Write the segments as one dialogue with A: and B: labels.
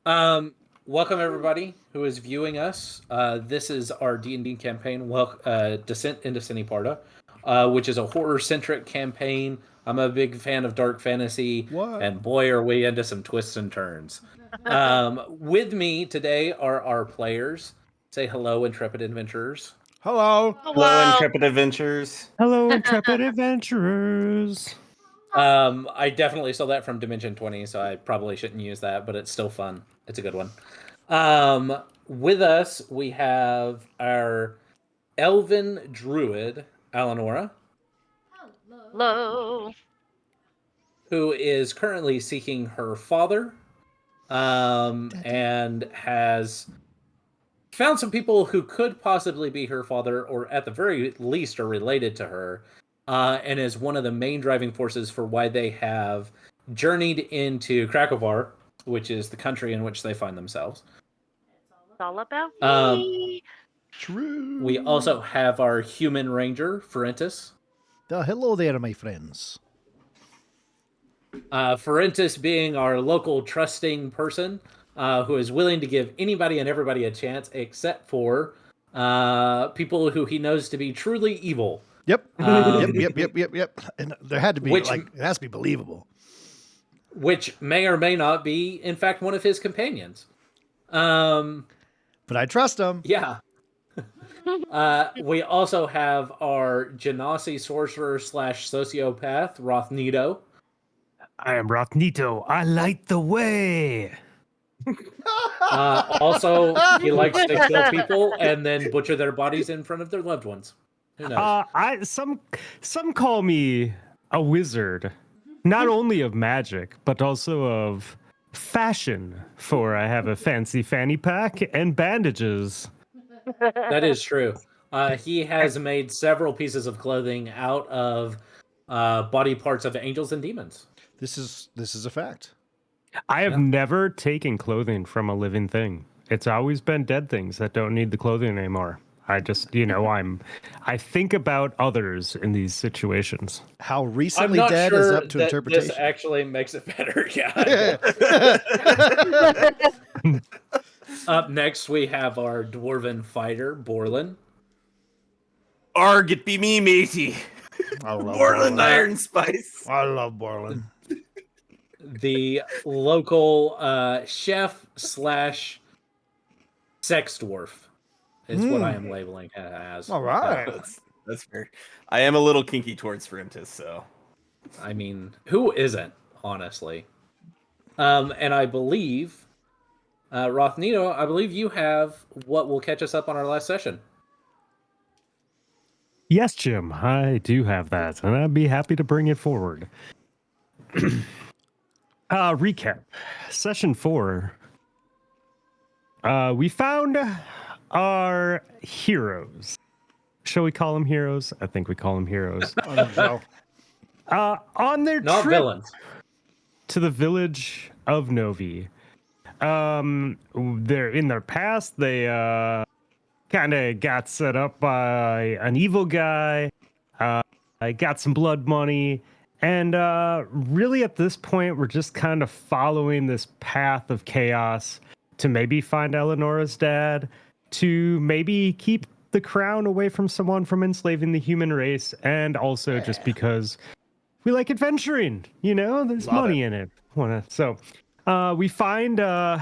A: Welcome everybody who is viewing us. This is our D&D campaign, Descent into Sciniparta, which is a horror-centric campaign. I'm a big fan of dark fantasy, and boy, are we into some twists and turns. With me today are our players. Say hello, intrepid adventurers.
B: Hello.
C: Hello, intrepid adventurers.
D: Hello, intrepid adventurers.
A: I definitely stole that from Dimension 20, so I probably shouldn't use that, but it's still fun. It's a good one. With us, we have our elven druid, Eleonora.
B: Hello.
A: Who is currently seeking her father, and has found some people who could possibly be her father, or at the very least are related to her, and is one of the main driving forces for why they have journeyed into Krakovar, which is the country in which they find themselves.
B: It's all about me.
E: True.
A: We also have our human ranger, Ferentis.
E: Hello there, my friends.
A: Ferentis being our local trusting person, who is willing to give anybody and everybody a chance, except for people who he knows to be truly evil.
E: Yep. Yep. And there had to be, it has to be believable.
A: Which may or may not be, in fact, one of his companions.
E: But I trust him.
A: Yeah. We also have our Genasi sorcerer / sociopath, Rothnito.
D: I am Rothnito. I light the way.
A: Also, he likes to kill people and then butcher their bodies in front of their loved ones. Who knows?
D: Some call me a wizard, not only of magic but also of fashion. For I have a fancy fanny pack and bandages.
A: That is true. He has made several pieces of clothing out of body parts of angels and demons. This
E: is a fact.
D: I have never taken clothing from a living thing. It's always been dead things that don't need the clothing anymore. I just, I think about others in these situations.
E: How recently dead is up to interpretation.
A: This actually makes it better. Yeah. Up next, we have our dwarven fighter, Borlin.
C: Arg, it be me, matey. Borlin Iron Spice.
E: I love Borlin.
A: The local chef / sex dwarf is what I am labeling as.
E: All right.
C: That's fair. I am a little kinky towards Ferentis, so.
A: I mean, who isn't, honestly? And I believe, Rothnito, I believe you have what will catch us up on our last session.
D: Yes, Jim, I do have that, and I'd be happy to bring it forward. Recap. Session 4. We found our heroes. Shall we call them heroes? I think we call them heroes. On their
A: Not
D: trip
A: villains.
D: to the village of Novi. They're in their past. They kind of got set up by an evil guy. Got some blood money. And really at this point, we're just kind of following this path of chaos to maybe find Eleonora's dad, to maybe keep the crown away from someone from enslaving the human race, and also just because we like adventuring, there's money in it. So we find our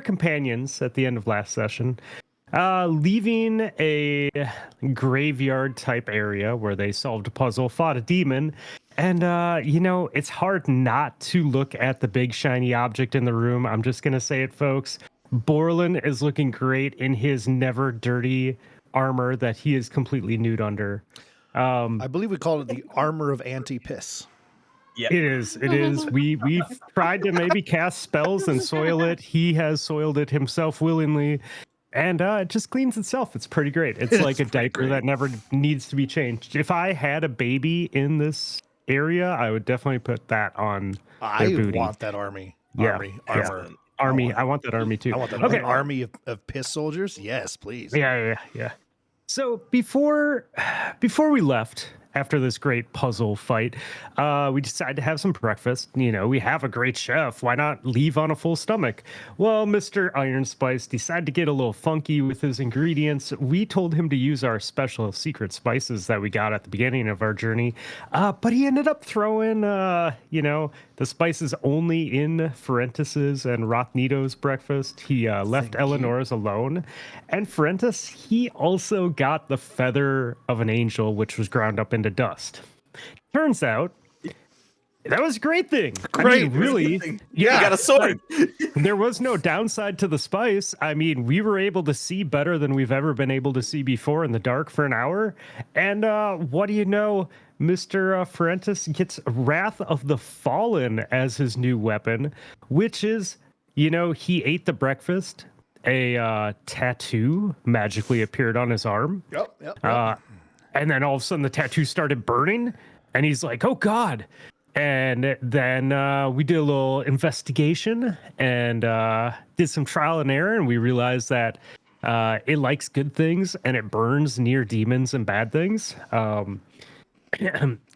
D: companions at the end of last session, leaving a graveyard type area where they solved a puzzle, fought a demon. And, it's hard not to look at the big shiny object in the room. I'm just going to say it, folks. Borlin is looking great in his never dirty armor that he is completely nude under.
E: I believe we call it the armor of anti-piss.
C: Yeah.
D: It is. We've tried to maybe cast spells and soil it. He has soiled it himself willingly. And it just cleans itself. It's pretty great. It's like a diaper that never needs to be changed. If I had a baby in this area, I would definitely put that on their booty.
E: I want that army.
D: Armor. I want that army too.
E: I want that an army of piss soldiers. Yes, please.
D: Yeah. So before we left, after this great puzzle fight, we decide to have some breakfast. You know, we have a great chef. Why not leave on a full stomach? Well, Mr. Iron Spice decided to get a little funky with his ingredients. We told him to use our special secret spices that we got at the beginning of our journey, but he ended up throwing, the spices only in Ferentis's and Rothnito's breakfast. He left Eleanor's alone. And Ferentis, he also got the feather of an angel, which was ground up into dust. Turns out, that was a great thing.
E: Great.
D: I mean, really.
C: Yeah, you got a sword.
D: There was no downside to the spice. I mean, we were able to see better than we've ever been able to see before in the dark for an hour. And what do you know? Mr. Ferentis gets Wrath of the Fallen as his new weapon, which is, he ate the breakfast. A tattoo magically appeared on his arm.
E: Yep.
D: And then all of a sudden the tattoo started burning. And he's like, oh, God. And then we did a little investigation and did some trial and error. And we realized that it likes good things and it burns near demons and bad things.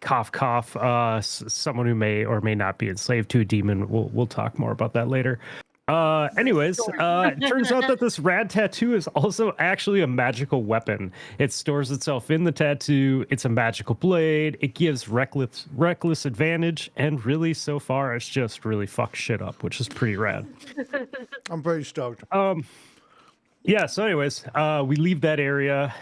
D: Cough, cough. Someone who may or may not be enslaved to a demon. We'll talk more about that later. Anyways, it turns out that this rad tattoo is also actually a magical weapon. It stores itself in the tattoo. It's a magical blade. It gives reckless advantage. And really, so far, it's just really fucked shit up, which is pretty rad.
E: I'm pretty stoked.
D: Yeah, so anyways, we leave that area.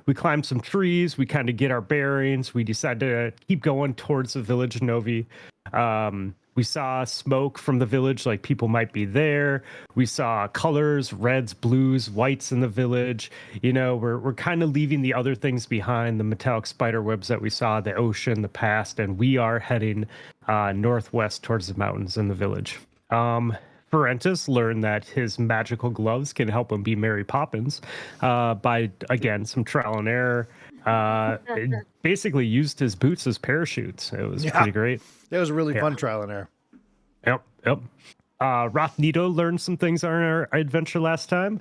D: We climb some trees. We kind of get our bearings. We decide to keep going towards the village of Novi. We saw smoke from the village, like people might be there. We saw colors, reds, blues, whites in the village. We're kind of leaving the other things behind, the metallic spider webs that we saw, the ocean, the past, and we are heading northwest towards the mountains in the village. Ferentis learned that his magical gloves can help him be Mary Poppins by, again, some trial and error. Basically used his boots as parachutes. It was pretty great.
E: That was a really fun trial and error.
D: Yep. Rothnito learned some things on our adventure last time.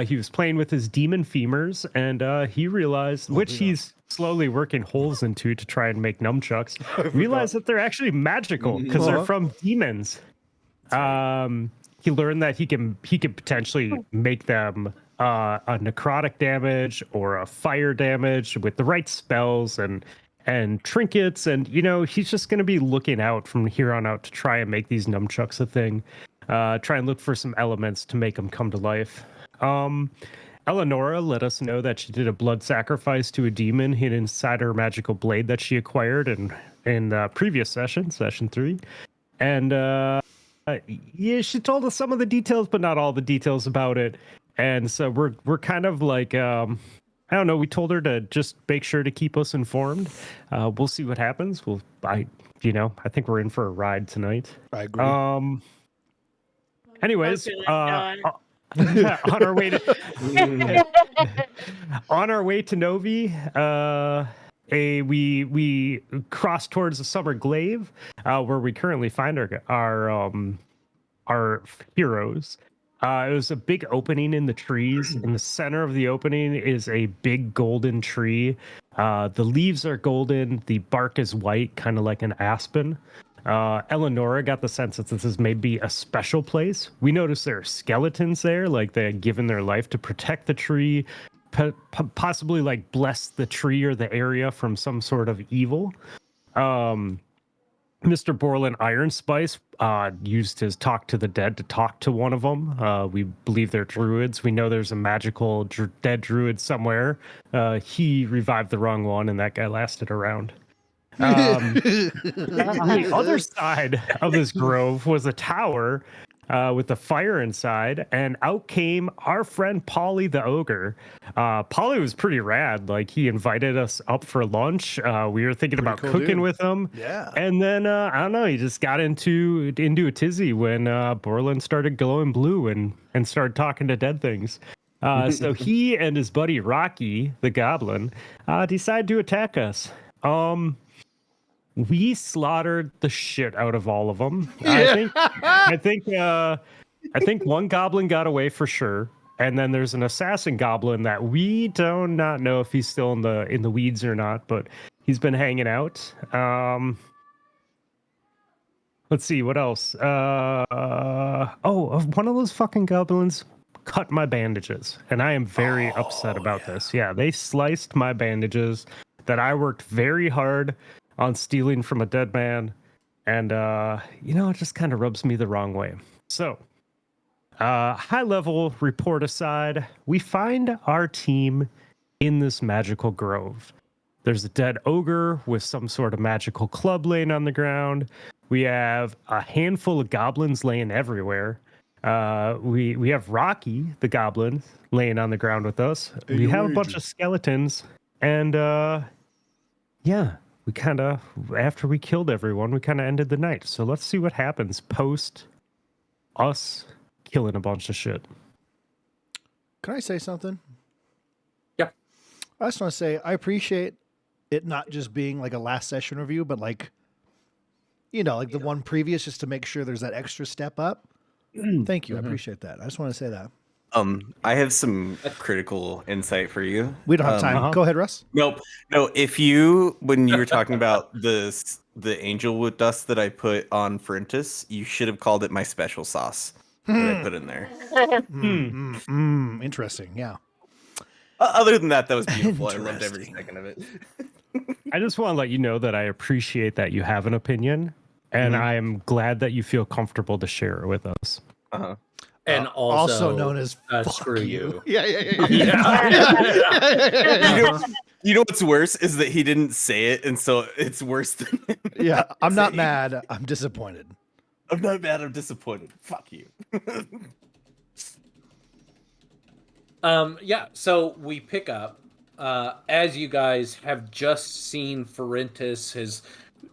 D: He was playing with his demon femurs, and he realized, he's slowly working holes into to try and make nunchucks, realized that they're actually magical because they're from demons. He learned that he can potentially make them a necrotic damage or a fire damage with the right spells and trinkets, and he's just going to be looking out from here on out to try and make these nunchucks a thing. Try and look for some elements to make them come to life. Eleonora let us know that she did a blood sacrifice to a demon hidden inside her magical blade that she acquired in the previous session 3, and she told us some of the details, but not all the details about it. And so we're kind of like, I don't know. We told her to just make sure to keep us informed. We'll see what happens. I think we're in for a ride tonight.
E: I agree.
D: Anyways,
B: Okay,
D: on our way to Novi, we cross towards the summer glaive, where we currently find our heroes. It was a big opening in the trees. In the center of the opening is a big golden tree. The leaves are golden. The bark is white, kind of like an aspen. Eleonora got the sense that this is maybe a special place. We noticed there are skeletons there, like they had given their life to protect the tree, possibly like bless the tree or the area from some sort of evil. Mr. Borland Iron Spice used his talk to the dead to talk to one of them. We believe they're druids. We know there's a magical dead druid somewhere. He revived the wrong one, and that guy lasted around. On the other side of this grove was a tower with a fire inside, and out came our friend Polly the ogre. Polly was pretty rad. Like, he invited us up for lunch. We were thinking about
E: cool
D: cooking
E: dude.
D: with him.
E: Yeah.
D: And then I don't know, he just got into a tizzy when Borland started glowing blue and started talking to dead things. So he and his buddy Rocky the goblin decided to attack us. We slaughtered the shit out of all of them. I think one goblin got away for sure. And then there's an assassin goblin that we do not know if he's still in the weeds or not, but he's been hanging out. Let's see what else. One of those fucking goblins cut my bandages, and I am very upset about this. Yeah, they sliced my bandages that I worked very hard on stealing from a dead man, and it just kind of rubs me the wrong way. So, high level report aside, we find our team in this magical grove. There's a dead ogre with some sort of magical club laying on the ground. We have a handful of goblins laying everywhere. We have Rocky, the goblin, laying on the ground with us. We have a bunch of skeletons. And we kind of, after we killed everyone, we kind of ended the night. So let's see what happens post us killing a bunch of shit.
E: Can I say something?
A: Yeah.
E: I just want to say I appreciate it not just being like a last session review, but like, like the one previous, just to make sure there's that extra step up. Thank you. I appreciate that. I just want to say that.
C: I have some critical insight for you.
E: We don't have time. Go ahead, Russ.
C: Nope. No, when you were talking about the angel wood dust that I put on Frintus, you should have called it my special sauce that I put in there.
E: Interesting. Yeah.
C: Other than that was beautiful. I loved every second of it.
D: I just want to let you know that I appreciate that you have an opinion, and I'm glad that you feel comfortable to share it with us.
C: Uh-huh.
A: And
E: also known as
A: screw you.
E: Yeah.
C: You know what's worse is that he didn't say it, and so it's worse than.
E: Yeah, I'm not mad. I'm disappointed.
C: I'm not mad. I'm disappointed. Fuck you.
A: So we pick up as you guys have just seen Ferentis, his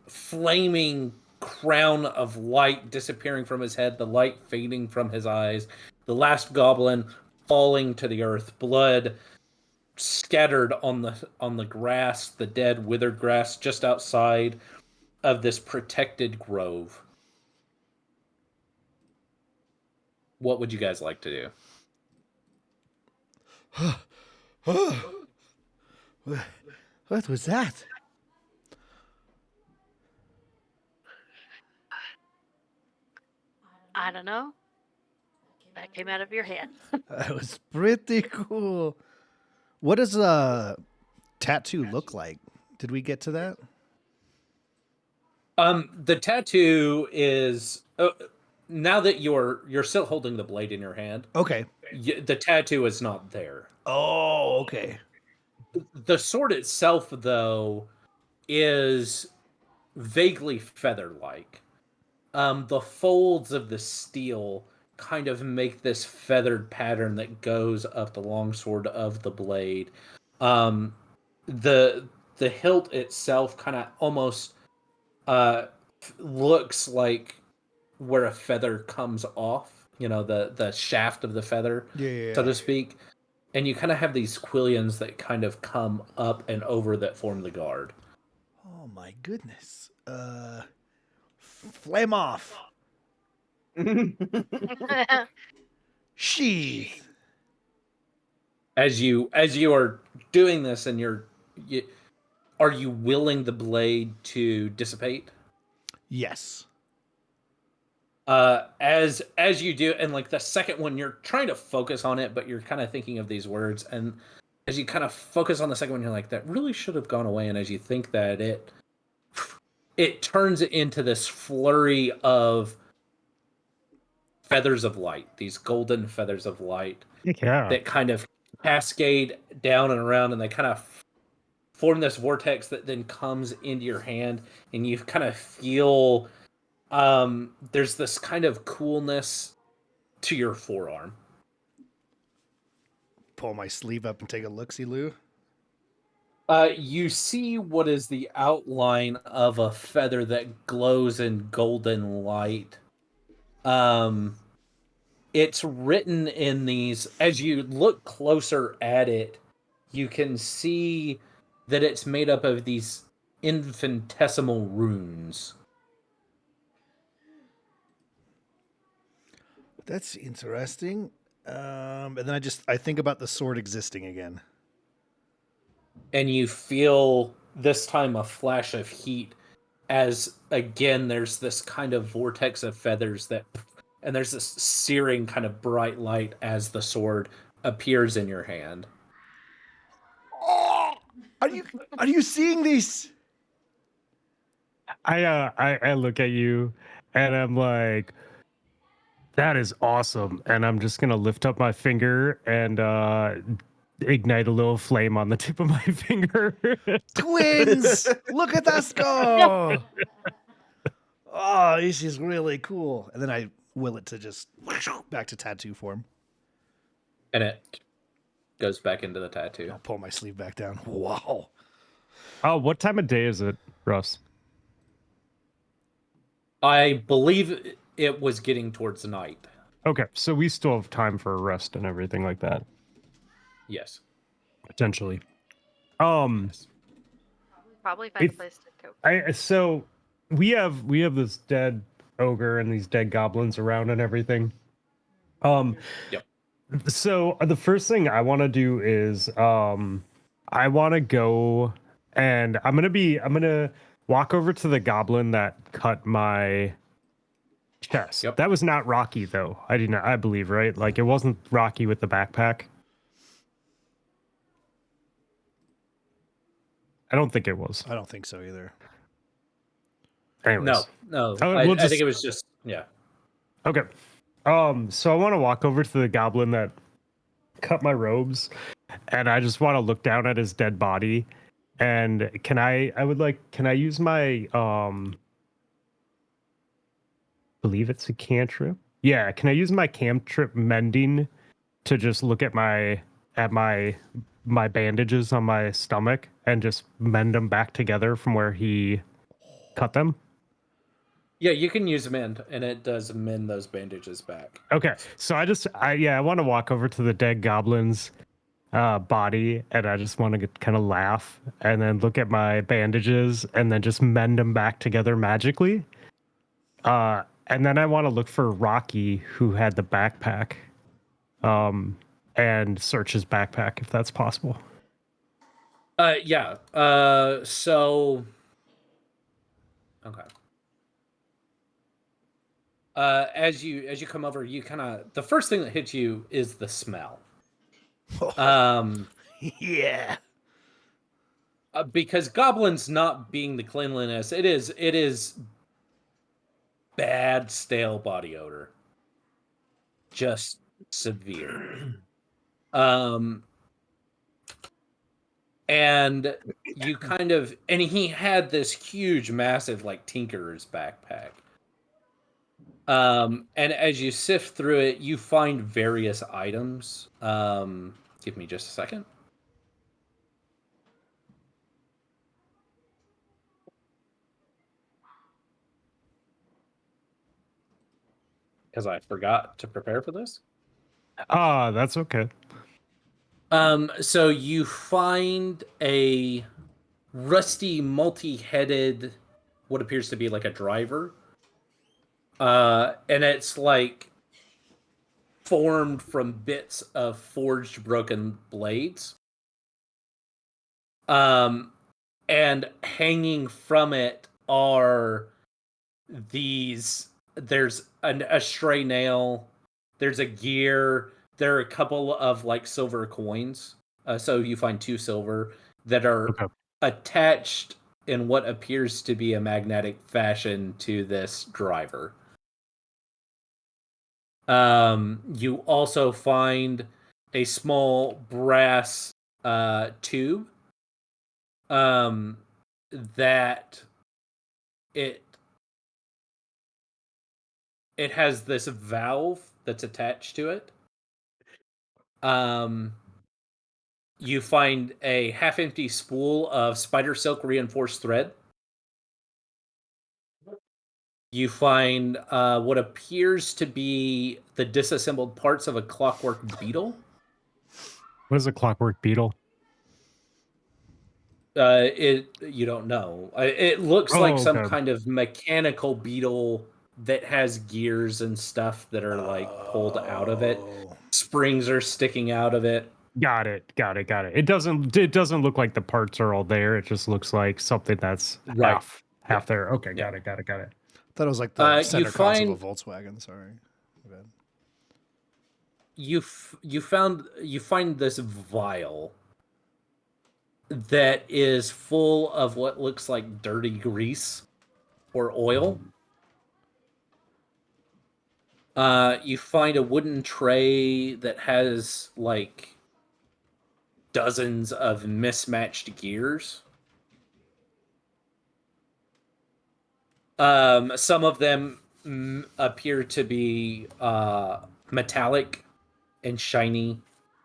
A: flaming crown of light disappearing from his head, the light fading from his eyes, the last goblin falling to the earth, blood scattered on the grass, the dead withered grass just outside of this protected grove. What would you guys like to do?
E: What was that?
B: I don't know. That came out of your head.
E: That was pretty cool. What does a tattoo look like? Did we get to that?
A: The tattoo is now that you're still holding the blade in your hand.
E: Okay.
A: The tattoo is not there.
E: Oh, okay.
A: The sword itself, though, is vaguely feather-like. The folds of the steel kind of make this feathered pattern that goes up the longsword of the blade. The hilt itself kind of almost looks like where a feather comes off. The shaft of the feather, so to speak. And you kind of have these quillions that kind of come up and over that form the guard.
E: Oh my goodness. Flame off. Sheath.
A: As you are doing this, and are you willing the blade to dissipate?
E: Yes.
A: As you do, and like the second one, you're trying to focus on it, but you're kind of thinking of these words, and as you kind of focus on the second one, you're like, that really should have gone away. And as you think that, it turns into this flurry of feathers of light, these golden feathers of light that kind of cascade down and around, and they kind of form this vortex that then comes into your hand, and you kind of feel there's this kind of coolness to your forearm.
E: Pull my sleeve up and take a look-see-loo.
A: You see what is the outline of a feather that glows in golden light. It's written in these, as you look closer at it, you can see that it's made up of these infinitesimal runes.
E: That's interesting. And then I think about the sword existing again.
A: And you feel this time a flash of heat as again there's this kind of vortex of feathers and there's this searing kind of bright light as the sword appears in your hand.
E: Oh, are you seeing this?
D: I look at you and I'm like, that is awesome. And I'm just gonna lift up my finger and ignite a little flame on the tip of my finger.
E: Twins! Look at us go! Oh, this is really cool. And then I will it to just back to tattoo form.
A: And it goes back into the tattoo.
E: I'll pull my sleeve back down. Wow.
D: Oh, what time of day is it, Russ?
A: I believe it was getting towards night.
D: Okay, so we still have time for a rest and everything like that,
A: Yes.
D: potentially.
B: Probably find a
D: If-
B: place to go.
D: So we have this dead ogre and these dead goblins around and everything.
A: Yep.
D: So the first thing I want to do is I want to go and I'm gonna walk over to the goblin that cut my chest.
A: Yep.
D: That was not Rocky though. I believe, right? Like it wasn't Rocky with the backpack. I don't think it was.
E: I don't think so either.
D: Anyways.
A: No.
D: Oh,
A: I
D: we'll
A: think it was just
D: Okay. So I want to walk over to the goblin that cut my robes, and I just want to look down at his dead body. And can I use my believe it's a cantrip? Yeah, can I use my cantrip mending to just look at my bandages on my stomach and just mend them back together from where he cut them?
A: Yeah, you can use mend, and it does mend those bandages back.
D: Okay, so I want to walk over to the dead goblin's body, and I just want to kind of laugh, and then look at my bandages, and then just mend them back together magically. And then I want to look for Rocky, who had the backpack, and search his backpack if that's possible.
A: Yeah. So. Okay. As you come over, you kind of the first thing that hits you is the smell.
E: Yeah.
A: Because goblins not being the cleanliness, it is bad stale body odor, just severe. And you and he had this huge, massive like tinkerer's backpack. And as you sift through it, you find various items. Give me just a second. Because I forgot to prepare for this.
D: That's okay.
A: So you find a rusty, multi-headed, what appears to be like a driver. And it's like formed from bits of forged broken blades. And hanging from it are there's a stray nail, there's a gear, there are a couple of like silver coins. So you find 2 silver that are attached in what appears to be a magnetic fashion to this driver. You also find a small brass tube that it has this valve that's attached to it. You find a half-empty spool of spider silk reinforced thread. You find what appears to be the disassembled parts of a clockwork beetle.
D: What is a clockwork beetle?
A: You don't know. It looks like some
D: okay.
A: kind of mechanical beetle that has gears and stuff that are like pulled out of it.
E: Oh.
A: Springs are sticking out of it.
D: Got it. It doesn't look like the parts are all there. It just looks like something that's
A: Right.
D: half there. Okay,
A: Yeah.
D: got it.
E: Thought it was like the
A: You
E: center console of
A: find-
E: a Volkswagen. Sorry. My bad.
A: You find this vial that is full of what looks like dirty grease or oil. You find a wooden tray that has like dozens of mismatched gears. Some of them appear to be metallic and shiny,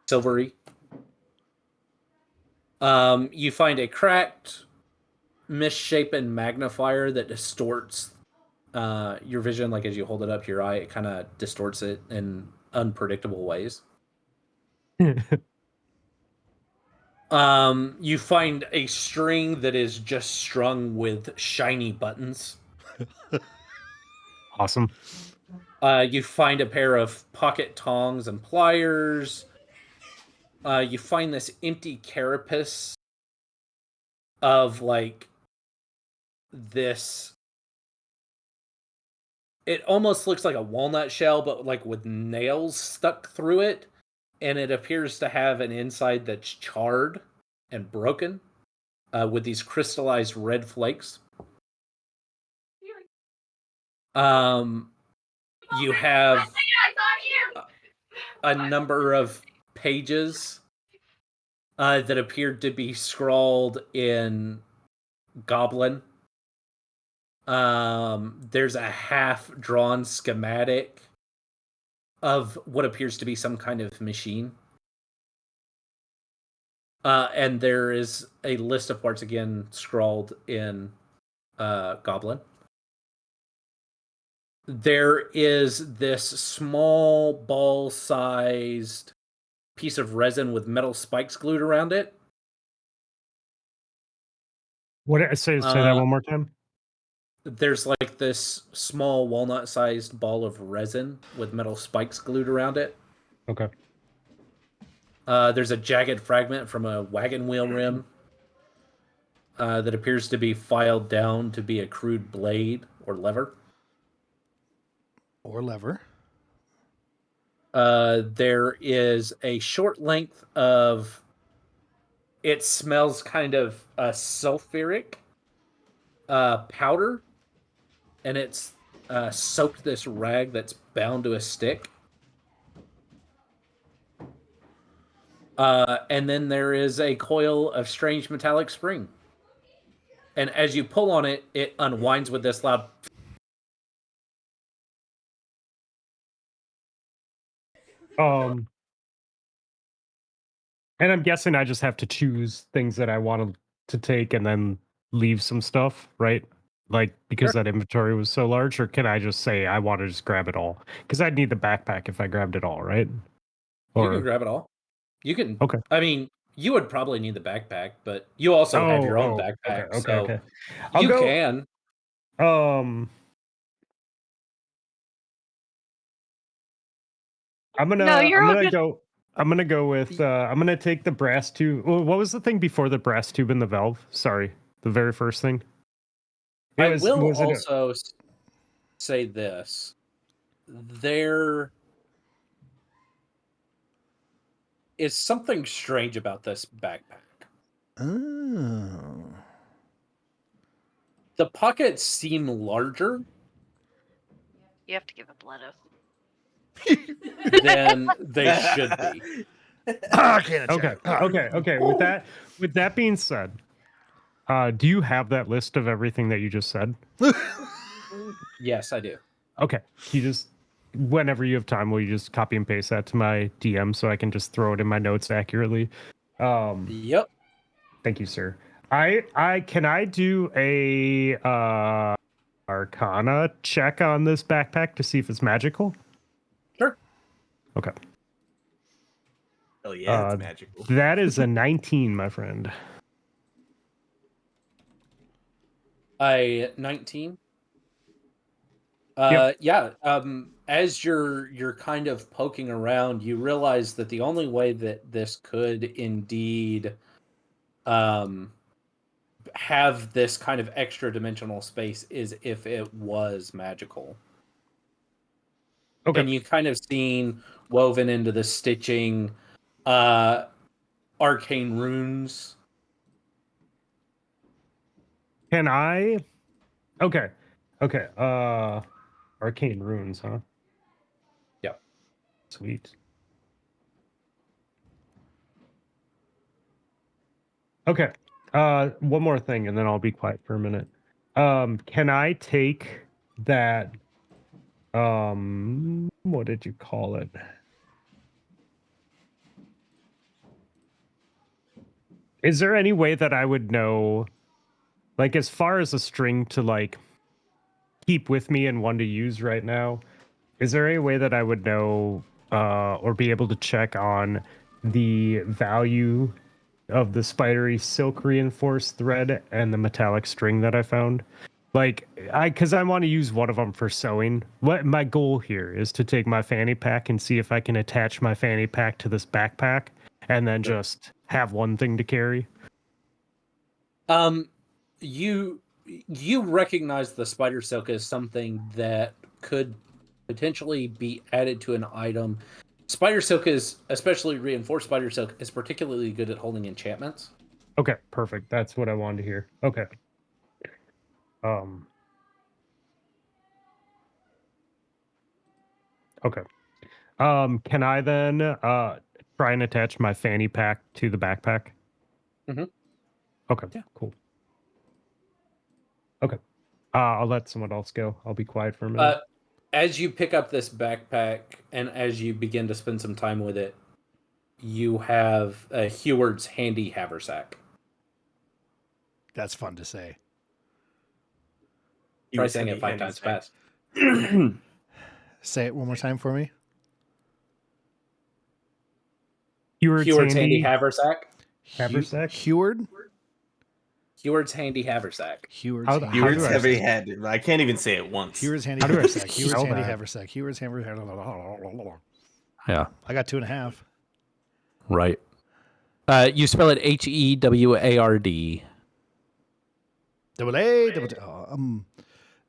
A: silvery. You find a cracked, misshapen magnifier that distorts your vision. Like as you hold it up to your eye, it kind of distorts it in unpredictable ways. You find a string that is just strung with shiny buttons.
D: Awesome.
A: You find a pair of pocket tongs and pliers. You find this empty carapace of like this. It almost looks like a walnut shell, but like with nails stuck through it. And it appears to have an inside that's charred and broken with these crystallized red flakes. You have a number of pages that appeared to be scrawled in Goblin. There's a half-drawn schematic of what appears to be some kind of machine. And there is a list of parts again scrawled in Goblin. There is this small ball-sized piece of resin with metal spikes glued around it.
D: What say that one more time?
A: There's like this small walnut-sized ball of resin with metal spikes glued around it.
D: Okay.
A: There's a jagged fragment from a wagon wheel rim that appears to be filed down to be a crude blade or lever.
E: Or lever.
A: There is a short length of. It smells kind of sulfuric powder, and it's soaked this rag that's bound to a stick. And then there is a coil of strange metallic spring. And as you pull on it, it unwinds with this loud.
D: And I'm guessing I just have to choose things that I want to take and then leave some stuff, right? Like because that inventory was so large, or can I just say I want to just grab it all? Because I'd need the backpack if I grabbed it all, right?
A: You can grab it all. You can.
D: Okay.
A: I mean, you would probably need the backpack, but you also have your own backpack,
D: Okay.
A: You can.
D: I'm gonna
B: No, you're all
D: I'm gonna
B: good.
D: go. I'm gonna go with. I'm gonna take the brass tube. Well, what was the thing before the brass tube and the valve? Sorry, the very first thing.
A: I will also say this: there is something strange about this backpack.
E: Oh.
A: The pockets seem larger
B: You have to give a blood oath.
A: than they should be.
E: I can't
D: Okay. Okay. With that being said, do you have that list of everything that you just said?
A: Yes, I do.
D: Okay. You just whenever you have time, will you just copy and paste that to my DM so I can just throw it in my notes accurately?
A: Yep.
D: Thank you, sir. Can I do a Arcana check on this backpack to see if it's magical?
A: Sure.
D: Okay.
C: Oh yeah, it's magical.
D: That is a 19, my friend.
A: 19. Yeah. As you're kind of poking around, you realize that the only way that this could indeed have this kind of extra dimensional space is if it was magical.
D: Okay.
A: And you kind of seen woven into the stitching arcane runes.
D: Can I? Okay. Arcane runes, huh?
A: Yep.
D: Sweet. Okay. One more thing, and then I'll be quiet for a minute. Can I take that? What did you call it? Is there any way that I would know, like, as far as a string to like keep with me and one to use right now? Is there any way that I would know or be able to check on the value of the spidery silk reinforced thread and the metallic string that I found? Like, because I want to use one of them for sewing. What my goal here is to take my fanny pack and see if I can attach my fanny pack to this backpack and then just have one thing to carry.
A: You recognize the spider silk as something that could potentially be added to an item. Spider silk is, especially reinforced spider silk, is particularly good at holding enchantments.
D: Okay, perfect. That's what I wanted to hear. Okay. Okay. Can I then try and attach my fanny pack to the backpack?
A: Mm-hmm.
D: Okay,
A: Yeah.
D: cool. Okay. I'll let someone else go. I'll be quiet for a minute.
A: As you pick up this backpack and as you begin to spend some time with it, you have a Heward's handy haversack.
E: That's fun to say.
A: Try saying it 5 times fast.
E: Say it one more time for me.
A: Heward's handy haversack.
D: Haversack?
E: Heward?
A: Heward's handy haversack.
E: Heward's
D: How-
E: handy
D: how
C: Heward's
D: do I
C: heavy
D: say-
C: head. I can't even say it once.
E: Heward's handy
D: How do I
E: haversack. Heward's
D: spell
E: handy
D: that?
E: haversack. Heward's handy.
A: Yeah,
E: I got 2.5.
A: right. You spell it Heward.
E: Double A, double T.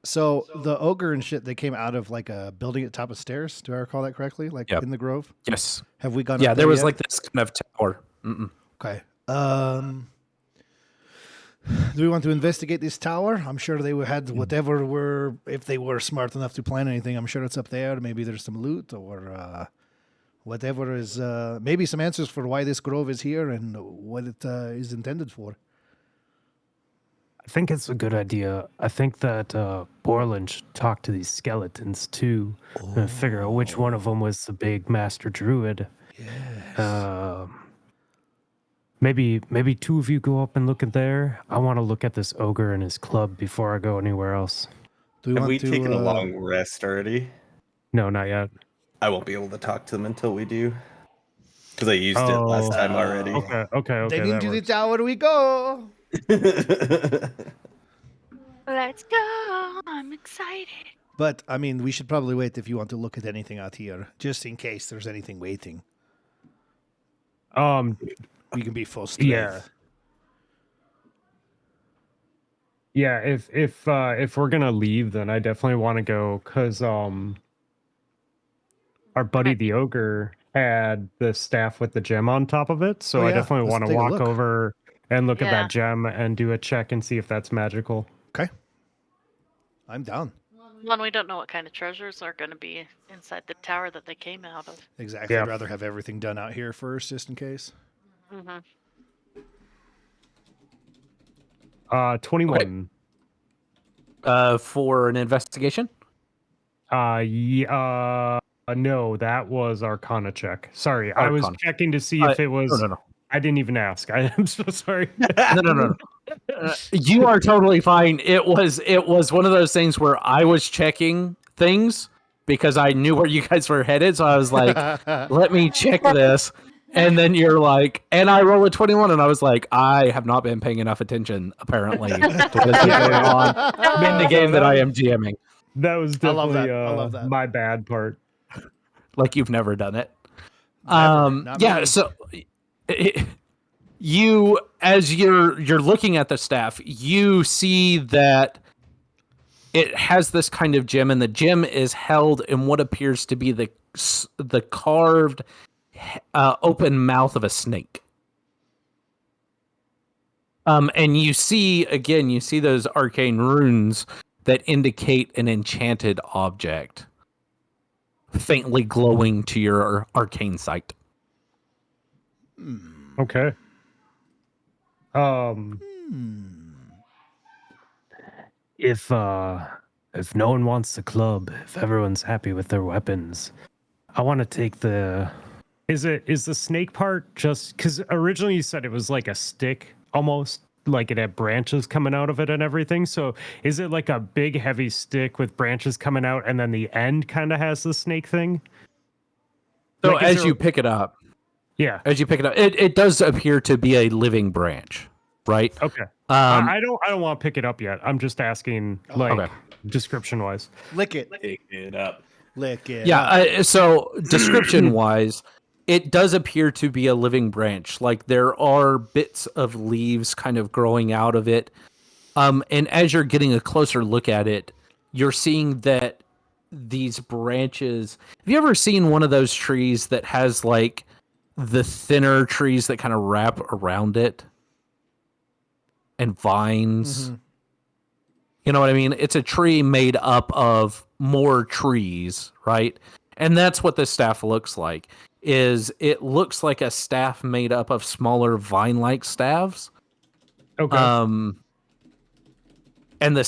E: So the ogre and shit, they came out of like a building at the top of stairs. Do I recall that correctly? Like
A: Yep.
E: in the Grove?
A: Yes.
E: Have we gone
A: Yeah,
E: up
A: there was
E: yet?
A: like this kind of tower. Mm-mm.
E: Okay. Do we want to investigate this tower? I'm sure they had whatever were, if they were smart enough to plan anything, I'm sure it's up there. Maybe there's some loot or whatever is, maybe some answers for why this grove is here and what it is intended for.
D: I think it's a good idea. I think that Borland should talk to these skeletons too and figure out which one of them was the big master druid.
E: Yes.
D: Maybe two of you go up and look at there. I want to look at this ogre and his club before I go anywhere else.
E: Do we
C: Have
E: want
C: we
E: to,
C: taken a long rest already?
D: No, not yet.
C: I won't be able to talk to them until we do. Because I used it last time already.
D: Okay.
E: Then
D: that
E: into the
D: works.
E: tower we go.
B: Let's go. I'm excited.
E: But, I mean, we should probably wait if you want to look at anything out here, just in case there's anything waiting. We can be full strength.
D: Yeah. If we're gonna leave, then I definitely want to go because our buddy the ogre had the staff with the gem on top of it, so
E: Oh,
D: I
E: yeah.
D: definitely
E: Let's
D: want to
E: take a
D: walk
E: look.
D: over and look at
B: Yeah.
D: that gem and do a check and see if that's magical.
E: Okay. I'm down.
B: One, we don't know what kind of treasures are going to be inside the tower that they came out of.
E: Exactly.
D: Yeah.
E: I'd rather have everything done out here first, just in case.
B: Mm-hmm.
D: 21.
A: For an investigation?
D: No, that was Arcana check. Sorry, I was
A: Arcana.
D: checking to see if it was.
A: No.
D: I didn't even ask. I'm so sorry.
A: No. You are totally fine. It was one of those things where I was checking things because I knew where you guys were headed. So I was like, let me check this. And then you're like, and I roll a 21, and I was like, I have not been paying enough attention, apparently, to what is going on in the game that I am GMing.
D: That was
E: I love
D: definitely
E: that. I love that.
D: my bad part.
A: Like you've never done it.
E: Never, not
A: Yeah.
E: me.
A: So you, as you're looking at the staff, you see that it has this kind of gem, and the gem is held in what appears to be the carved open mouth of a snake. And you see those arcane runes that indicate an enchanted object, faintly glowing to your arcane sight.
D: Okay. If no one wants the club, if everyone's happy with their weapons, I want to take the. Is the snake part just because originally you said it was like a stick, almost like it had branches coming out of it and everything? So is it like a big heavy stick with branches coming out, and then the end kind of has the snake thing?
A: So
D: Like, is
A: as
D: there-
A: you pick it up,
D: Yeah.
A: it does appear to be a living branch, right?
D: Okay.
A: Um,
D: I don't want to pick it up yet. I'm just asking, like,
A: Okay.
D: description wise.
E: Lick it.
C: Pick it up.
E: Lick it.
A: yeah.
E: up.
A: So description wise, it does appear to be a living branch. Like there are bits of leaves kind of growing out of it. And as you're getting a closer look at it, you're seeing that these branches. Have you ever seen one of those trees that has like the thinner trees that kind of wrap around it and vines?
E: Mhm.
A: You know what I mean? It's a tree made up of more trees, right? And that's what this staff looks like. It looks like a staff made up of smaller vine-like staves.
D: Okay.
A: And the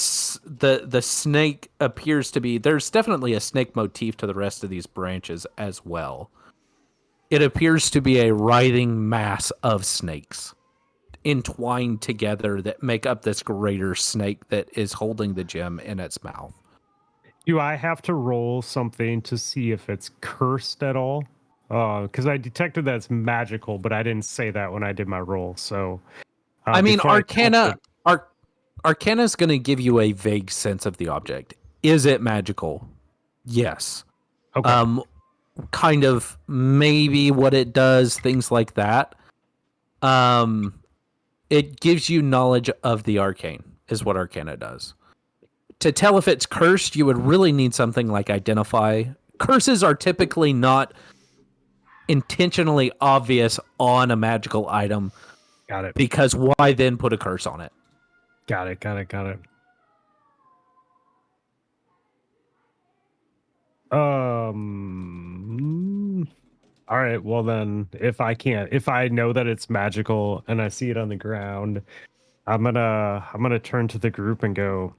A: snake appears to be, there's definitely a snake motif to the rest of these branches as well. It appears to be a writhing mass of snakes entwined together that make up this greater snake that is holding the gem in its mouth.
D: Do I have to roll something to see if it's cursed at all? Because I detected that it's magical, but I didn't say that when I did my roll. So,
A: I mean,
D: before touch
A: Arcana is going to give you a vague sense of the object. Is it magical? Yes.
D: it- okay.
A: Kind of maybe what it does, things like that. It gives you knowledge of the arcane, is what Arcana does. To tell if it's cursed, you would really need something like Identify. Curses are typically not intentionally obvious on a magical item,
D: Got it.
A: because why then put a curse on it?
D: Got it. All right. Well, then, if I know that it's magical and I see it on the ground, I'm gonna turn to the group and go.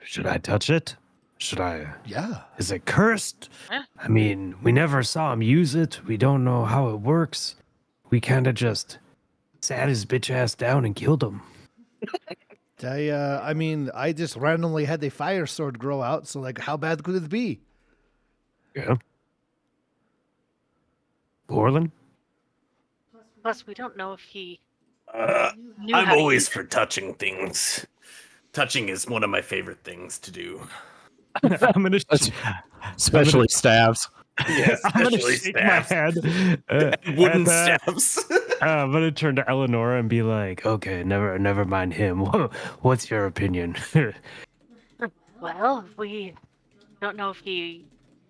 D: Should I touch it? Should I?
E: Yeah.
D: Is it cursed?
B: Yeah.
D: I mean, we never saw him use it. We don't know how it works. We kind of just sat his bitch ass down and killed him.
E: I mean, I just randomly had the fire sword grow out, so like, how bad could it be?
D: Yeah. Orlin?
B: Plus, we don't know if he knew
C: I'm
B: how to
C: always
B: use
C: for touching things. Touching is one of my favorite things to do.
D: I'm gonna,
A: Especially staves.
C: Yes,
D: I'm gonna
C: especially
D: shake my
C: staffs.
D: head.
C: Wooden
D: at that.
C: staffs.
D: I'm gonna turn to Eleanor and be like, "Okay, never mind him. What's your opinion?"
B: Well, we don't know if he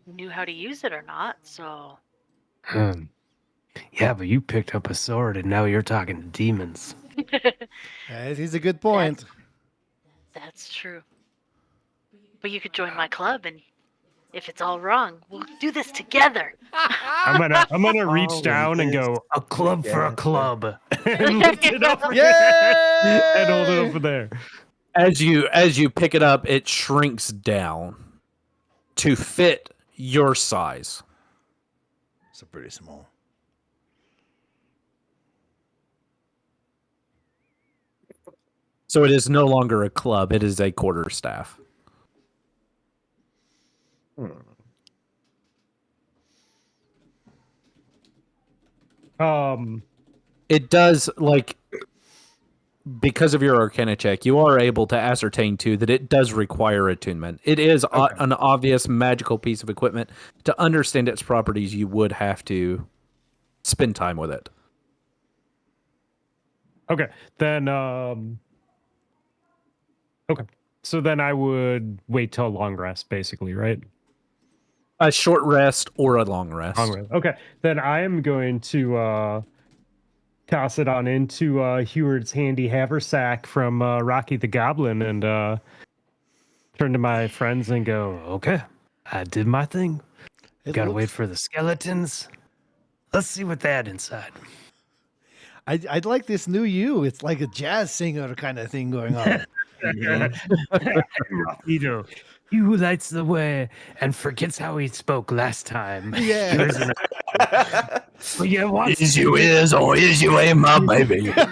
B: knew how to use it or not, so
D: Yeah, but you picked up a sword and now you're talking to demons.
E: He's a good point.
B: that's true. But you could join my club, and if it's all wrong, we'll do this together.
D: I'm gonna reach
C: All
D: down and
C: this
D: go, "A club for a
C: together."
D: club," and lift it over
E: Yay!
D: and hold it over there.
A: As you pick it up, it shrinks down to fit your size.
E: It's pretty small.
A: So it is no longer a club, it is a quarterstaff.
D: Um,
A: It does, like, because of your Arcana check, you are able to ascertain too that it does require attunement. It is an obvious magical piece of equipment. To understand its properties, you would have to spend time with it.
D: Okay, then okay. So then I would wait till a long rest, basically, right?
A: A short rest or a long rest.
D: Long rest. Okay, then I am going to toss it on into Heward's handy haversack from Rocky the Goblin and turn to my friends and go, okay, I did my thing. Gotta wait for the skeletons. Let's see what they had inside.
E: I'd like this new you. It's like a jazz singer kind of thing going on.
D: Rockido, he who lights the way and forgets how he spoke last time.
E: Yeah.
D: Well, yeah, what?
A: Is you is or is you ain't my baby?
D: But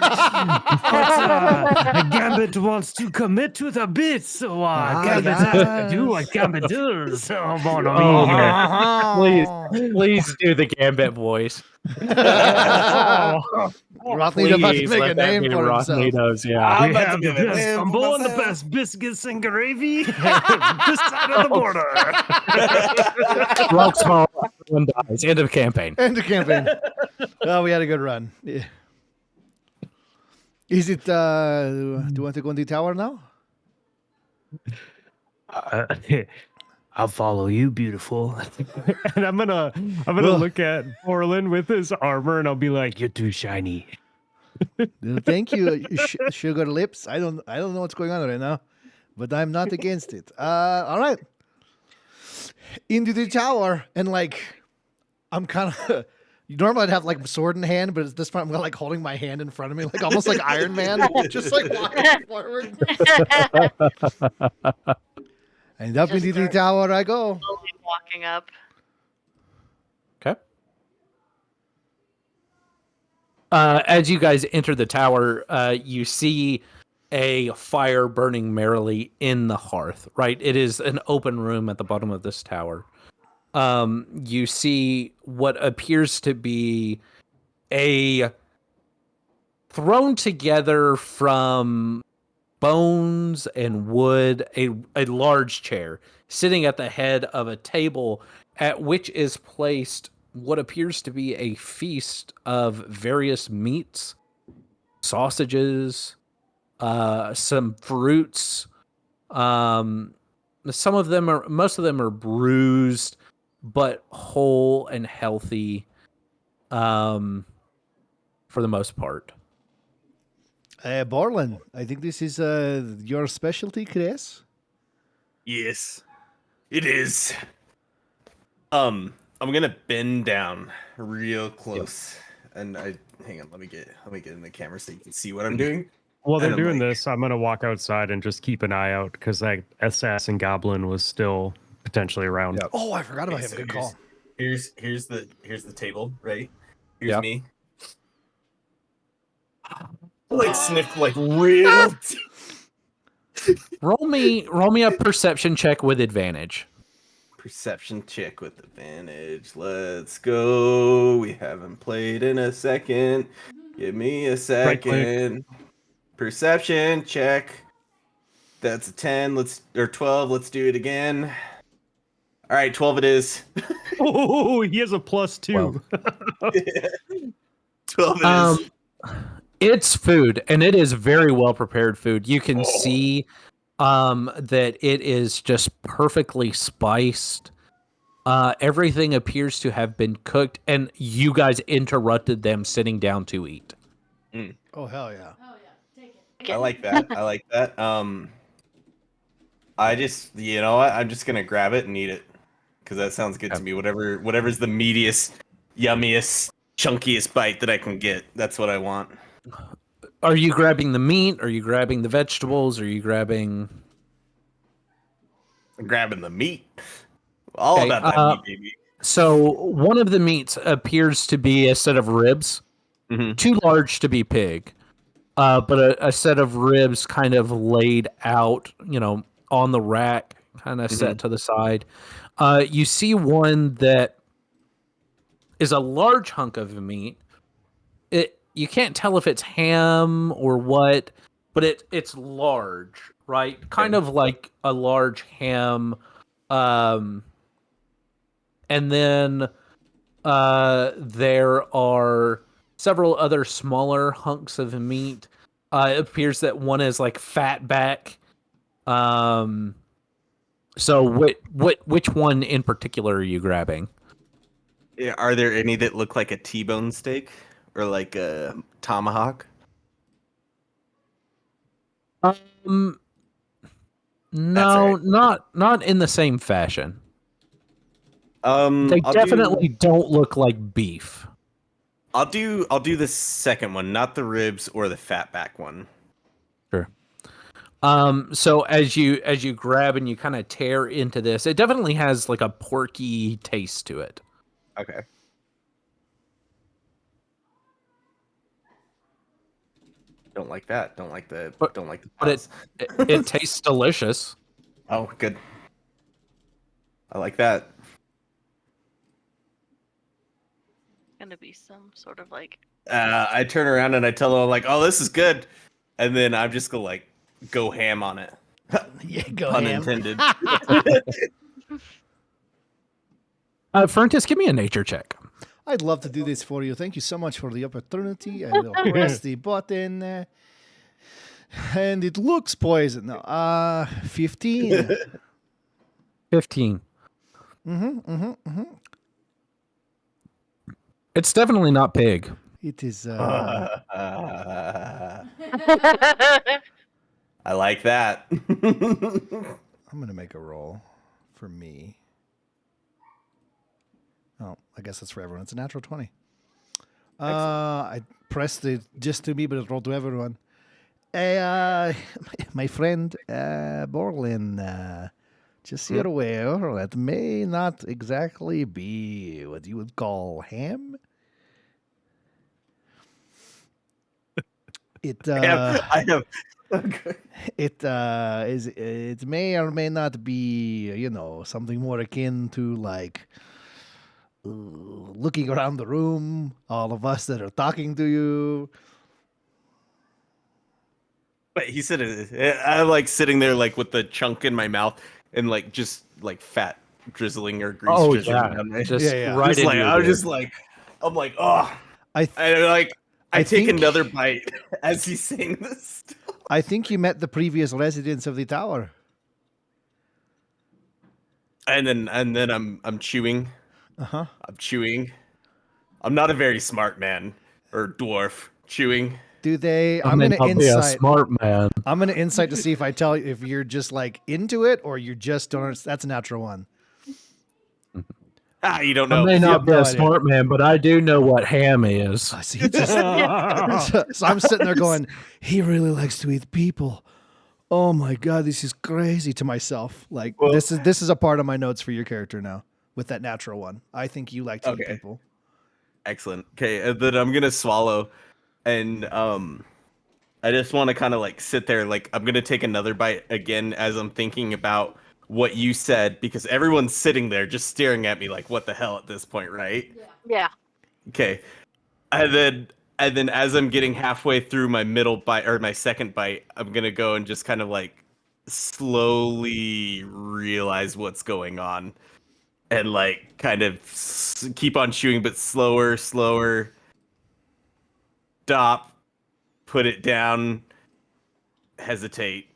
D: Gambit wants to commit to the bit, so Gambit has to do what Gambit does. Oh, mon ami.
A: Please do the Gambit voice.
E: Rothley's about to make a name for himself.
A: Yeah.
D: We have the best gumbo and the best biscuits and gravy this side of the border.
A: Rock small, one dies. End of campaign.
E: End of campaign. Well, we had a good run. Yeah. Is it? Do you want to go in the tower now?
D: I'll follow you, beautiful. And I'm gonna look at Orlin with his armor, and I'll be like, "You're too shiny."
E: Thank you, sugar lips. I don't know what's going on right now, but I'm not against it. All right, into the tower, and like, I'm kind of. Normally I'd have like a sword in hand, but at this point I'm like holding my hand in front of me, like almost like Iron Man, just like walking forward. And up into the tower I go.
B: Slowly walking up.
A: Okay. As you guys enter the tower, you see a fire burning merrily in the hearth, right? It is an open room at the bottom of this tower. You see what appears to be a thrown together from bones and wood, a large chair sitting at the head of a table at which is placed what appears to be a feast of various meats, sausages, some fruits. Most of them are bruised, but whole and healthy, for the most part.
E: Borland, I think this is your specialty, Chris.
C: Yes, it is. I'm gonna bend down real close, and hang on. Let me get in the camera so you can see what I'm doing.
D: While they're doing this, I'm gonna walk outside and just keep an eye out because that assassin goblin was still potentially around.
E: Yep. Oh, I forgot about him. Good call.
C: Here's the table, right? Here's me. Like sniff like real.
A: Roll me a perception check with advantage.
C: Perception check with advantage. Let's go. We haven't played in a second. Give me a second. Perception check. That's a 10. 12. Let's do it again. All right, 12 it is.
D: Oh, he has a +2.
C: 12 it is.
A: It's food, and it is very well prepared food. You can see that it is just perfectly spiced. Everything appears to have been cooked, and you guys interrupted them sitting down to eat.
E: Oh, hell yeah.
C: I like that. I just, you know what? I'm just gonna grab it and eat it because that sounds good to me. Whatever's the meatiest, yummiest, chunkiest bite that I can get. That's what I want.
A: Are you grabbing the meat? Are you grabbing the vegetables? Are you grabbing?
C: I'm grabbing the meat. All about that meat, baby.
A: So one of the meats appears to be a set of ribs, too large to be pig, but a set of ribs kind of laid out, on the rack, kind of set to the side. You see one that is a large hunk of meat. you can't tell if it's ham or what, but it's large, right? Kind of like a large ham. And then there are several other smaller hunks of meat. It appears that one is like fat back. So which one in particular are you grabbing?
C: Yeah, are there any that look like a T-bone steak or like a tomahawk?
A: No,
C: right.
A: not in the same fashion. They
C: I'll
A: definitely don't look like beef.
C: I'll do the second one, not the ribs or the fat back one.
A: Sure. So as you grab and you kind of tear into this, it definitely has like a porky taste to it.
C: Okay. Don't like that. Don't like the
A: But
C: don't like the
A: but
C: pause.
A: it tastes delicious.
C: Oh, good. I like that.
B: Gonna be some sort of like
C: I turn around and I tell them like, "Oh, this is good," and then I'm just gonna like go ham on it.
E: Yeah, go
C: Pun
E: ham.
C: intended.
A: Ferntis, give me a nature check.
E: I'd love to do this for you. Thank you so much for the opportunity. I will press the button. And it looks poison. No, 15.
A: 15. It's definitely not pig.
E: It is.
C: I like that.
E: I'm going to make a roll for me. Oh, I guess that's for everyone. It's a natural 20. I pressed it just to me, but it rolled to everyone. My friend Borlin, just so you're aware, that may not exactly be what you would call ham. It
C: I have. Okay.
E: it may or may not be, something more akin to like looking around the room, all of us that are talking to you.
C: But he said it. I'm like sitting there like with the chunk in my mouth and like just like fat drizzling or grease drizzling down my
A: just
E: Yeah.
A: right
C: just
A: into
C: like
A: your
C: I'm
A: beard.
C: just like I'm like oh
E: I
C: I take
E: think-
C: another bite as he's saying this.
E: I think you met the previous residents of the tower.
C: And then I'm chewing.
E: Uh-huh.
C: I'm chewing. I'm not a very smart man or dwarf chewing.
E: Do they?
A: I
E: I'm
A: may
E: gonna
A: not be a
E: insight.
A: smart man.
E: I'm gonna insight to see if I tell you if you're just like into it or you just don't. That's a natural one.
C: You don't
A: I
C: know.
A: may not
E: have
A: be
E: no
A: a
E: idea.
A: smart man, but I do know what ham is.
E: I see. So I'm sitting there going, he really likes to eat people. Oh my god, this is crazy to myself. Like
C: Well-
E: this is a part of my notes for your character now with that natural one. I think you like to eat
C: Okay.
E: people.
C: Excellent. Okay, and then I'm gonna swallow, and I just want to kind of like sit there, like I'm gonna take another bite again as I'm thinking about what you said because everyone's sitting there just staring at me like, what the hell at this point, right?
B: yeah.
C: Okay, and then as I'm getting halfway through my middle bite or my second bite, I'm gonna go and just kind of like slowly realize what's going on. And like kind of keep on chewing, but slower. Stop. Put it down. Hesitate.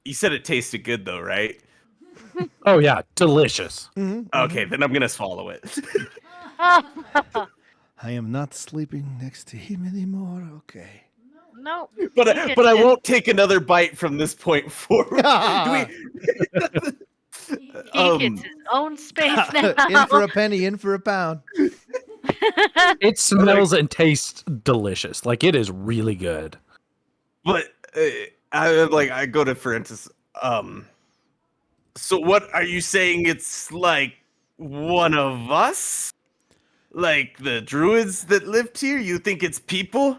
C: You said it tasted good though, right?
A: Oh yeah, delicious.
C: Okay, then I'm gonna swallow it.
E: I am not sleeping next to him anymore. Okay.
B: No.
C: but
B: you
C: I,
B: get
C: but I
B: it.
C: won't take another bite from this point forward. Do we?
B: He gets his own space now.
E: In for a penny, in for a pound.
A: It smells and tastes delicious. Like it is really good.
C: But I go to Francis. So what are you saying? It's like one of us, like the druids that lived here. You think it's people?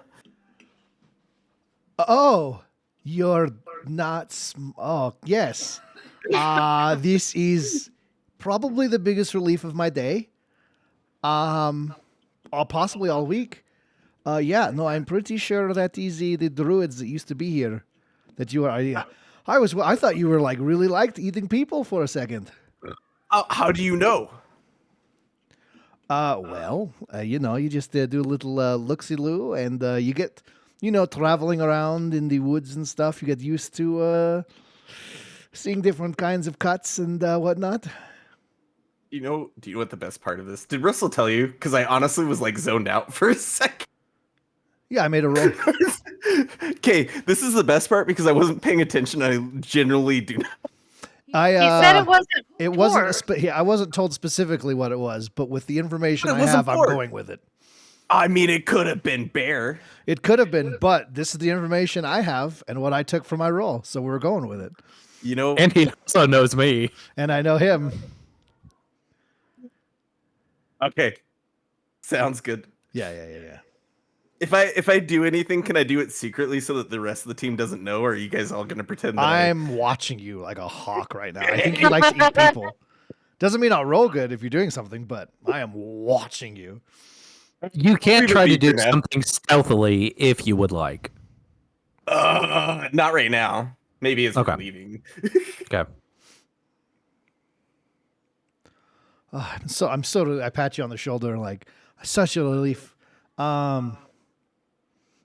E: Oh, you're not. Oh, yes. This is probably the biggest relief of my day. Possibly all week. Yeah, no, I'm pretty sure that the druids that used to be here, that you are. I thought you were like really liked eating people for a second.
C: How do you know?
E: Well, you just do a little look-see-loo, and you get, traveling around in the woods and stuff. You get used to seeing different kinds of cuts and whatnot.
C: Do you know what the best part of this? Did Russell tell you? Because I honestly was like zoned out for a second.
E: Yeah, I made a roll.
C: Okay, this is the best part because I wasn't paying attention. I generally do not.
E: I
B: He said it wasn't.
E: It wasn't.
B: pork.
E: I wasn't told specifically what it was, but with the information
C: But it
E: I
C: wasn't
E: have, I'm
C: pork.
E: going with it.
C: I mean, it could have been bear.
E: It could have been, but this is the information I have and what I took from my roll, so we're going with it.
C: You know,
A: And he also knows me.
E: And I know him.
C: okay, sounds good.
E: Yeah.
C: If I do anything, can I do it secretly so that the rest of the team doesn't know? Or are you guys all gonna pretend that
E: I'm watching you like a hawk right now. I think you like to eat people. Doesn't mean I'll roll good if you're doing something, but I am watching you.
A: You can
C: Leave it
A: try
C: be
A: to do
C: for now.
A: something stealthily if you would like.
C: not right now. Maybe as
A: Okay.
C: we're leaving.
A: Okay.
E: I pat you on the shoulder like such a relief.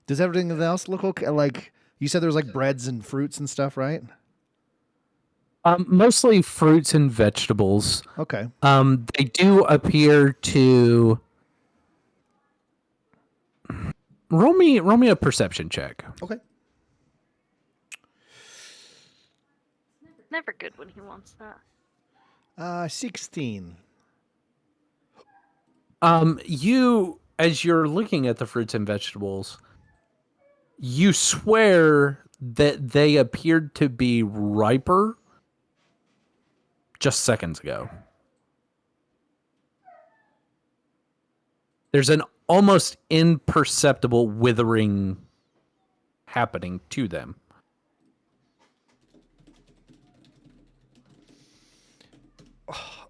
E: Does everything else look okay? Like you said, there's like breads and fruits and stuff, right?
A: Mostly fruits and vegetables.
E: Okay.
A: They do appear to roll me a perception check.
E: Okay.
B: Never good when he wants that.
E: 16.
A: You, as you're looking at the fruits and vegetables, you swear that they appeared to be riper just seconds ago. There's an almost imperceptible withering happening to them.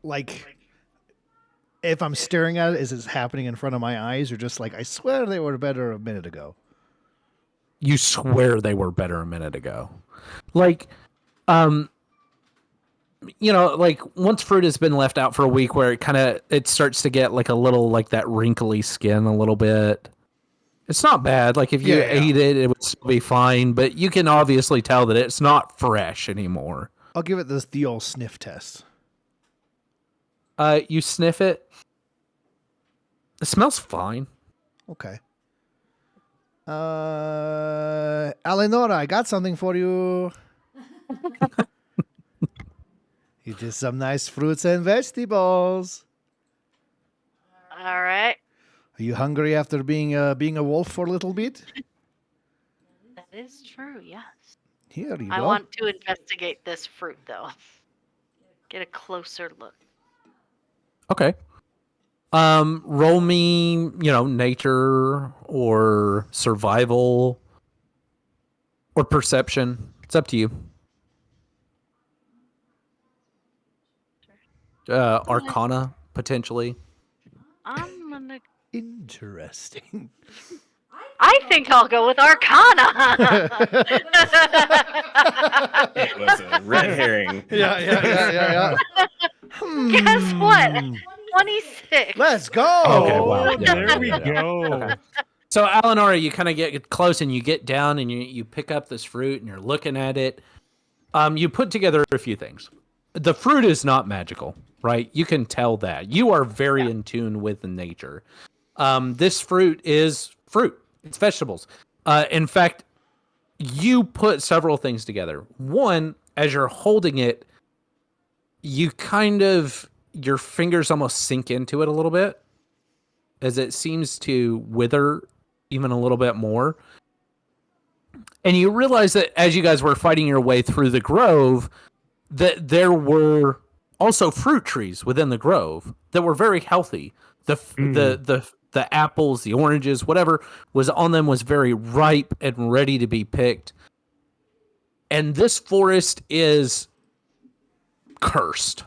E: Like, if I'm staring at it, is it happening in front of my eyes, or just like I swear they were better a minute ago?
A: You swear they were better a minute ago. Like, like once fruit has been left out for a week where it starts to get like a little like that wrinkly skin a little bit. It's not bad. Like if you ate it, it would still be fine, but you can obviously tell that it's not fresh anymore.
E: I'll give it the old sniff test.
A: You sniff it. It smells fine.
E: Okay. Eleonora, I got something for you. It is some nice fruits and vegetables.
B: All right.
E: Are you hungry after being a wolf for a little bit?
B: That is true, yes.
E: Here you
B: I
E: go.
B: want to investigate this fruit, though. Get a closer look.
A: Okay. Roll me, nature or survival or perception. It's up to you. Arcana, potentially.
B: I'm gonna.
E: Interesting.
B: I think I'll go with Arcana.
C: It was a red herring.
E: Yeah.
B: Guess what? 26.
E: Let's go.
A: Okay, wow.
D: Oh, there we go.
A: Okay. So, Eleonora, you kind of get close and you get down and you pick up this fruit and you're looking at it. You put together a few things. The fruit is not magical, right? You can tell that. You are very in tune with nature. This fruit is fruit. It's vegetables. In fact, you put several things together. One, as you're holding it, you your fingers almost sink into it a little bit as it seems to wither even a little bit more. And you realize that as you guys were fighting your way through the grove, that there were also fruit trees within the grove that were very healthy. The apples, the oranges, whatever was on them was very ripe and ready to be picked. And this forest is cursed,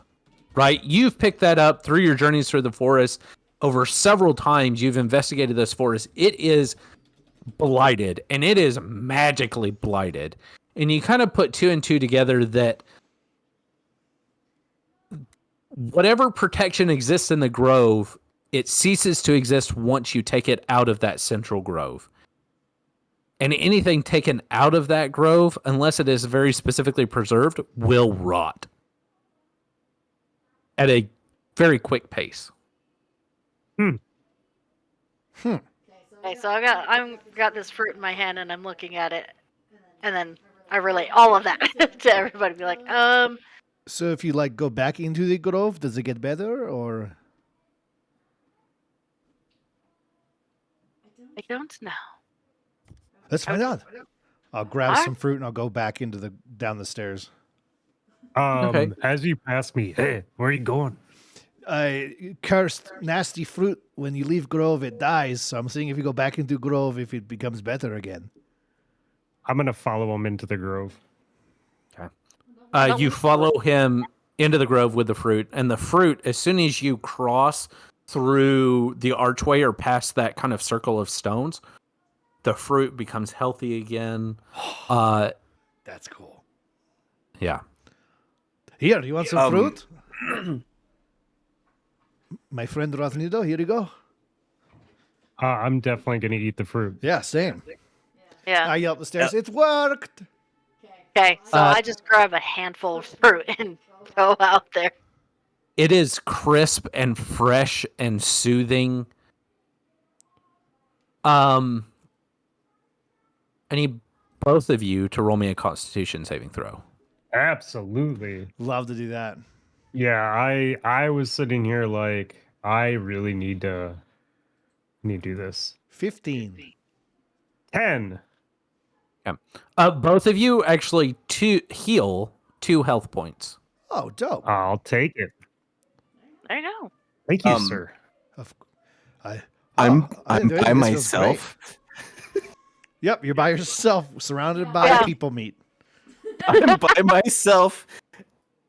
A: right? You've picked that up through your journeys through the forest. over several times you've investigated this forest, it is blighted, and it is magically blighted. And you kind of put two and two together that whatever protection exists in the grove, it ceases to exist once you take it out of that central grove. And anything taken out of that grove, unless it is very specifically preserved, will rot at a very quick pace.
B: Okay, so I've got this fruit in my hand and I'm looking at it, and then I relate all of that to everybody. Be like,
E: So if you like go back into the grove, does it get better or?
B: I don't know.
E: Let's find out. I'll grab
B: Alright.
E: some fruit and I'll go back into down the stairs.
A: Okay.
D: As you pass me, hey, where are you going?
E: Cursed, nasty fruit. When you leave grove, it dies. So I'm seeing if you go back into grove, if it becomes better again.
D: I'm gonna follow him into the grove.
A: You follow him into the grove with the fruit, and the fruit, as soon as you cross through the archway or past that kind of circle of stones, the fruit becomes healthy again.
E: That's cool.
A: Yeah.
E: Here, you want some fruit? My friend Rothnito, here you go.
D: I'm definitely gonna eat the fruit.
E: Yeah, same.
B: Yeah.
E: I yell up the stairs. It worked.
B: Okay, so I just grab a handful of fruit and go out there.
A: It is crisp and fresh and soothing. I need both of you to roll me a Constitution saving throw.
D: Absolutely.
E: Love to do that.
D: Yeah, I was sitting here like I really need to do this.
E: 15.
D: 10.
A: Both of you actually heal 2 health points.
E: Oh, dope.
D: I'll take it.
B: There you go.
D: Thank you, sir.
C: I'm
E: this
C: by
E: feels
C: myself.
E: Yep, you're by yourself, surrounded by
B: Yeah.
E: people meat.
C: I'm by myself,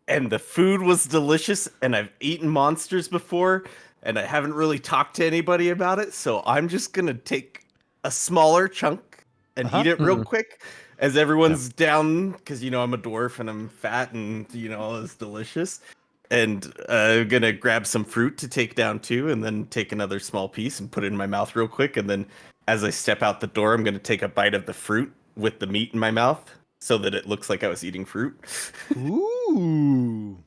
C: and the food was delicious, and I've eaten monsters before, and I haven't really talked to anybody about it, so I'm just gonna take a smaller chunk and eat it real quick as everyone's down, because, you know, I'm a dwarf and I'm fat and, you know, it's delicious. And I'm gonna grab some fruit to take down too, and then take another small piece and put it in my mouth real quick, and then as I step out the door, I'm gonna take a bite of the fruit with the meat in my mouth, so that it looks like I was eating fruit.
E: Ooh.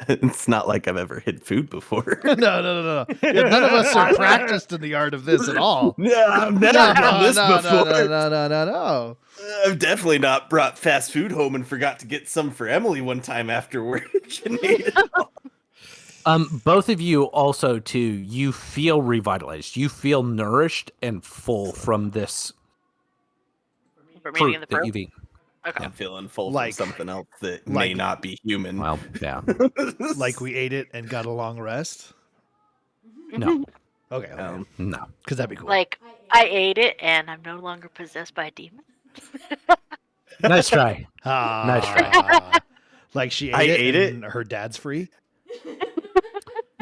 C: It's not like I've ever hid food before.
E: No. Yeah, none of us are practiced in the art of this at all.
C: No, I've never done this before.
E: No.
C: I've definitely not brought fast food home and forgot to get some for Emily one time after work. And ate it all.
A: Both of you also, too, you feel revitalized. You feel nourished and full from this
B: For me eating
A: fruit
B: the
A: that
B: fruit.
A: you've eaten.
B: Okay.
C: I'm feeling full
E: Like-
C: from something else that may
E: like-
C: not be human.
A: Well, yeah.
E: Like we ate it and got a long rest.
A: No,
E: Okay.
A: no.
E: Because that'd be cool.
B: Like, I ate it and I'm no longer possessed by a demon.
A: Nice try.
E: Nice. Like she ate
C: I
E: it
C: ate
E: and her dad's free.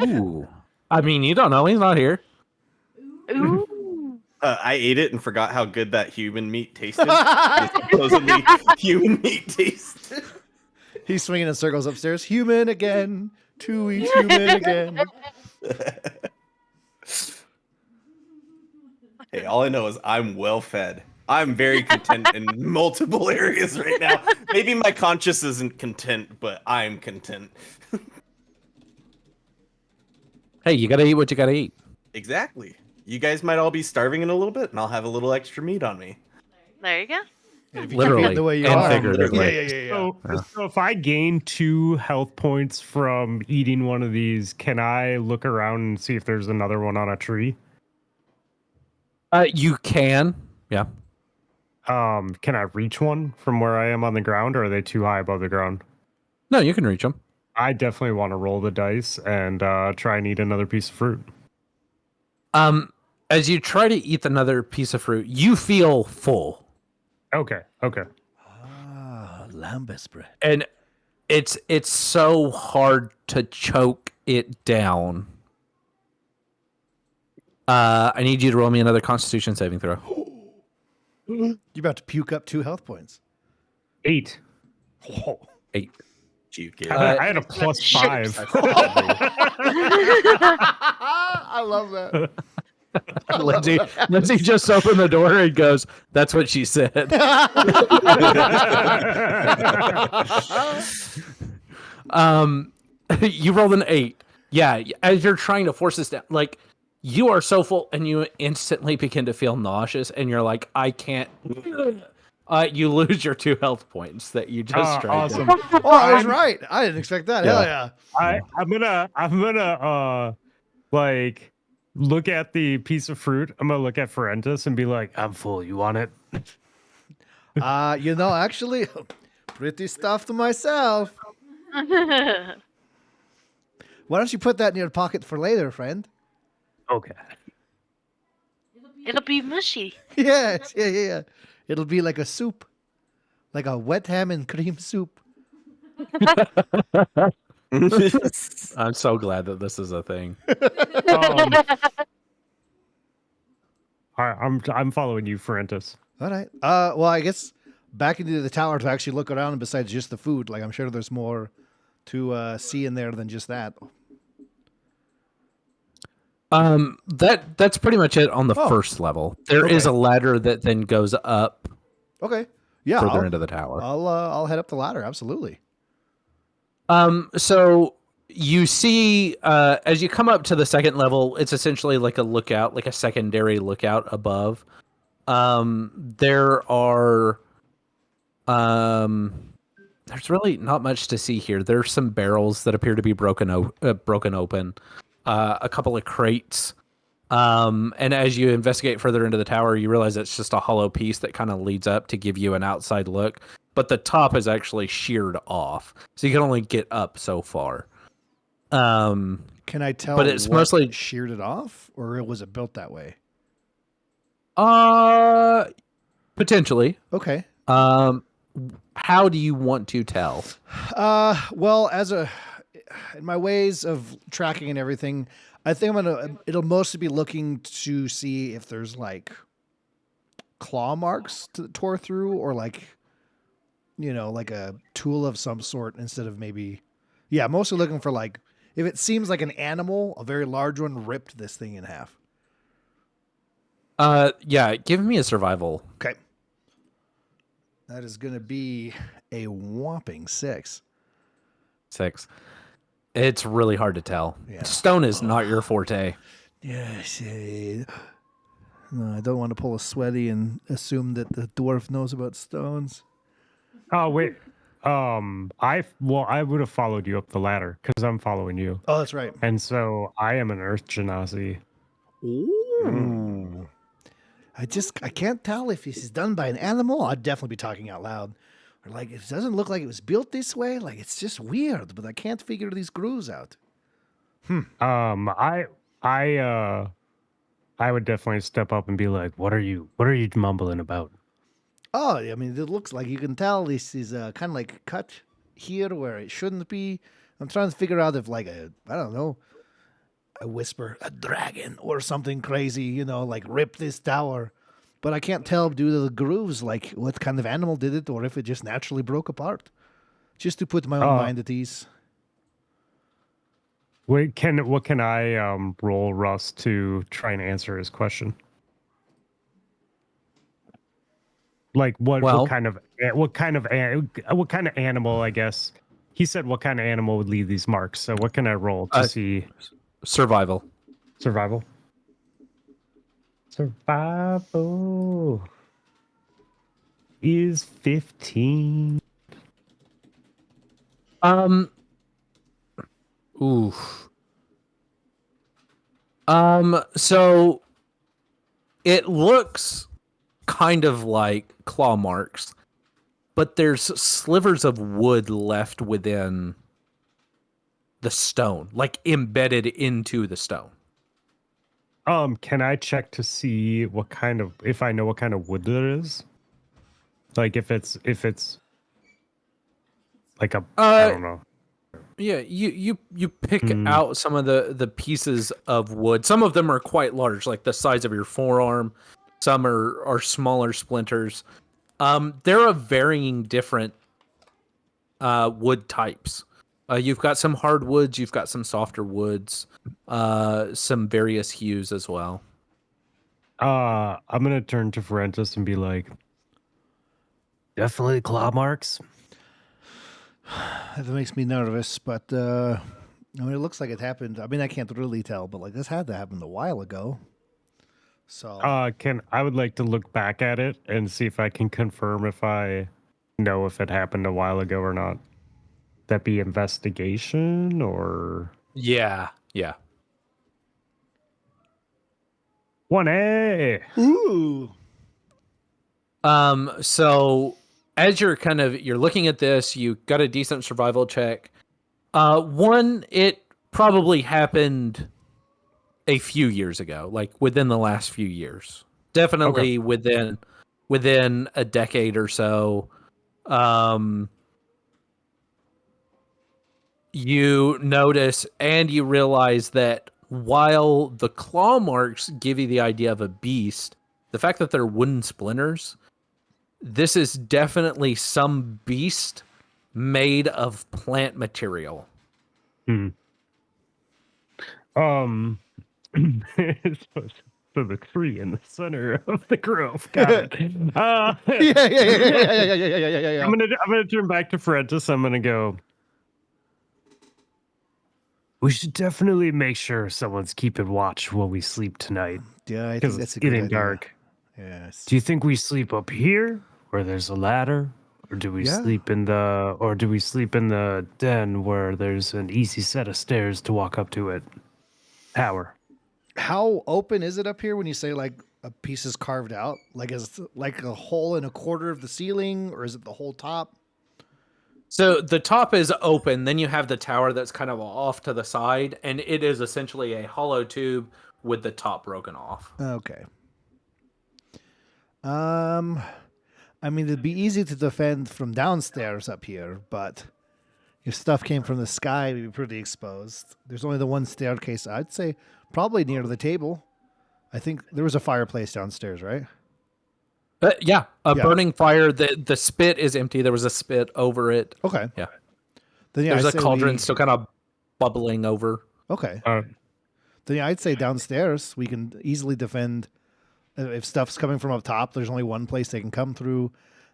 A: Ooh. I mean, you don't know. He's not here.
B: Ooh.
C: I ate it and forgot how good that human meat tasted. It's supposedly human meat tasted.
E: He's swinging in circles upstairs. Human again. To eat human again.
C: Hey, all I know is I'm well fed. I'm very content in multiple areas right now. Maybe my conscience isn't content, but I'm content.
A: Hey, you gotta eat what you gotta eat.
C: Exactly. You guys might all be starving in a little bit, and I'll have a little extra meat on me.
B: There you go.
E: And if you keep
A: Literally
E: eating the way you
A: and
E: are,
A: figuratively.
E: Yeah.
D: So if I gain 2 health points from eating one of these, can I look around and see if there's another one on a tree?
A: You can. Yeah.
D: Can I reach one from where I am on the ground, or are they too high above the ground?
A: No, you can reach them.
D: I definitely want to roll the dice and try and eat another piece of fruit.
A: As you try to eat another piece of fruit, you feel full.
D: Okay.
E: Ah, lambus bread.
A: And it's so hard to choke it down I need you to roll me another Constitution saving throw.
E: You're about to puke up 2 health points.
D: 8.
E: Whoa.
A: 8.
C: Juke it.
D: I had a plus
B: Shit.
D: 5.
E: I love that.
A: Lindsay just opened the door and goes, "That's what she said." You rolled an 8. Yeah, as you're trying to force this down, like you are so full, and you instantly begin to feel nauseous, and you're like, "I can't." You lose your 2 health points that you just tried.
D: Awesome.
E: Oh, I was right. I didn't expect that. Hell yeah.
D: I'm gonna like look at the piece of fruit. I'm gonna look at Ferentis and be like, I'm full. You want it?
E: Actually, pretty stuffed myself. Why don't you put that in your pocket for later, friend?
D: Okay.
B: It'll be mushy.
E: Yes, yeah. It'll be like a soup, like a wet ham and cream soup.
A: I'm so glad that this is a thing.
D: All right, I'm following you, Ferentis.
E: All right. Well, I guess back into the tower to actually look around besides just the food. Like, I'm sure there's more to see in there than just that.
A: That's pretty much it on the first level. There is a ladder that then goes up
E: Okay. Yeah.
A: further into the tower.
E: I'll head up the ladder. Absolutely.
A: So you see, as you come up to the second level, it's essentially like a lookout, like a secondary lookout above. There are, there's really not much to see here. There's some barrels that appear to be broken open, a couple of crates. And as you investigate further into the tower, you realize it's just a hollow piece that kind of leads up to give you an outside look. But the top is actually sheared off, so you can only get up so far.
E: Can I tell?
A: But it's mostly
E: sheared it off, or was it built that way?
A: Potentially.
E: Okay.
A: How do you want to tell?
E: Well, in my ways of tracking and everything, I think it'll mostly be looking to see if there's like claw marks tore through, or like, like a tool of some sort instead of maybe, mostly looking for like, if it seems like an animal, a very large one ripped this thing in half.
A: Give me a survival.
E: Okay. That is going to be a whopping 6.
A: 6. It's really hard to tell.
E: Yeah.
A: Stone is not your forte.
E: Yes. No, I don't want to pull a sweaty and assume that the dwarf knows about stones.
D: Oh wait. I would have followed you up the ladder because I'm following you.
E: Oh, that's right.
D: And so I am an Earth Genasi.
E: Ooh. I can't tell if this is done by an animal. I'd definitely be talking out loud. Or like, it doesn't look like it was built this way. Like, it's just weird, but I can't figure these grooves out.
D: I would definitely step up and be like, what are you mumbling about?
E: Oh, I mean, it looks like you can tell this is kind of like cut here where it shouldn't be. I'm trying to figure out if like I don't know, I whisper a dragon or something crazy, like rip this tower. But I can't tell due to the grooves, like what kind of animal did it or if it just naturally broke apart. Just to put my own mind at ease.
D: What can I roll Russ to try and answer his question? Like what kind of animal, I guess. He said what kind of animal would leave these marks. So what can I roll to see?
A: Survival.
D: Survival is 15.
A: Oof. So it looks kind of like claw marks, but there's slivers of wood left within the stone, like embedded into the stone.
D: Can I check to see if I know what kind of wood there is? Like if it's like a I don't know.
A: Yeah, you pick out some of the pieces of wood. Some of them are quite large, like the size of your forearm. Some are smaller splinters. There are varying different wood types. You've got some hardwoods, you've got some softer woods, some various hues as well.
D: I'm gonna turn to Forentis and be like, definitely claw marks.
E: That makes me nervous, but I mean, it looks like it happened. I mean, I can't really tell, but like this had to happen a while ago. So
D: I would like to look back at it and see if I can confirm if I know if it happened a while ago or not. That be investigation or
A: Yeah.
D: 1A.
E: ooh,
A: So as you're looking at this, you got a decent survival check. One, it probably happened a few years ago, like within the last few years. Definitely within a decade or so. You notice and you realize that while the claw marks give you the idea of a beast, the fact that they're wooden splinters, this is definitely some beast made of plant material.
D: So the tree in the center of the grove. Got it.
E: yeah.
D: I'm gonna turn back to Forentis. I'm gonna go. We should definitely make sure someone's keeping watch while we sleep tonight.
E: Yeah, I think
D: Because
E: that's
D: it's
E: a good
D: getting
E: idea.
D: dark.
E: Yes.
D: Do you think we sleep up here where there's a ladder? Or do we
E: Yeah.
D: sleep in the den where there's an easy set of stairs to walk up to it? Tower.
E: How open is it up here when you say like a piece is carved out? Like is it like a hole in a quarter of the ceiling, or is it the whole top?
A: So the top is open, then you have the tower that's kind of off to the side, and it is essentially a hollow tube with the top broken off.
E: Okay. I mean, it'd be easy to defend from downstairs up here, but if stuff came from the sky, we'd be pretty exposed. There's only the one staircase. I'd say probably near the table. I think there was a fireplace downstairs, right?
A: Yeah,
E: Yeah.
A: burning fire. The spit is empty. There was a spit over it.
E: Okay.
A: Yeah.
E: Then
A: There's
E: I'd
A: a
E: say
A: cauldron
E: we-
A: still kind of bubbling over.
E: Okay. Then I'd say downstairs we can easily defend. If stuff's coming from up top, there's only one place they can come through.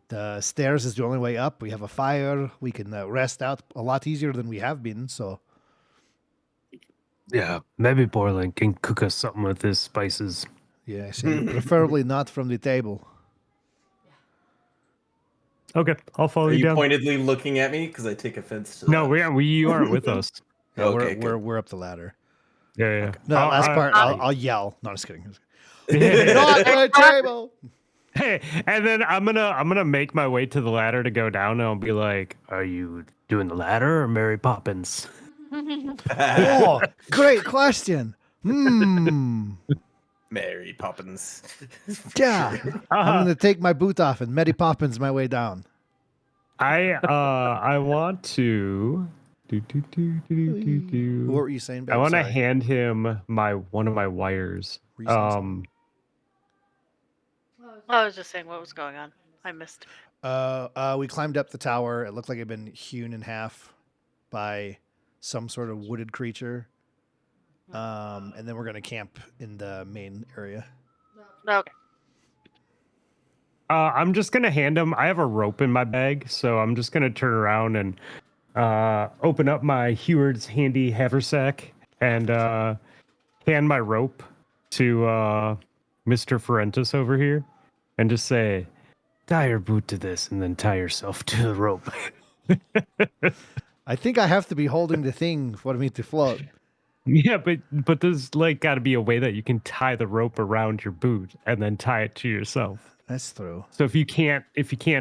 E: The stairs is the only way up. We have a fire. We can rest out a lot easier than we have been. So
D: Yeah, maybe Borland can cook us something with his spices.
E: yeah, I say preferably not from the table.
D: Okay, I'll follow
C: Are
D: you
C: you
D: down.
C: pointedly looking at me because I take offense to
D: No,
C: that?
D: you aren't with us.
E: Yeah,
C: Okay,
E: we're up the ladder.
D: Yeah.
E: No, that last part
B: I-
E: I'll yell. No, just kidding.
D: Yeah.
E: Not the table.
D: Hey, and then I'm gonna make my way to the ladder to go down, and I'll be like, "Are you doing the ladder or Mary Poppins?"
E: Oh, great question.
C: Mary Poppins.
E: Yeah. I'm gonna take my boot off and Mary Poppins my way down.
D: I want to
E: What were you saying, babe?
D: I want to
E: Sorry.
D: hand him one of my wires.
E: Were you saying something?
B: I was just saying what was going on. I missed.
E: We climbed up the tower. It looked like it had been hewn in half by some sort of wooded creature. And then we're gonna camp in the main area.
B: Okay.
D: I'm just gonna hand him. I have a rope in my bag, so I'm just gonna turn around and open up my Heward's handy haversack and hand my rope to Mr. Forentis over here, and just say, "Tie your boot to this, and then tie yourself to the rope."
E: I think I have to be holding the thing for me to float.
D: Yeah, but there's like got to be a way that you can tie the rope around your boot and then tie it to yourself.
E: That's true.
D: So if you can't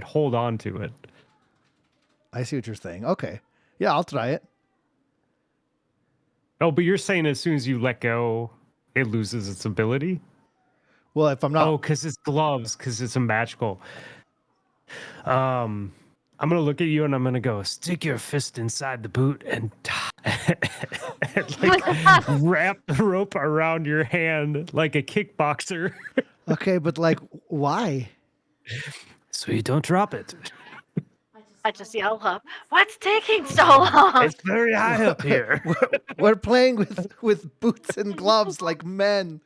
D: hold on to it.
E: I see what you're saying. Okay. Yeah, I'll try it.
D: Oh, but you're saying as soon as you let go, it loses its ability?
E: Well, if I'm not
D: Oh, because it's gloves, because it's a magical. I'm gonna look at you and I'm gonna go, stick your fist inside the boot and, and like wrap the rope around your hand like a kickboxer,
E: Okay, but like, why?
D: so you don't drop it.
B: I just yell up, "What's taking so long?"
D: It's very high up here.
E: We're playing with boots and gloves like men.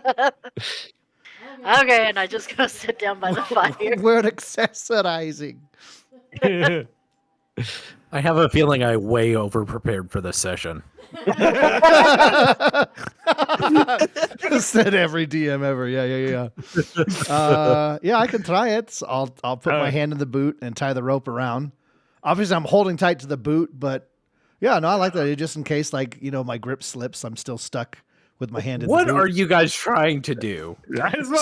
B: Okay, and I just go sit down by the fire.
E: We're accessorizing.
A: I have a feeling I way over prepared for this session.
E: Said every DM ever. Yeah. Yeah, I can try it. So I'll put my hand in the boot and tie the rope around. Obviously, I'm holding tight to the boot, but yeah, no, I like that. Just in case, like, my grip slips, I'm still stuck with my hand in
A: What
E: the boot.
A: are you guys trying to do?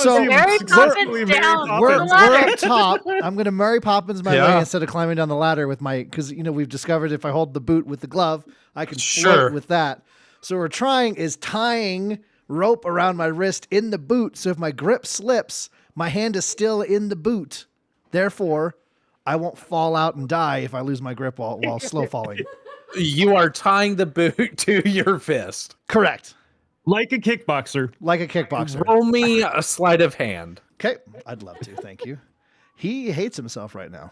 E: So
B: Mary Poppins down
E: We're
B: the ladder.
E: up top. I'm going to Mary Poppins my way
A: Yeah.
E: instead of climbing down the ladder with my, because, we've discovered if I hold the boot with the glove, I can
A: Sure.
E: float with that. So what we're trying is tying rope around my wrist in the boot. So if my grip slips, my hand is still in the boot. Therefore, I won't fall out and die if I lose my grip while slow falling.
A: You are tying the boot to your fist.
E: Correct.
D: Like a kickboxer.
E: Like a kickboxer.
A: Roll me a sleight of hand
E: Okay. I'd love to. Thank you. He hates himself right now.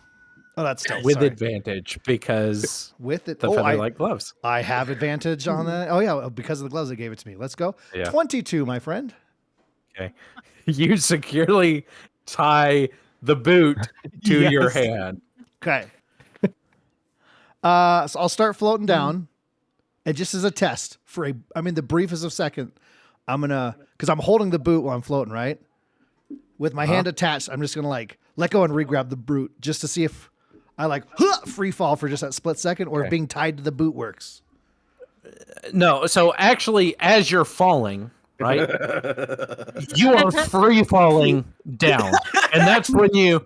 E: Oh, that's stealth.
A: with
E: sorry.
A: advantage because
E: With it.
A: the
E: Oh,
A: feather-like gloves.
E: I have advantage on that. Oh, yeah. Because of the gloves they gave it to me. Let's go.
A: Yeah.
E: 22, my friend.
A: Okay. You securely tie the boot to your
D: Yes.
A: hand.
E: Okay. So I'll start floating down. And just as a test the briefest of second, I'm going to, because I'm holding the boot while I'm floating, right? With my hand attached, I'm just going to like let go and re-grab the boot just to see if I free fall for just that split second or if being tied to the boot works.
A: No, so actually, as you're falling, right, you are free falling down, and that's when you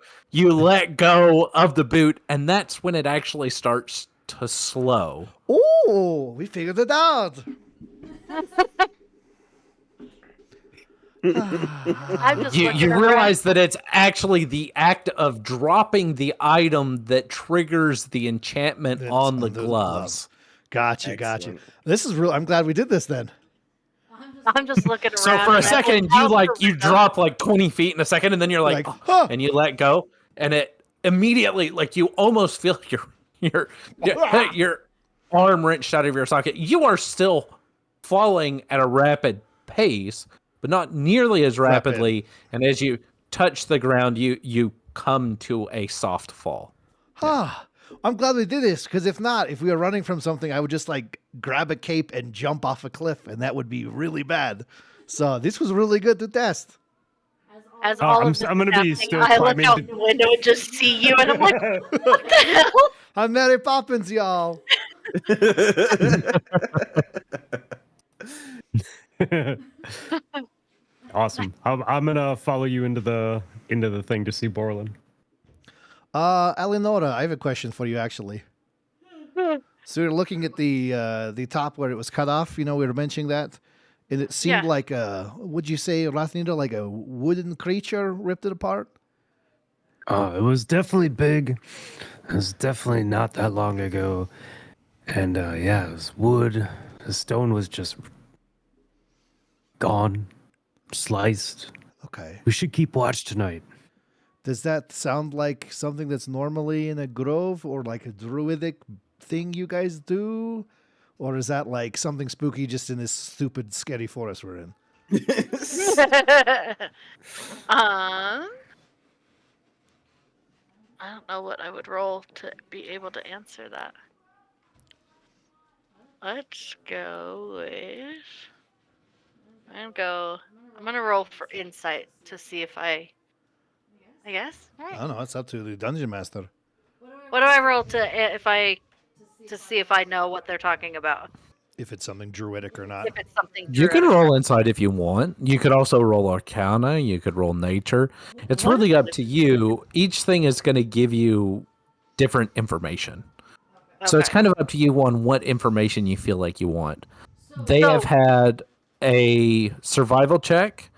A: let go of the boot, and that's when it actually starts to slow.
E: Oh, we figured it out.
B: I'm just
A: You
B: looking around.
A: realize that it's actually the act of dropping the item that triggers the enchantment
E: That's
A: on the
E: on those
A: gloves.
E: Got you.
C: Excellent.
E: This is real. I'm glad we did this then.
B: I'm just looking around.
A: So for a
B: and I
A: second,
B: look out the
A: you
B: window.
A: drop like 20 feet in a second, and then you're like,
E: Like,
A: "Oh,"
E: huh.
A: and you let go, and it immediately, like, you almost feel your arm wrenched out of your socket. You are still falling at a rapid pace, but not nearly as rapidly. And as you touch the ground, you come to a soft fall.
E: I'm glad we did this because if we were running from something, I would just like grab a cape and jump off a cliff, and that would be really bad. So this was really good to test.
B: As
D: Oh,
B: all
D: I'm
B: of this
D: s- I'm gonna
B: is
D: be
B: happening,
D: still
B: I look
D: climbing
B: out
D: to-
B: the window and just see you, and I'm like, "What the hell?"
E: I'm Mary Poppins, y'all.
D: Awesome. I'm gonna follow you into the thing to see Borland.
E: Eleonora, I have a question for you actually. So we were looking at the top where it was cut off. We were mentioning that, and it seemed
B: Yeah.
E: like would you say, Rathnida, like a wooden creature ripped it apart?
D: It was definitely big. It was definitely not that long ago. And yeah, it was wood. The stone was just gone, sliced.
E: Okay.
D: We should keep watch tonight.
E: Does that sound like something that's normally in a grove or like a druidic thing you guys do? Or is that like something spooky just in this stupid, scary forest we're in?
B: I don't know what I would roll to be able to answer that. Let's go with. I'm gonna roll for insight to see if I guess. All
E: I
B: right.
E: don't know. It's up to the dungeon master.
B: What do I roll to see if I know what they're talking about?
E: If it's something druidic or not.
B: If it's something
A: You can
B: druidic.
A: roll inside if you want. You could also roll Arcana. You could roll Nature. It's really up to you. Each thing is going to give you different information. So it's
B: Okay.
A: kind of up to you on what information you feel like you want. They
B: So-
A: have had a survival check,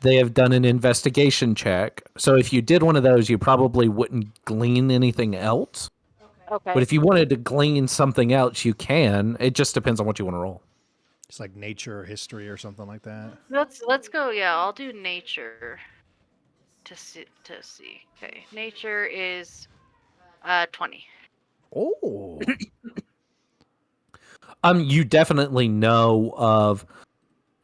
A: they have done an investigation check. So if you did one of those, you probably wouldn't glean anything else.
B: Okay.
A: But if you wanted to glean something else, you can. It just depends on what you want to roll.
E: It's like nature or history or something like that.
B: Let's go. Yeah, I'll do nature to see. Okay, nature is 20.
E: Oh.
A: You definitely know of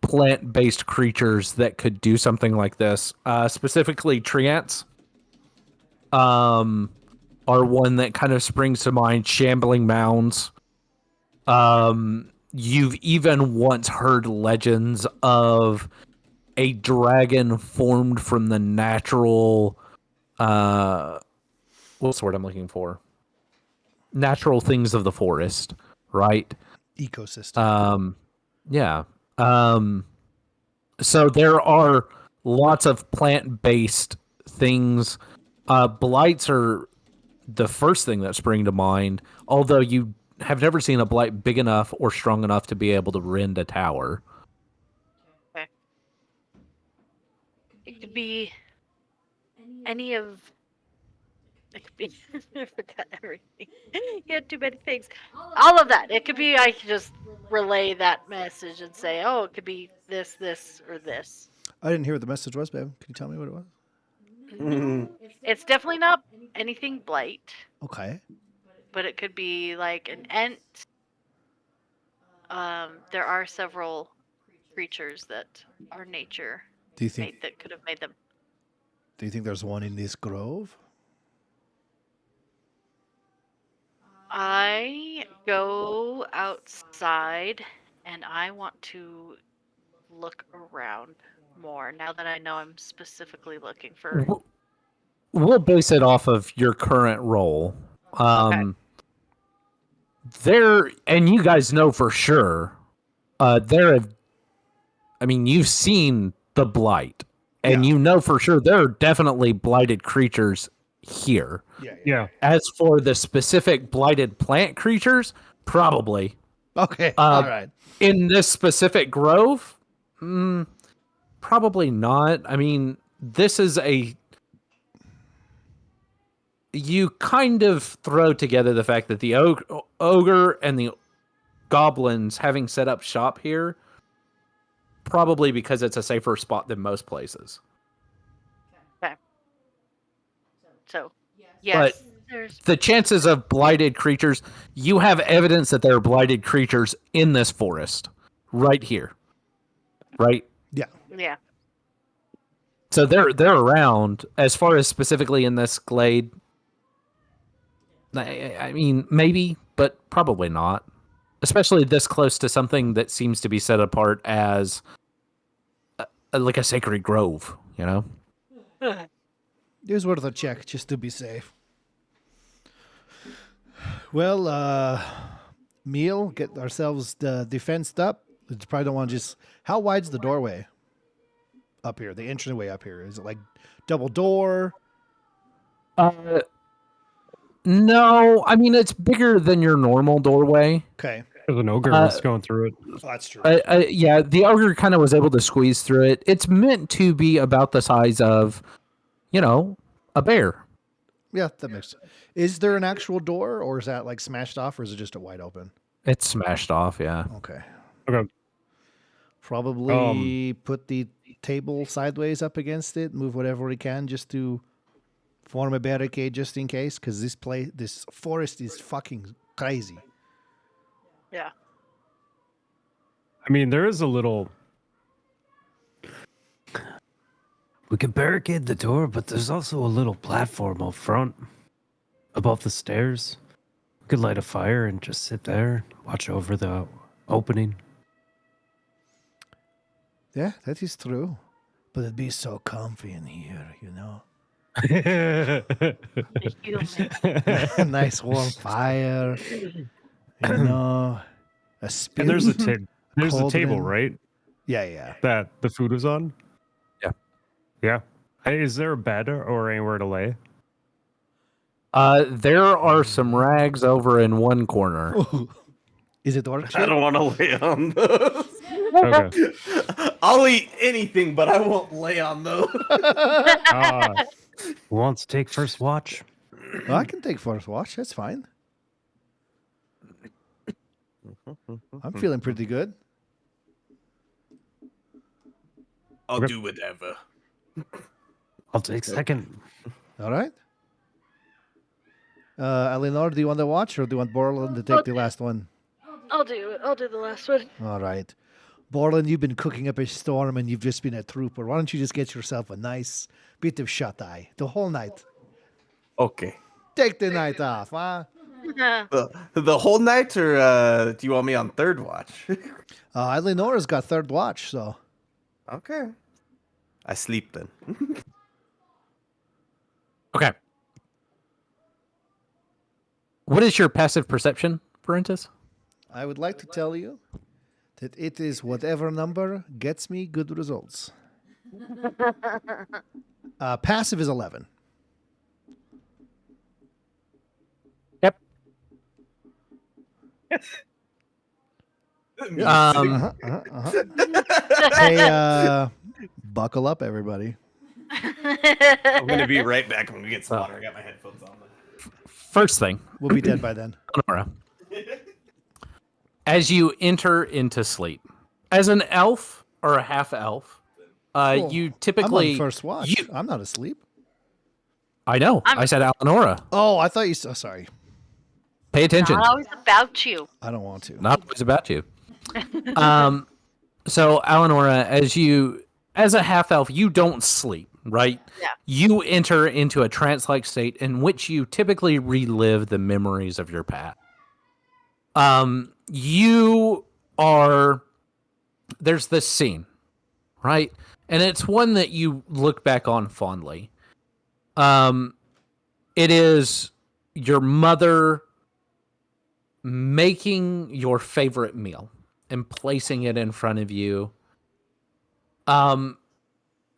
A: plant-based creatures that could do something like this. Specifically, tree ants are one that kind of springs to mind. Shambling mounds. You've even once heard legends of a dragon formed from the natural. What's the word I'm looking for? Natural things of the forest, right?
E: Ecosystem.
A: Yeah. So there are lots of plant-based things. Blights are the first thing that spring to mind, although you have never seen a blight big enough or strong enough to be able to rend a tower.
B: Okay. It could be any of. It could be. I forgot everything. You had too many things. All of that. It could be. I could just relay that message and say, "Oh, it could be this, this, or this."
E: I didn't hear what the message was, babe. Can you tell me what it was?
B: It's definitely not anything blight,
E: Okay.
B: but it could be like an ent. There are several creatures that are nature
E: Do you think
B: made that could have made them.
E: there's one in this grove?
B: I go outside and I want to look around more now that I know I'm specifically looking for.
A: We'll base it off of your current role.
B: Okay.
A: There, and you guys know for sure, you've seen the blight, and
E: Yeah.
A: you know for sure there are definitely blighted creatures here.
D: Yeah.
A: As for the specific blighted plant creatures, probably.
E: Okay. All right.
A: In this specific grove, probably not. I mean, this is you kind of throw together the fact that the ogre and the goblins having set up shop here, probably because it's a safer spot than most places.
B: Okay. So, yes, there's
A: The chances of blighted creatures, you have evidence that there are blighted creatures in this forest, right here, right?
B: yeah.
A: So they're around. As far as specifically in this glade, I mean, maybe, but probably not. Especially this close to something that seems to be set apart as like a sacred grove, you know?
E: It was worth a check just to be safe. Well, meal, get ourselves defensed up. We probably don't want to just. How wide's the doorway up here? The entryway up here, is it like double door?
A: No, I mean it's bigger than your normal doorway.
E: Okay.
D: There's an ogre that's going through it.
E: Oh, that's true.
A: Yeah, the ogre kind of was able to squeeze through it. It's meant to be about the size of, a bear.
E: Yeah, that makes sense. Is there an actual door, or is that like smashed off, or is it just a wide open?
A: It's smashed off, yeah.
E: Okay.
D: Okay.
E: Probably put the table sideways up against it, move whatever we can just to form a barricade just in case, because this forest is fucking crazy.
B: Yeah.
D: I mean, there is a little. We could barricade the door, but there's also a little platform up front, above the stairs. We could light a fire and just sit there, watch over the opening.
E: Yeah, that is true. But it'd be so comfy in here, A nice warm fire, a spit.
D: And there's a table, right?
E: Yeah.
D: That the food was on?
A: Yeah.
D: Yeah. Hey, is there a bed or anywhere to lay?
A: There are some rags over in one corner.
E: Is it dark?
C: I don't want to lay on those.
D: Okay.
C: I'll eat anything, but I won't lay on those.
D: Who wants to take first watch?
E: Well, I can take first watch. That's fine. I'm feeling pretty good.
C: I'll do whatever.
D: I'll take second.
E: All right. Eleanor, do you want to watch or do you want Borland to take the last one?
B: I'll do the last one.
E: All right. Borland, you've been cooking up a storm and you've just been a trooper. Why don't you just get yourself a nice bit of shut eye the whole night?
C: Okay.
E: Take the night off, huh?
C: The whole night, or do you want me on third watch?
E: Eleanor's got third watch, so.
C: Okay. I sleep then.
A: Okay. What is your passive perception, Parentis?
E: I would like to tell you that it is whatever number gets me good results. Passive is 11.
A: Yep.
E: Hey, buckle up, everybody.
C: I'm gonna be right back. I'm gonna get some water. I got my headphones on.
A: First thing,
E: We'll be dead by then.
A: Eleonora, as you enter into sleep, as an elf or a half elf, you typically
E: I'm on first watch.
A: you-
E: I'm not asleep.
A: I know. I said Eleonora.
E: Oh, I thought you. Oh, sorry.
A: Pay attention.
B: Not always about you.
E: I don't want to.
A: Not always about you. So Eleonora, as a half elf, you don't sleep, right?
B: Yeah.
A: You enter into a trance-like state in which you typically relive the memories of your past. There's this scene, right? And it's one that you look back on fondly. It is your mother making your favorite meal and placing it in front of you.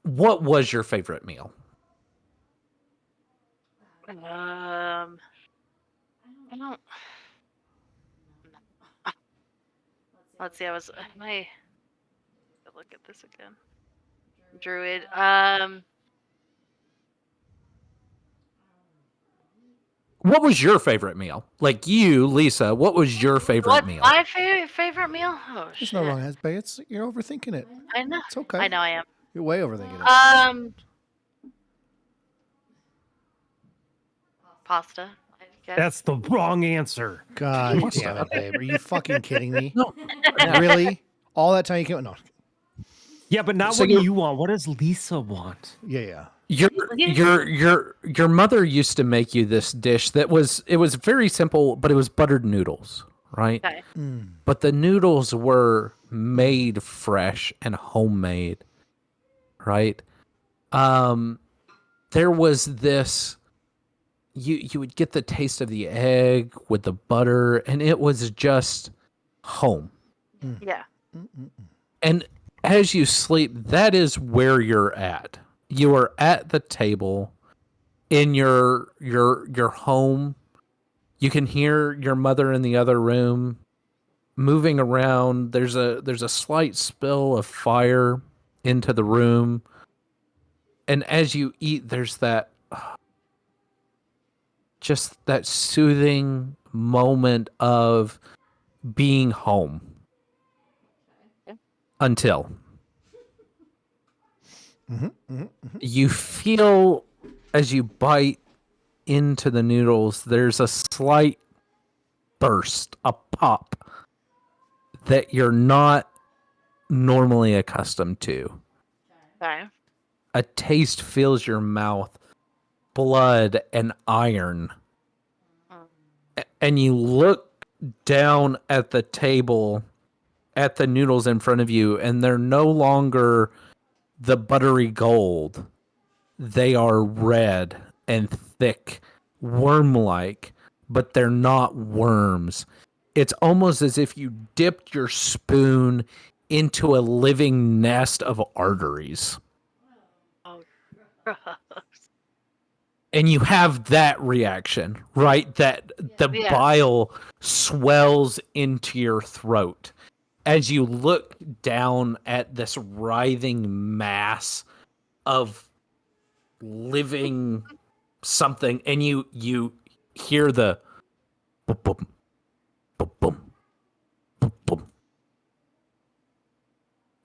A: What was your favorite meal?
B: I don't. Let's see. Look at this again. Druid.
A: What was your favorite meal? Like you, Lisa, what was your favorite
B: What's
A: meal?
B: my favorite meal? Oh
E: There's
B: shit!
E: no wrong answer, but you're overthinking it.
B: I know.
E: It's okay.
B: I know I am.
E: You're way overthinking it.
B: Pasta. I guess.
D: That's the wrong answer.
E: God damn it, babe. Are you fucking kidding me?
A: No.
E: Really? All that time you came? No.
D: Yeah, but not
A: So
D: what
A: you're-
D: you want. What does Lisa want?
E: Yeah.
A: Your mother used to make you this dish it was very simple, but it was buttered noodles, right?
B: Okay.
A: But the noodles were made fresh and homemade, right? There was this. You would get the taste of the egg with the butter, and it was just home.
B: Yeah.
A: And as you sleep, that is where you're at. You are at the table in your home. You can hear your mother in the other room moving around. There's a slight spill of fire into the room. And as you eat, there's that just that soothing moment of being home. Until you feel as you bite into the noodles, there's a slight burst, a pop that you're not normally accustomed to.
B: Okay.
A: A taste fills your mouth, blood and iron. And you look down at the table, at the noodles in front of you, and they're no longer the buttery gold. They are red and thick, worm-like, but they're not worms. It's almost as if you dipped your spoon into a living nest of arteries.
B: Oh, gross.
A: And you have that reaction, right? That the
B: Yeah.
A: bile swells into your throat as you look down at this writhing mass of living something, and you hear the boom, boom, boom, boom, boom, boom.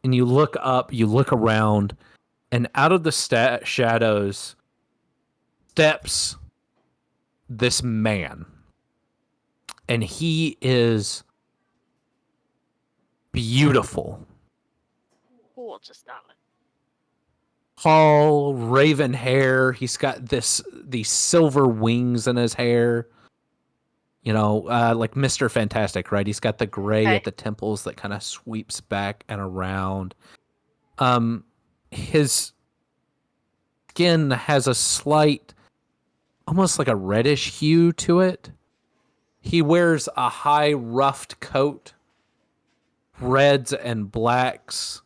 A: And you look up, you look around, and out of the shadows steps this man. And he is beautiful.
B: Cool, just stop it.
A: Tall, raven hair. He's got these silver wings in his hair. You know, like Mr. Fantastic, right? He's got the gray at the temples that kind of sweeps back and around. His skin has a slight, almost like a reddish hue to it. He wears a high ruffed coat, reds and blacks,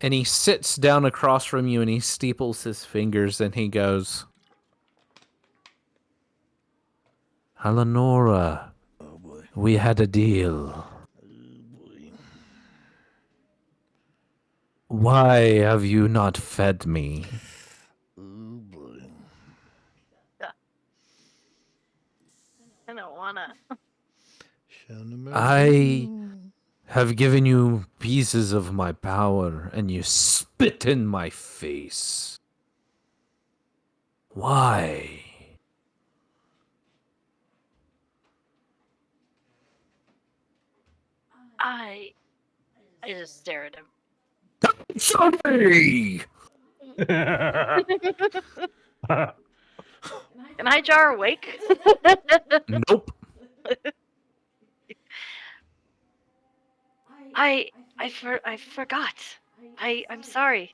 A: and he sits down across from you and he steeples his fingers and he goes, Eleonora,
E: Oh boy.
A: we had a deal. Why have you not fed me?
E: Oh boy.
B: I don't wanna.
A: I have given you pieces of my power and you spit in my face. Why?
B: I just stare at him.
A: Sorry!
B: Can I jar awake?
A: Nope.
B: I forgot. I'm sorry.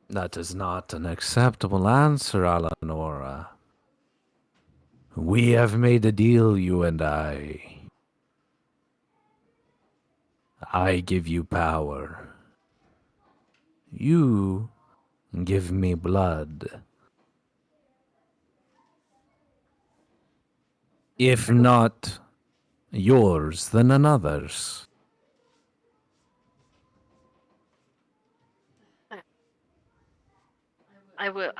A: That is not an acceptable answer, Eleonora. We have made a deal, you and I. I give you power. You give me blood. If not yours, then another's.
B: I will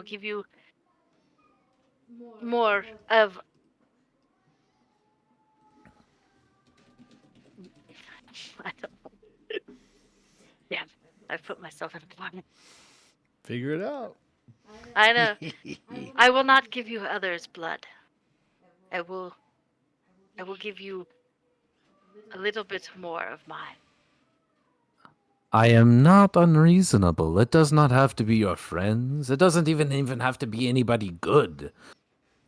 B: give you more of. I don't know. Yeah, I put myself in a bind.
E: Figure it out.
B: I know. I will not give you others' blood. I will give you a little bit more of mine.
A: I am not unreasonable. It does not have to be your friends. It doesn't even have to be anybody good.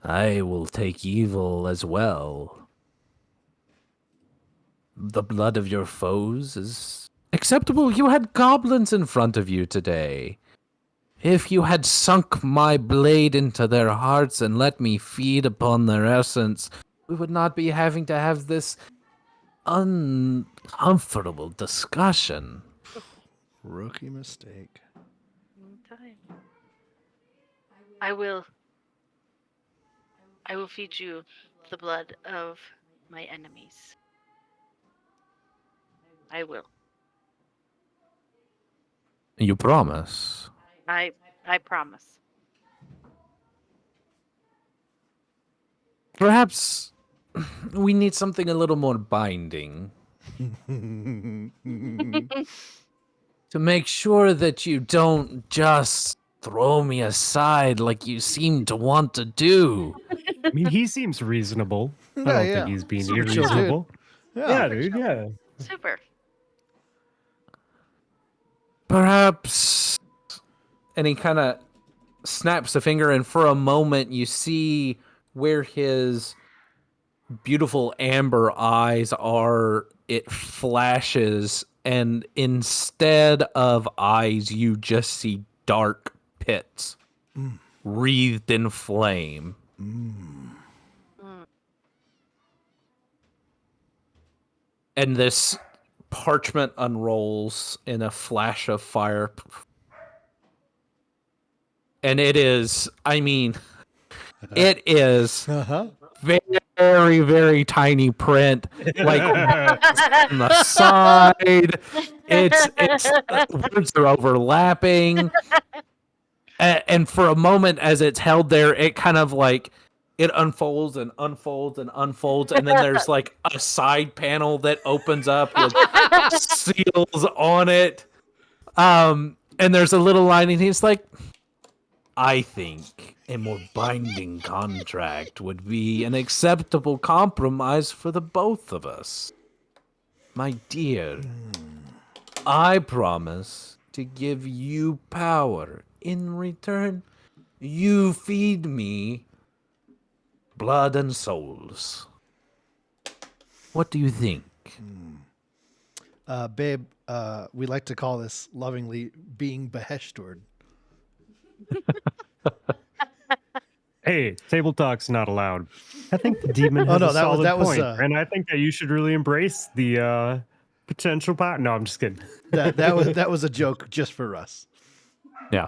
A: I will take evil as well. The blood of your foes is acceptable. You had goblins in front of you today. If you had sunk my blade into their hearts and let me feed upon their essence, we would not be having to have this uncomfortable discussion.
E: Rookie mistake.
B: I will feed you the blood of my enemies. I will.
A: You promise?
B: I promise.
A: Perhaps we need something a little more binding to make sure that you don't just throw me aside like you seem to want to do.
D: I mean, he seems reasonable. I
E: Yeah,
D: don't
E: yeah.
D: think he's being
E: Super chill dude.
D: irreasonable.
E: Yeah.
D: Yeah, dude, yeah.
B: Super.
A: Perhaps. And he kind of snaps a finger, and for a moment you see where his beautiful amber eyes are. It flashes, and instead of eyes, you just see dark pits wreathed in flame. And this parchment unrolls in a flash of fire. And it is, I mean, it is
E: Uh-huh.
A: very, very tiny print, like on the side. It's words are overlapping, and for a moment, as it's held there, it kind of like it unfolds and unfolds and unfolds, and then there's like a side panel that opens up with seals on it. And there's a little line, and he's like, I think a more binding contract would be an acceptable compromise for the both of us. My dear, I promise to give you power. In return, you feed me blood and souls. What do you think?
E: Babe, we like to call this lovingly being beheshtored.
D: Hey, table talk's not allowed. I think the demon
E: Oh,
D: has
E: no,
D: a
E: that was-
D: solid
E: that was,
D: point, and I think that you should really embrace the potential pot. No, I'm just kidding.
E: That was a joke just for Russ.
A: Yeah.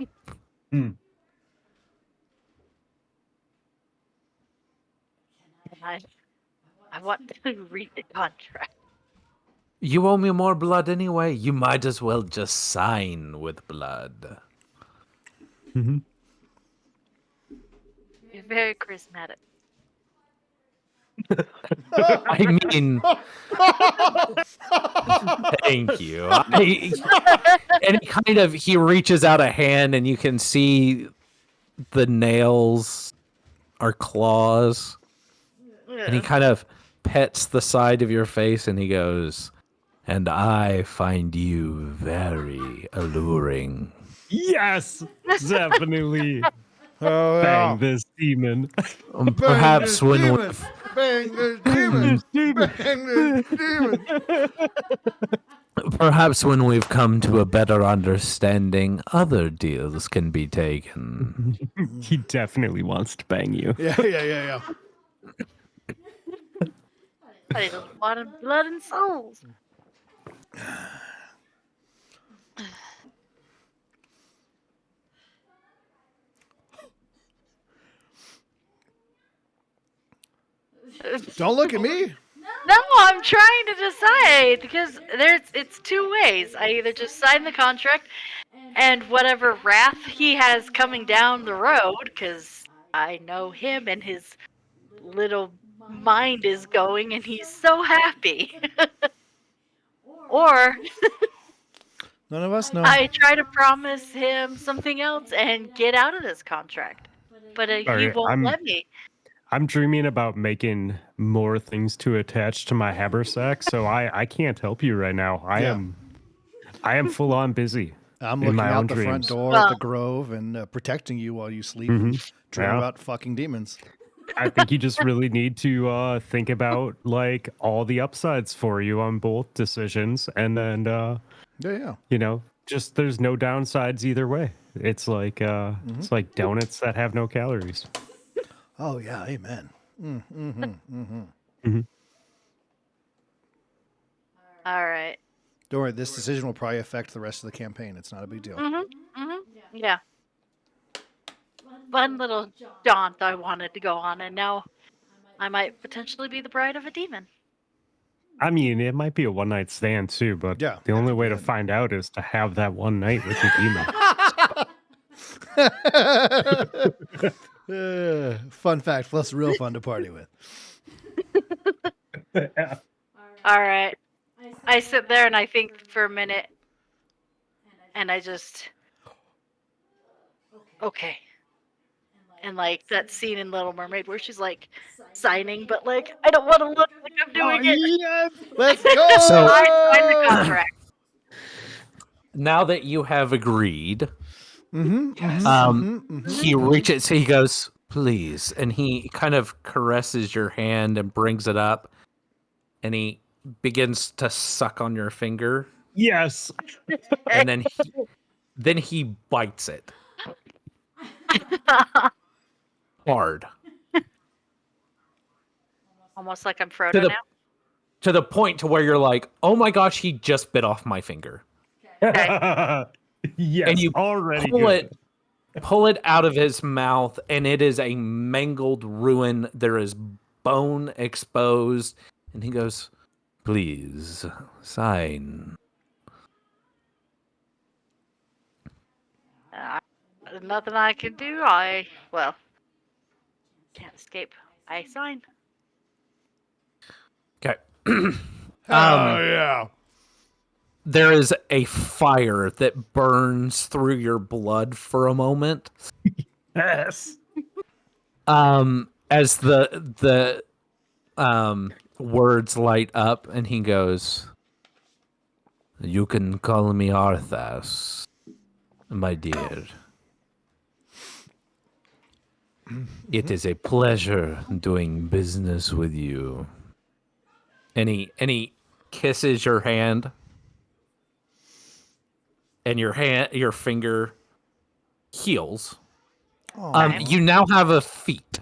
B: I want to read the contract.
A: You owe me more blood anyway. You might as well just sign with blood.
D: Mm-hmm.
B: You're very charismatic.
A: I mean, thank you. And he reaches out a hand, and you can see the nails are claws. And he kind of pets the side of your face, and he goes, and I find you very alluring.
D: Yes, definitely.
E: Oh,
D: Bang this demon.
A: Perhaps when we've,
E: Bang this demon! Bang this demon!
A: perhaps when we've come to a better understanding, other deals can be taken.
D: He definitely wants to bang you.
E: Yeah.
B: I just wanted blood and souls.
E: Don't look at me.
B: No, I'm trying to decide because it's two ways. I either just sign the contract and whatever wrath he has coming down the road, because I know him and his little mind is going and he's so happy. Or
E: None of us know.
B: I try to promise him something else and get out of this contract. But he
D: Alright,
B: won't let me.
D: I'm dreaming about making more things to attach to my haversack, so I can't help you right now. I am full on busy.
E: I'm
D: in
E: looking
D: my
E: out
D: own
E: the front
D: dreams.
E: door at the Grove and protecting you while you sleep and dream
D: Yeah.
E: about fucking demons.
D: I think you just really need to think about like all the upsides for you on both decisions, and then
E: Yeah.
D: you know, just there's no downsides either way. It's like it's like donuts that have no calories.
E: Oh yeah, amen.
B: All right.
E: Don't worry, this decision will probably affect the rest of the campaign. It's not a big deal.
B: Yeah. One little jaunt I wanted to go on, and now I might potentially be the bride of a demon.
D: I mean, it might be a one night stand too, but
E: Yeah.
D: the only way to find out is to have that one night with the demon.
E: Fun fact, plus real fun to party with.
B: All right. I sit there and I think for a minute, and I just, okay. And like that scene in Little Mermaid where she's like signing, but like I don't want to look like I'm doing it.
E: Yes, let's go.
A: So-
B: I signed the contract.
A: Now that you have agreed,
E: Mm-hmm.
A: he reaches, he goes, please. And he kind of caresses your hand and brings it up. And he begins to suck on your finger.
D: Yes.
A: And then he bites it hard.
B: Almost like I'm Frodo
A: To the-
B: now.
A: To the point to where you're like, oh my gosh, he just bit off my finger.
D: Yes.
A: And you
D: already
A: pull it out of his mouth, and it is a mangled ruin. There is bone exposed, and he goes, "Please sign."
B: Nothing I can do. Can't escape. I sign.
A: Okay.
E: Yeah.
A: There is a fire that burns through your blood for a moment.
D: Yes.
A: As the words light up, and he goes, "You can call me Arthas, my dear. It is a pleasure doing business with you." And he kisses your hand, and your finger heals. You now have a feat,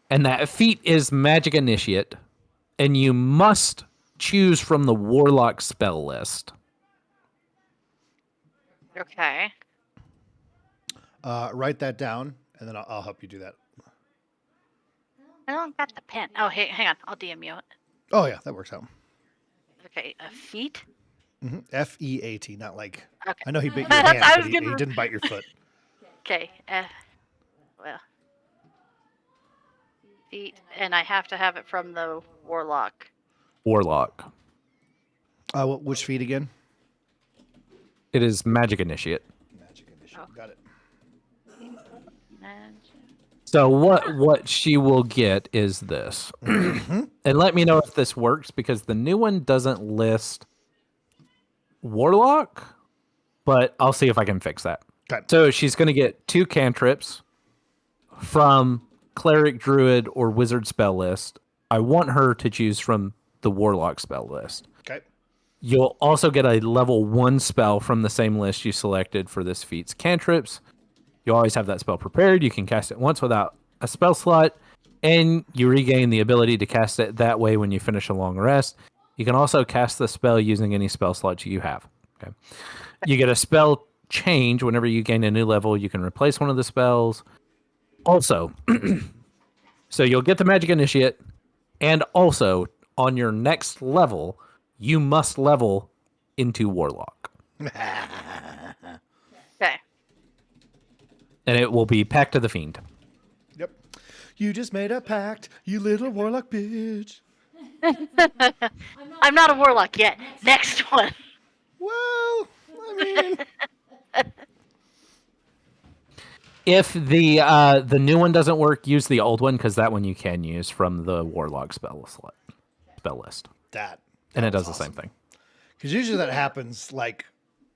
A: and that feat is Magic Initiate, and you must choose from the Warlock spell list.
B: Okay.
E: Write that down, and then I'll help you do that.
B: I don't got the pen. Oh, hey, hang on. I'll DM you it.
E: Oh yeah, that works out.
B: Okay, a feet.
E: FEAT, not like.
B: Okay.
E: I know he bit your
B: That's-
E: hand,
B: I
E: but
B: was
E: he
B: gonna-
E: didn't bite your foot.
B: Okay. Well, feet, and I have to have it from the warlock.
A: Warlock.
E: Which feet again?
A: It is Magic Initiate.
E: Magic Initiative.
B: Oh.
E: Got it.
A: So what she will get is this. And let me know if this works, because the new one doesn't list Warlock, but I'll see if I can fix that.
E: Okay.
A: So she's going to get 2 cantrips from Cleric, Druid, or Wizard spell list. I want her to choose from the Warlock spell list.
E: Okay.
A: You'll also get a level 1 spell from the same list you selected for this feat's cantrips. You always have that spell prepared. You can cast it once without a spell slot, and you regain the ability to cast it that way when you finish a long rest. You can also cast the spell using any spell slots you have. Okay. You get a spell change whenever you gain a new level. You can replace one of the spells. Also, so you'll get the Magic Initiate, and also on your next level, you must level into Warlock.
B: Okay.
A: And it will be Pact of the Fiend.
E: Yep. You just made a pact, you little warlock bitch.
B: I'm not a warlock yet. Next one.
E: Well, I mean,
A: If the new one doesn't work, use the old one, because that one you can use from the Warlock spell list,
E: that.
A: and it does the same thing.
E: Because usually that happens like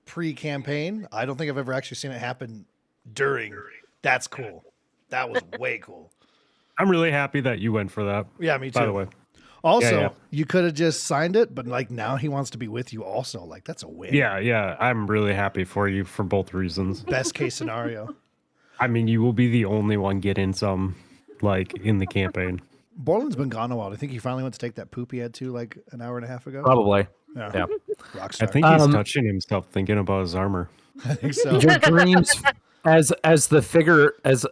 E: pre-campaign. I don't think I've ever actually seen it happen during. That's cool. That was way cool.
D: I'm really happy that you went for that.
E: Yeah, me too.
D: By the way.
E: Also,
D: Yeah.
E: you could have just signed it, but like now he wants to be with you also. Like that's a win.
D: Yeah. I'm really happy for you for both reasons.
E: Best case scenario.
D: I mean, you will be the only one getting some, like, in the campaign.
E: Borland's been gone a while. I think he finally went to take that poop he had to like an hour and a half ago.
A: Probably.
E: Yeah.
A: Yeah.
E: Rockstar.
D: I think he's touching himself, thinking about his armor.
E: I think so.
A: Your dreams, as the figure, as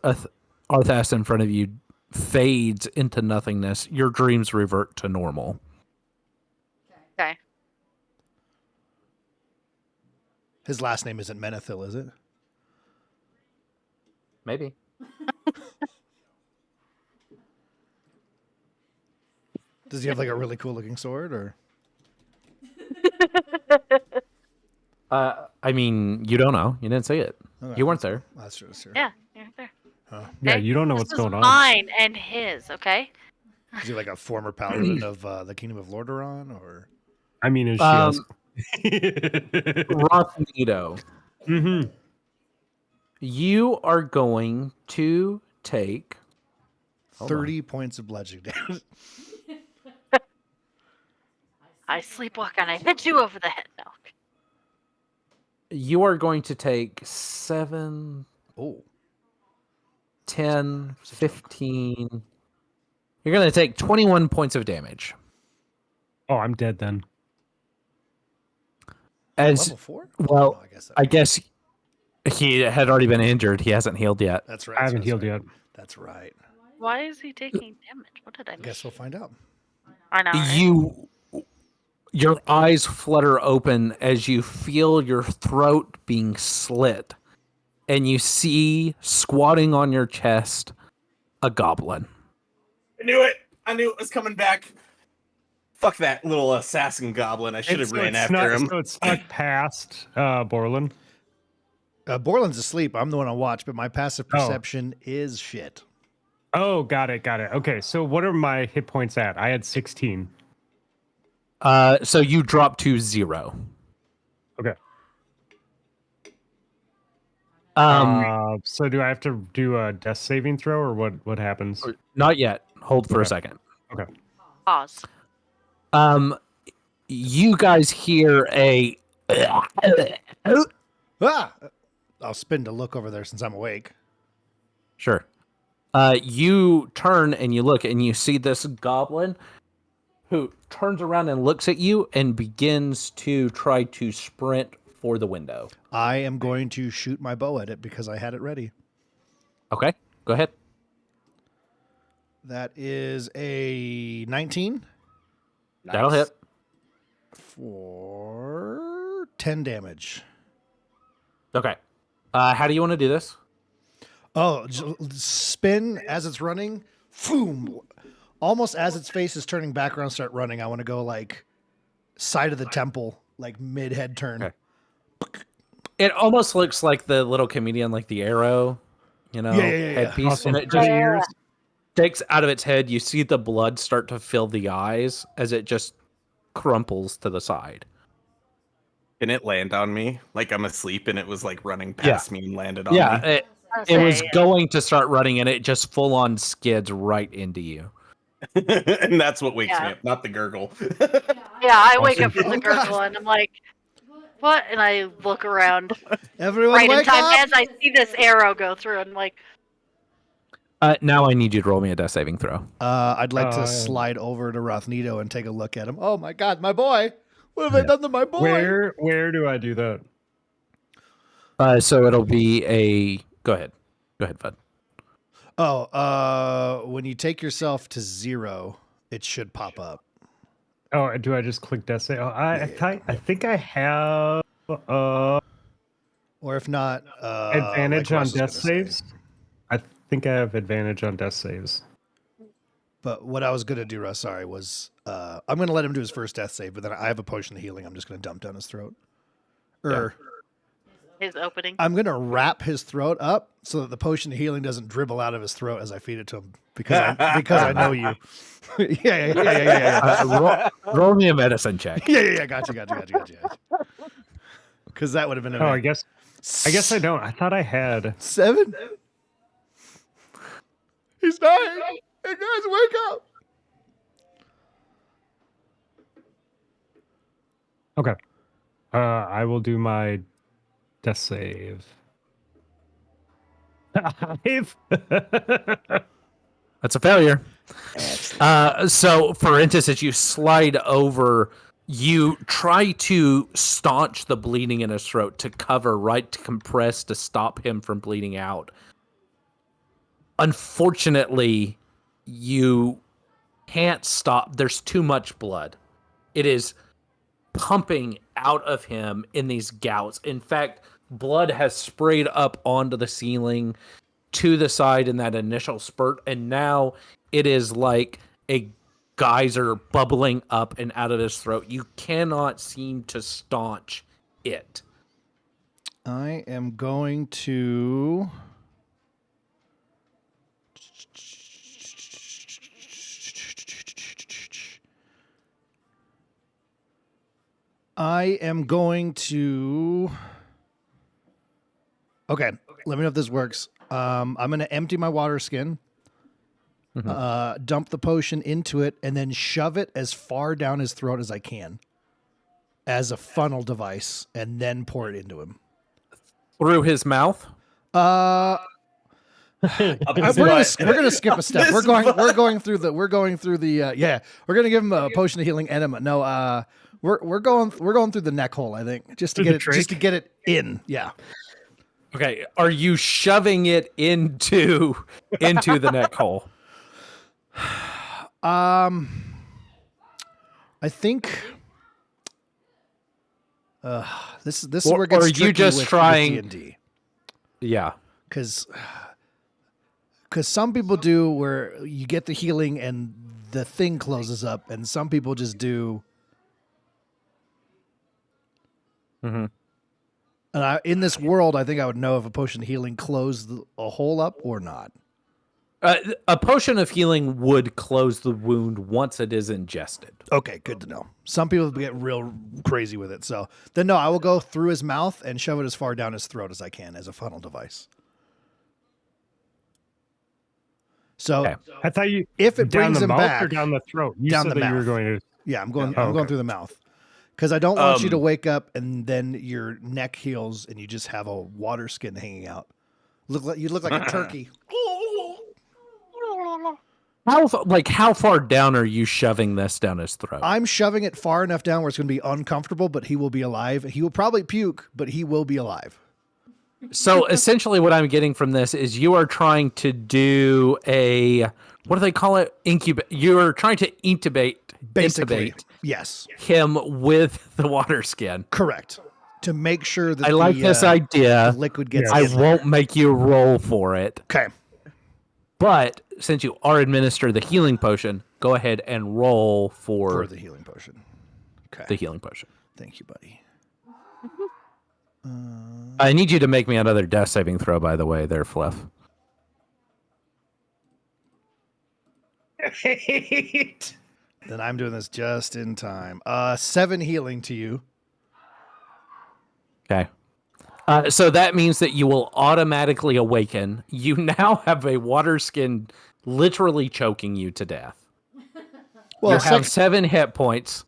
A: Arthas in front of you fades into nothingness, your dreams revert to normal.
B: Okay.
E: His last name isn't Menethil, is it?
A: Maybe.
E: Does he have like a really cool looking sword or?
A: I mean, you don't know. You didn't see it.
E: Okay.
A: You weren't there.
E: That's true. That's true.
B: Yeah, you're there.
D: Yeah,
B: Okay?
D: you don't know
B: This
D: what's
B: is
D: going on.
B: Mine and his. Okay.
E: Is he like a former paladin of the Kingdom of Lordaeron or?
D: I mean, is she
A: Rothnito,
D: Mm-hmm.
A: you are going to take
E: 30 points of bludgeoning damage.
B: I sleepwalk and I hit you over the head. No.
A: You are going to take 7,
E: Oh,
A: 10, 15. You're going to take 21 points of damage.
D: Oh, I'm dead then.
A: As
E: level 4?
A: well,
E: Oh,
A: I guess he had already been injured. He hasn't healed yet.
E: That's right.
D: I haven't healed yet.
E: That's right.
B: Why is he taking damage? What did I
E: I
B: miss?
E: guess we'll find out.
B: I know. Right?
A: Your eyes flutter open as you feel your throat being slit, and you see squatting on your chest a goblin.
C: I knew it. I knew it was coming back. Fuck that little assassin goblin. I should have ran after him.
D: So it's snuck past Borland.
E: Borland's asleep. I'm the one on watch, but my passive perception is shit.
D: Oh, got it. Okay, so what are my hit points at? I had 16.
A: So you drop to 0.
D: Okay. So do I have to do a death saving throw, or what happens?
A: Not yet. Hold for a second.
D: Okay.
B: Pause.
A: You guys hear a
E: Ah! I'll spin to look over there since I'm awake.
A: Sure. You turn and you look and you see this goblin who turns around and looks at you and begins to try to sprint for the window.
E: I am going to shoot my bow at it because I had it ready.
A: Okay, go ahead.
E: That is a 19
A: That'll hit.
E: for 10 damage.
A: Okay. How do you want to do this?
E: Oh, spin as it's running. Boom. Almost as its face is turning back around, start running. I want to go like side of the temple, like mid head turn.
A: Okay. It almost looks like the little comedian, like the arrow, headpiece.
D: Awesome.
A: And it just
B: Yeah.
A: takes out of its head. You see the blood start to fill the eyes as it just crumples to the side.
C: Can it land on me? Like I'm asleep and it was like running past me and landed on
A: Yeah,
C: me.
A: it was going to start running and it just full on skids right into you.
C: And that's what wakes me
B: Yeah.
C: up, not the gurgle.
B: Yeah, I wake
D: Awesome.
B: up from the
E: Oh, God.
B: gurgle and I'm like, what? And I look around
E: Everyone
B: right in
E: wake
B: time
E: up!
B: as I see this arrow go through. And I'm like,
A: Now I need you to roll me a death saving throw.
E: I'd like to slide over to Rothnito and take a look at him. Oh my God, my boy! What have I done to my boy?
D: Where do I do that?
A: So it'll be a... Go ahead, Bud.
E: Oh, when you take yourself to 0, it should pop up.
D: Oh, do I just click death save? Oh, I think I have
E: Or if not,
D: advantage
E: like
D: on
E: Russ was
D: death
E: gonna say.
D: saves. I think I have advantage on death saves.
E: But what I was gonna do, Russ, sorry, was I'm gonna let him do his first death save, but then I have a potion of healing. I'm just gonna dump down his throat.
B: his opening.
E: I'm gonna wrap his throat up so that the potion of healing doesn't dribble out of his throat as I feed it to him because I know you. yeah.
A: Roll me a medicine check.
E: Yeah. Gotcha. Because that would have been.
D: Oh, I guess I don't. I thought I had.
E: 7. He's dying. Hey guys, wake up!
D: Okay. I will do my death save. 5.
A: That's a failure. So, for instance, as you slide over, you try to staunch the bleeding in his throat to cover, right, to compress, to stop him from bleeding out. Unfortunately, you can't stop. There's too much blood. It is pumping out of him in these gouts. In fact, blood has sprayed up onto the ceiling, to the side in that initial spurt, and now it is like a geyser bubbling up and out of his throat. You cannot seem to staunch it.
E: I am going to. Okay, let me know if this works. I'm going to empty my water skin, dump the potion into it, and then shove it as far down his throat as I can as a funnel device, and then pour it into him.
A: Through his mouth?
E: We're gonna skip a step. We're going through the we're gonna give him a potion of healing enema. No, we're going through the neck hole, I think, just to get it in. Yeah.
A: Okay, are you shoving it into the neck hole?
E: I think this is where it gets
A: Or are you
E: tricky
A: just
E: with
A: trying-
E: D&D.
A: Yeah.
E: Because some people do where you get the healing and the thing closes up, and some people just do.
A: Mm-hmm.
E: And in this world, I think I would know if a potion of healing closed a hole up or not.
A: A potion of healing would close the wound once it is ingested.
E: Okay, good to know. Some people get real crazy with it. So then, no, I will go through his mouth and shove it as far down his throat as I can as a funnel device. So
A: Okay.
D: I thought you
E: if it
D: down
E: brings
D: the
E: him
D: mouth
E: back
D: or down the throat. You
E: down
D: said
E: the
D: that you were
E: mouth.
D: going to.
E: Yeah, I'm going.
D: Oh,
E: I'm going
D: okay.
E: through the mouth because I don't want you to wake up and then your neck heals and you just have a water skin hanging out. You look like a turkey.
A: How far down are you shoving this down his throat?
E: I'm shoving it far enough down where it's going to be uncomfortable, but he will be alive. He will probably puke, but he will be alive.
A: So essentially what I'm getting from this is you are trying to do what do they call it? You're trying to
E: Basically,
A: intubate
E: yes,
A: him with the water skin.
E: correct. To make sure that
A: I like this
E: the
A: idea.
E: liquid gets.
A: I
E: in there.
A: won't make you roll for it.
E: Okay.
A: But since you are administered the healing potion, go ahead and roll
E: For
A: for
E: the healing potion. Okay.
A: the healing potion.
E: Thank you, buddy.
A: I need you to make me another death saving throw, by the way, there, Fluff.
E: Then I'm doing this just in time. 7 healing to you.
A: Okay. So that means that you will automatically awaken. You now have a water skin literally choking you to death.
E: Well,
A: you have 7 hit points.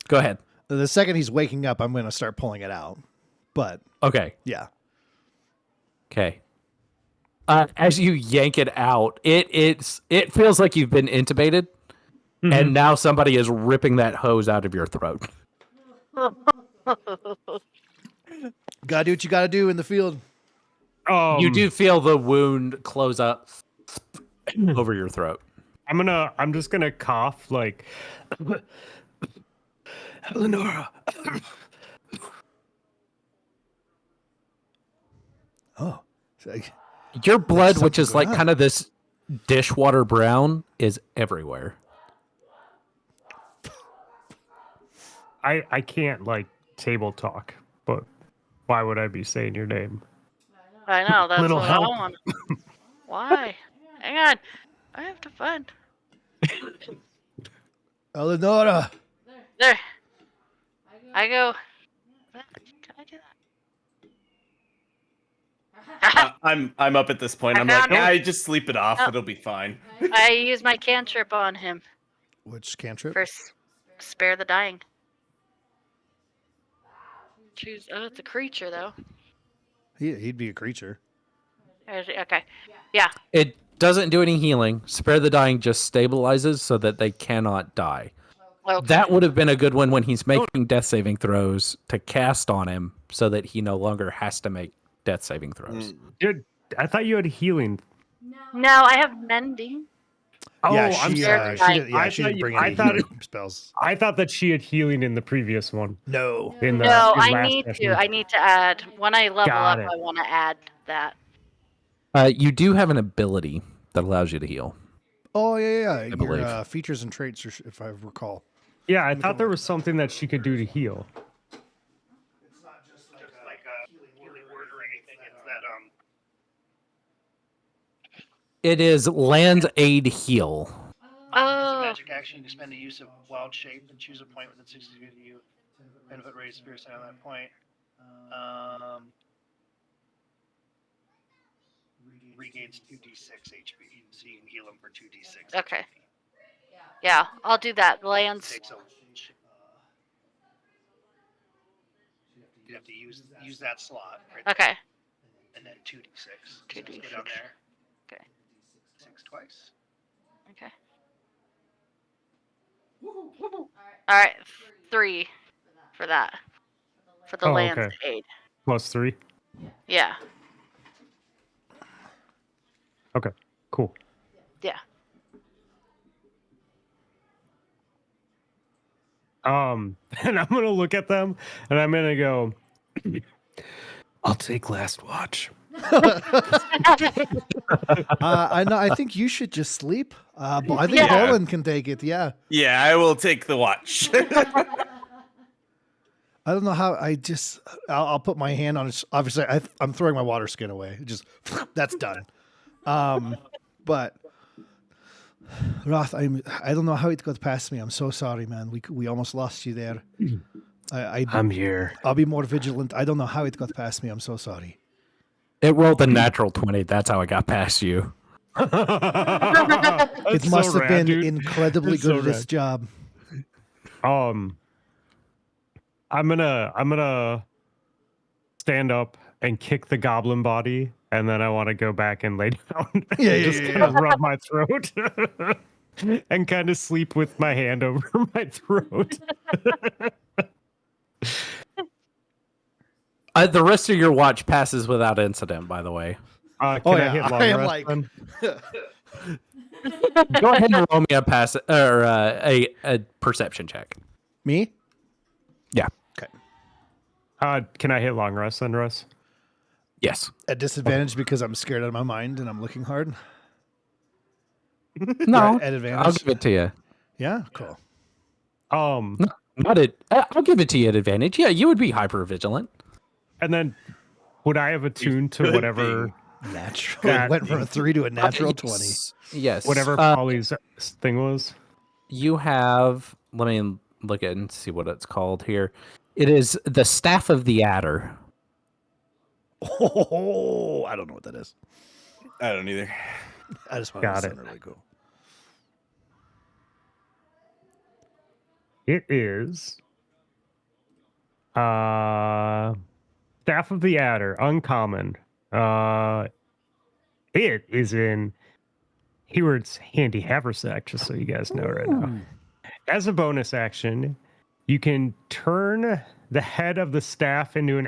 A: Go ahead.
E: the second he's waking up, I'm going to start pulling it out. But
A: Okay.
E: yeah,
A: Okay. As you yank it out, it feels like you've been intubated, and now somebody is ripping that hose out of your throat.
E: gotta do what you gotta do in the field.
A: You do feel the wound close up over your throat.
D: I'm just gonna cough like
A: Eleonora.
E: Oh,
A: Your blood,
E: something
A: which is
E: going
A: like
E: on.
A: kind of this dishwater brown, is everywhere.
D: I can't like table talk, but why would I be saying your name?
B: I know, that's
D: Little
B: what
D: help.
B: I want. Why? Hang on. I have to find.
E: Eleonora.
B: There. I go. Can I do that?
C: I'm up at this point.
B: I
C: I'm like,
B: found it.
C: I just sleep it off.
B: Oh.
C: It'll be fine.
B: I use my cantrip on him
E: Which cantrip?
B: for spare the dying. Choose. Oh, it's a creature though.
E: He'd be a creature.
B: Okay. Yeah.
A: It doesn't do any healing. Spare the dying just stabilizes so that they cannot die.
B: Okay.
A: That would have been a good one when he's making death saving throws to cast on him so that he no longer has to make death saving throws.
D: Dude, I thought you had healing.
B: No, I have mending.
D: Oh,
E: yeah,
D: I'm
E: she,
D: sorry.
E: she didn't, yeah,
D: I
E: she
D: thought
E: didn't
D: you-
E: bring
D: I
E: any
D: thought
E: healing spells.
D: I thought that she had healing in the previous one.
E: No.
D: In the,
B: No,
D: in
B: I
D: last
B: need
D: session.
B: to. I need to add when I level
D: Got
B: up.
D: it.
B: I want to add that.
A: You do have an ability that allows you to heal.
E: Oh, yeah. Your
A: believe.
E: features and traits, if I recall.
D: Yeah, I thought there was something that she could do to heal.
E: It's not just like a healing word or anything. It's that,
A: It is Land's Aid Heal.
B: Oh.
E: magic action. You spend a use of wild shape and choose a point within 60 feet of you. Benefit raise piercing on that point. Regains 2d6 HP, so you can heal him for 2d6.
B: Okay. Yeah, I'll do that. Lands.
E: You have to use that slot. Right
B: Okay.
E: And then 2d6.
B: 2d6.
E: Go down there.
B: Okay.
E: 6 twice.
B: Okay. All right, 3 for that. For the
D: Oh,
B: land's
D: okay.
B: aid.
D: +3.
B: Yeah.
D: Okay, cool.
B: Yeah.
D: And I'm gonna look at them and I'm gonna go, I'll take last watch.
E: I know. I think you should just sleep. But I think
C: Yeah.
E: Borland can take it. Yeah.
C: Yeah, I will take the watch.
E: I don't know how. I'll put my hand on it. Obviously, I'm throwing my water skin away. Just that's done. But Roth, I don't know how it got past me. I'm so sorry, man. We almost lost you there.
D: I'm here.
E: I'll be more vigilant. I don't know how it got past me. I'm so sorry.
F: It rolled a natural 20. That's how it got past you.
E: It must have been incredibly
D: It's
E: good
D: so
E: at its
D: rad.
E: job.
D: I'm gonna stand up and kick the goblin body, and then I want to go back and lay down. And
E: Yeah,
D: just kind of rub my throat and kind of sleep with my hand over my throat.
F: The rest of your watch passes without incident, by the way.
D: Can
E: Oh,
D: I
E: yeah,
D: hit long
E: I am
D: rest
E: like-
D: then?
F: Go ahead and roll me a pass or a perception check.
E: Me?
F: Yeah.
D: Can I hit long rest then, Russ?
F: Yes.
E: At disadvantage because I'm scared out of my mind and I'm looking hard.
F: No.
E: At advantage.
F: I'll give it to you.
E: Yeah, cool.
F: Not it. I'll give it to you at advantage. Yeah, you would be hyper vigilant.
D: And then would I have attuned to
C: could
D: whatever
E: Natural.
D: That-
E: It went from a 3 to a natural 20.
F: Yes.
D: whatever Polly's thing was?
F: You have. Let me look at it and see what it's called here. It is the Staff of the Adder.
E: Oh, I don't know what that is.
C: I don't either.
E: I just want
D: Got
E: to
D: it.
E: sound really cool.
D: It is Staff of the Adder, uncommon. It is in Hayward's handy haversack, just so you guys know right now. As a bonus action, you can turn the head of the staff into an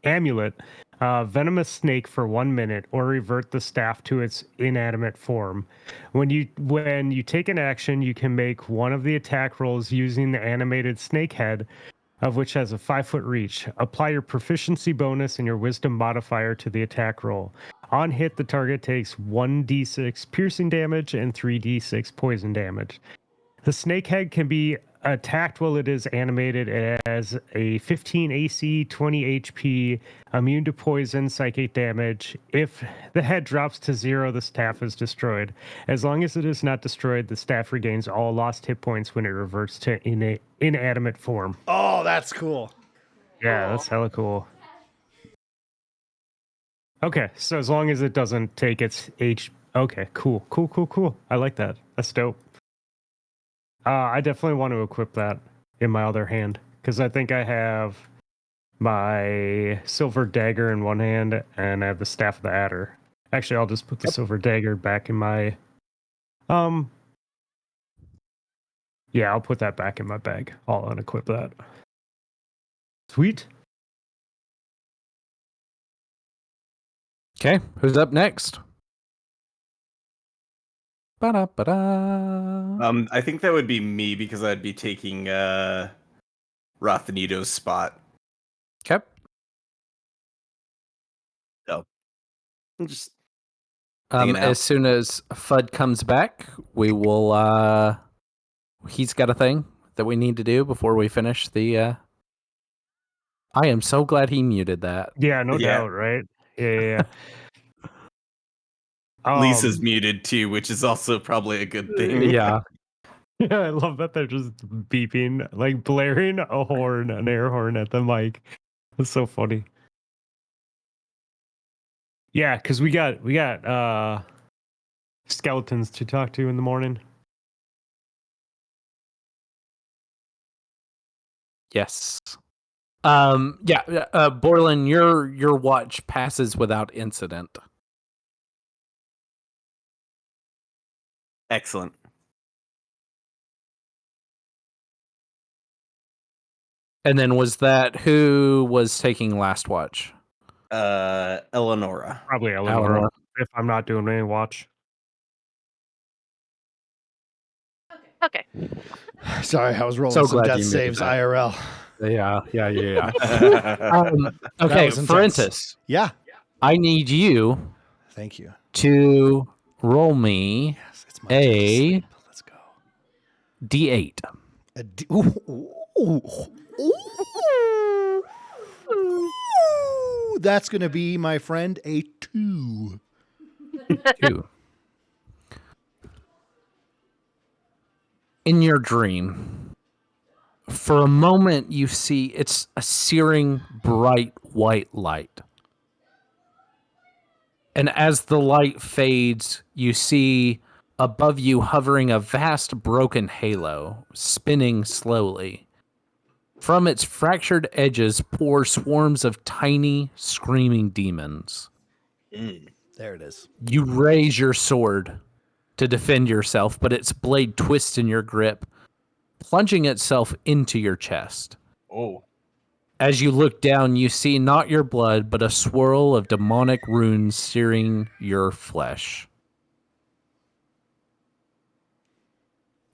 D: amulet, venomous snake for 1 minute, or revert the staff to its inanimate form. When you take an action, you can make one of the attack rolls using the animated snake head, of which has a 5-foot reach. Apply your proficiency bonus and your wisdom modifier to the attack roll. On hit, the target takes 1d6 piercing damage and 3d6 poison damage. The snake head can be attacked while it is animated as a 15 AC, 20 HP, immune to poison, psychic damage. If the head drops to 0, the staff is destroyed. As long as it is not destroyed, the staff regains all lost hit points when it reverts to inanimate form.
E: Oh, that's cool.
D: Yeah, that's hella cool. Okay, so as long as it doesn't take its Okay, cool. I like that. That's dope. I definitely want to equip that in my other hand, because I think I have my silver dagger in one hand and I have the staff of the adder. Actually, I'll just put the silver dagger back in my yeah, I'll put that back in my bag. I'll unequip that. Sweet.
F: Okay, who's up next? Ba-da-ba-da.
C: I think that would be me because I'd be taking Rothanito's spot.
F: Okay.
C: I'm just hanging out.
F: As soon as Fudd comes back, we will. He's got a thing that we need to do before we finish the. I am so glad he muted that.
D: Yeah, no
C: Yeah.
D: doubt, right? Yeah.
C: Lisa's muted too, which is also probably a good thing.
F: Yeah.
D: Yeah, I love that they're just beeping, like blaring a horn, an air horn at the mic. That's so funny. Yeah, because we got skeletons to talk to in the morning.
F: Yes. Yeah. Borland, your watch passes without incident.
C: Excellent.
F: And then was that who was taking last watch?
C: Eleonora.
D: Probably Eleanor, if I'm not doing any watch.
B: Okay.
E: Sorry, I was rolling
F: So
E: some
F: glad
E: death
F: you made
E: saves
F: that.
E: IRL.
F: Yeah.
E: That
F: Okay,
E: was intense.
F: Francis,
E: Yeah.
F: I need you
E: Thank you.
F: to roll me
E: Yes, it's my turn to sleep. Let's go.
F: D8.
E: Ooh, that's going to be, my friend, a 2.
F: 2. In your dream, for a moment you see it's a searing bright white light. And as the light fades, you see above you hovering a vast broken halo, spinning slowly. From its fractured edges pour swarms of tiny, screaming demons.
E: There it is.
F: You raise your sword to defend yourself, but its blade twists in your grip, plunging itself into your chest.
C: Oh.
F: As you look down, you see not your blood, but a swirl of demonic runes searing your flesh.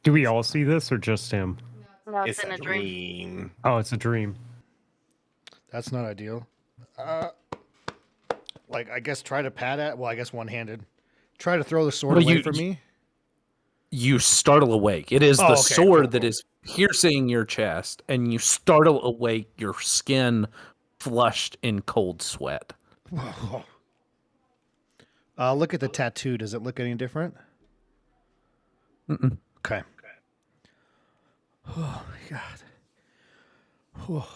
D: Do we all see this or just him?
B: No,
C: It's
B: in
C: a
B: a dream.
C: dream.
D: Oh, it's a dream.
E: That's not ideal. I guess try to pat at. Well, I guess one-handed. Try to throw the sword
F: Well,
E: away
F: you-
E: from me.
F: You startle awake. It is
E: Oh,
F: the
E: okay,
F: sword
E: cool,
F: that
E: cool.
F: is piercing your chest, and you startle awake, your skin flushed in cold sweat.
E: Look at the tattoo. Does it look any different?
F: Mm-mm.
E: Okay. Oh, my God. Oh.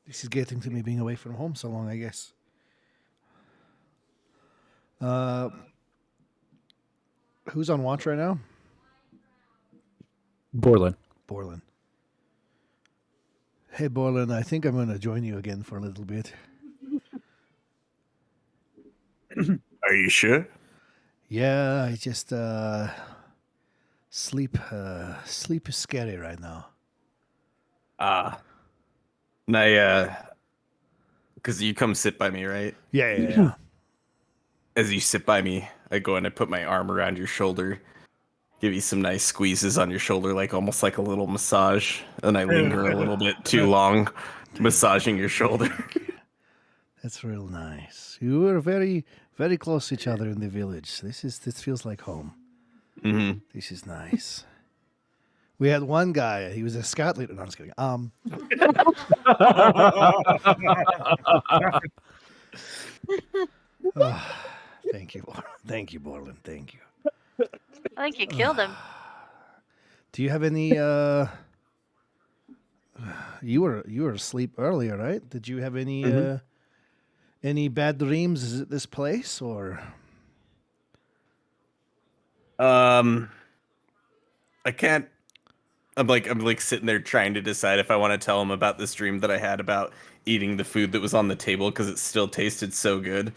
E: This is getting to me being away from home so long, I guess. Who's on watch right now?
F: Borland.
E: Borland. Hey, Borland, I think I'm going to join you again for a little bit.
C: Are you sure?
E: Yeah, I just sleep is scary right now.
C: Because you come sit by me, right?
E: Yeah.
C: As you sit by me, I go and I put my arm around your shoulder, give you some nice squeezes on your shoulder, like almost like a little massage, and I linger a little bit too long, massaging your shoulder.
E: That's real nice. You were very, very close to each other in the village. This feels like home.
C: Mm-hmm.
E: This is nice. We had one guy. He was a scout leader. No, I'm just kidding. Thank you, Borland. Thank you, Borland. Thank you.
B: I think you killed him.
E: Do you have any? You were asleep earlier, right? Did you have any bad dreams? Is it this place or?
C: I can't. I'm like sitting there trying to decide if I want to tell him about this dream that I had about eating the food that was on the table because it still tasted so good.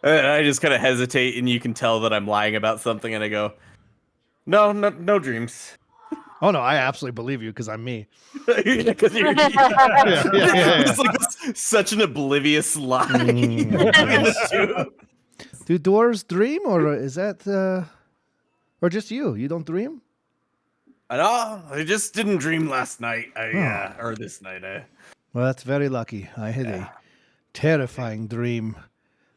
C: I just kind of hesitate, and you can tell that I'm lying about something, and I go, no dreams.
E: Oh no, I absolutely believe you because I'm me.
C: Because you're
E: Yeah.
C: it's like such an oblivious lie.
E: Do dwarves dream, or is that, or just you? You don't dream?
C: No, I just didn't dream last night. Or this night.
E: Well, that's very lucky. I had a terrifying dream.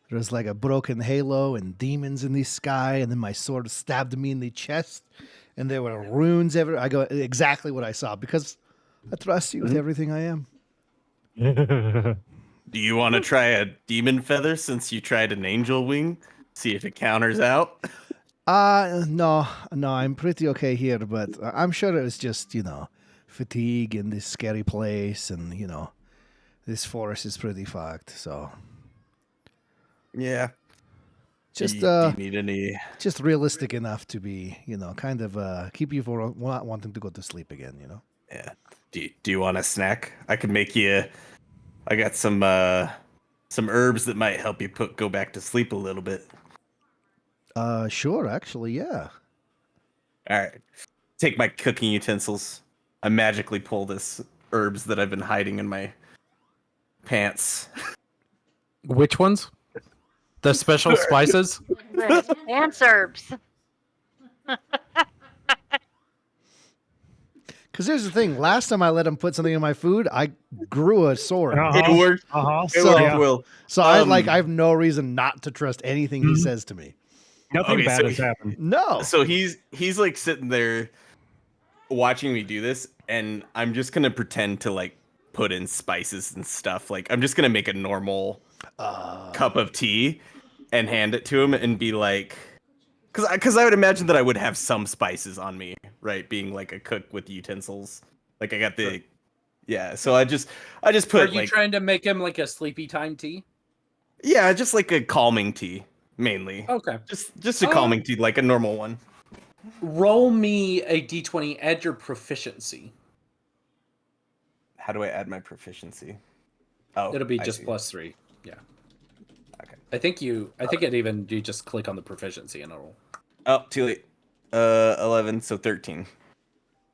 E: There was like a broken halo and demons in the sky, and then my sword stabbed me in the chest, and there were runes everywhere. I go exactly what I saw because I trust you with everything I am.
C: Do you want to try a demon feather since you tried an angel wing? See if it counters out.
E: No, I'm pretty okay here, but I'm sure it was just, fatigue in this scary place, and, this forest is pretty fucked, so.
C: Yeah.
E: Just,
C: do you need any?
E: just realistic enough to be, kind of keep you from not wanting to go to sleep again,
C: Yeah. Do you want a snack? I could make you. I got some herbs that might help you go back to sleep a little bit.
E: Sure, actually, yeah.
C: All right. Take my cooking utensils. I magically pull this herbs that I've been hiding in my pants.
F: Which ones? The special spices?
B: And herbs.
E: Because here's the thing: last time I let him put something in my food, I grew a sword.
C: It worked. It
E: So-
C: worked well.
E: So I have no reason not to trust anything he says to me.
D: Nothing
C: Okay,
D: bad
C: so
D: has happened.
E: No.
C: So he's like sitting there watching me do this, and I'm just gonna pretend to like put in spices and stuff. Like I'm just gonna make a normal cup of tea and hand it to him and be like, because I would imagine that I would have some spices on me, right? Being like a cook with utensils. Like I got the yeah. So I just
A: Are
C: put
A: you
C: like
A: trying to make him like a sleepy time tea?
C: yeah, just like a calming tea mainly.
A: Okay.
C: Just a calming tea, like a normal one.
A: Roll me a d20. Add your proficiency.
C: How do I add my proficiency? Oh,
A: It'll be
C: I
A: just
C: see.
A: +3. Yeah.
C: Okay.
A: I think it even you just click on the proficiency and it'll
C: Oh, too late. 11, so 13.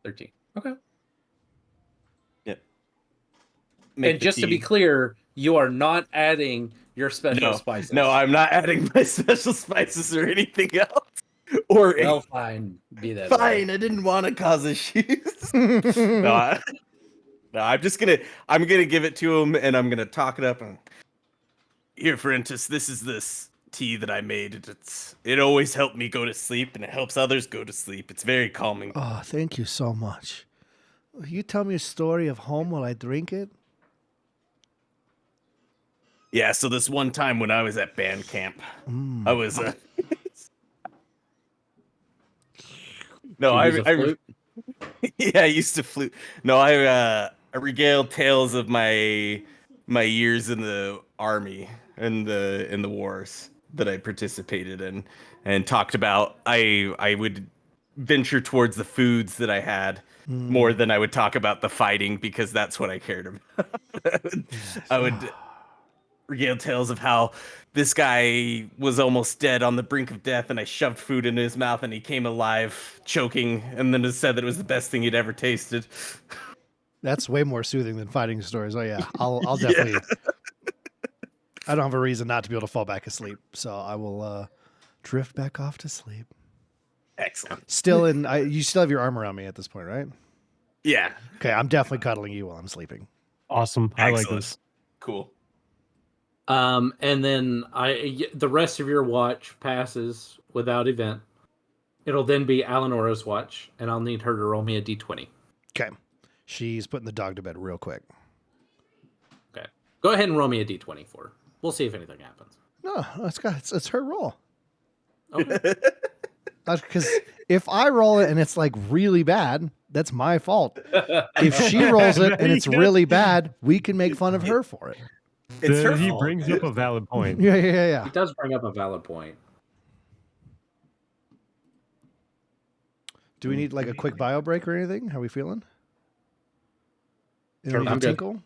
A: 13. Okay.
C: Yep.
A: And just to be clear, you are not adding your special spices.
C: No, I'm not adding my special spices or anything else. Or
A: Well, fine. Be that
C: fine.
A: way.
C: I didn't want to cause issues. No, I'm gonna give it to him, and I'm gonna talk it up. And here, Frentis, this is this tea that I made. It always helped me go to sleep, and it helps others go to sleep. It's very calming.
E: Oh, thank you so much. Will you tell me a story of home while I drink it?
C: Yeah. So this one time when I was at band camp, I was. No,
A: Did you use a flute?
C: Yeah, I used to flute. No, I regaled tales of my years in the army and in the wars that I participated in, and talked about. I would venture towards the foods that I had more than I would talk about the fighting, because that's what I cared about. I would regale tales of how this guy was almost dead on the brink of death, and I shoved food into his mouth and he came alive choking, and then said that it was the best thing he'd ever tasted.
E: That's way more soothing than fighting stories. Oh yeah, I'll definitely. I don't have a reason not to be able to fall back asleep, so I will drift back off to sleep.
C: Excellent.
E: You still have your arm around me at this point, right?
C: Yeah.
E: Okay, I'm definitely cuddling you while I'm sleeping.
D: Awesome. I like
C: Excellent.
D: this.
C: Cool.
A: And then the rest of your watch passes without event. It'll then be Alenora's watch, and I'll need her to roll me a d20.
E: Okay, she's putting the dog to bed real quick.
A: Okay. Go ahead and roll me a d20 for her. We'll see if anything happens.
E: No, it's her roll.
A: Okay.
E: Because if I roll it and it's like really bad, that's my fault. If she rolls it and it's really bad, we can make fun of her for it.
C: It's her
D: He
C: fault.
D: brings up a valid point.
E: Yeah.
A: He does bring up a valid point.
E: Do we need like a quick bio break or anything? How are we feeling?
A: Sure, I'm good.
E: Tinkle?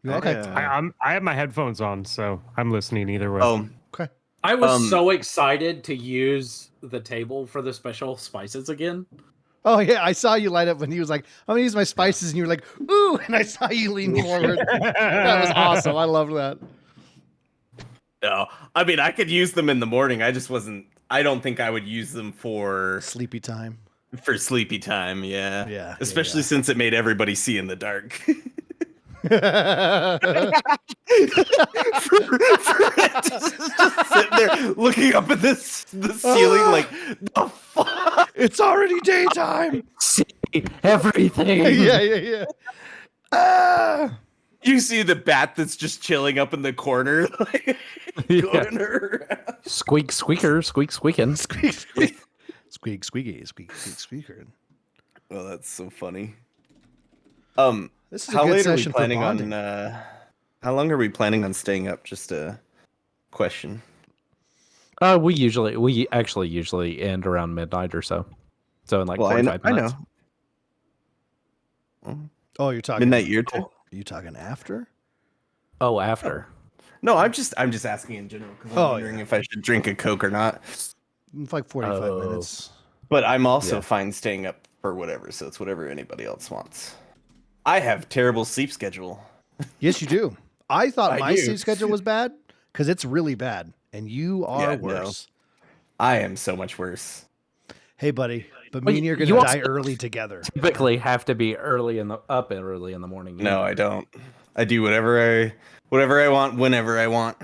E: You okay.
D: I have my headphones on, so I'm listening either way.
E: Okay.
A: I was so excited to use the table for the special spices again.
E: Oh yeah, I saw you light up when he was like, "I'm gonna use my spices," and you were like, "Ooh!" And I saw you lean forward. That was awesome. I loved that.
C: No, I mean I could use them in the morning. I just wasn't. I don't think I would use them for
E: Sleepy time.
C: sleepy time. Yeah.
E: Yeah.
C: Especially since it made everybody see in the dark. Just sitting there looking up at the ceiling like, the fuck?
E: It's already daytime.
F: See everything.
E: Yeah. Ah!
C: You see the bat that's just chilling up in the corner, like, going around.
F: Squeak, squeaker, squeak, squeaking.
E: Squeak, squeaky, squeaker.
C: Well, that's so funny.
E: This is a
C: How
E: good
C: late are we
E: session for
C: planning
E: bonding.
C: on? How long are we planning on staying up? Just a question.
F: We actually usually end around midnight or so. So in like 45 minutes.
C: I know.
E: Oh, you're talking
C: Midnight your time.
E: Are you talking after?
F: Oh, after.
C: No, I'm just asking in general because I'm wondering if I should drink a Coke or not.
E: It's like 45 minutes.
C: But I'm also fine staying up for whatever, so it's whatever anybody else wants. I have terrible sleep schedule.
E: Yes, you do. I thought
C: I
E: my
C: do.
E: sleep schedule was bad because it's really bad, and you are worse.
C: No. I am so much worse.
E: Hey, buddy, but
F: Well,
E: me and you're
F: you
E: gonna
F: also
E: die early together.
F: typically have to be early in the morning.
C: No,
F: anyway.
C: I don't. I do whatever I want whenever I want.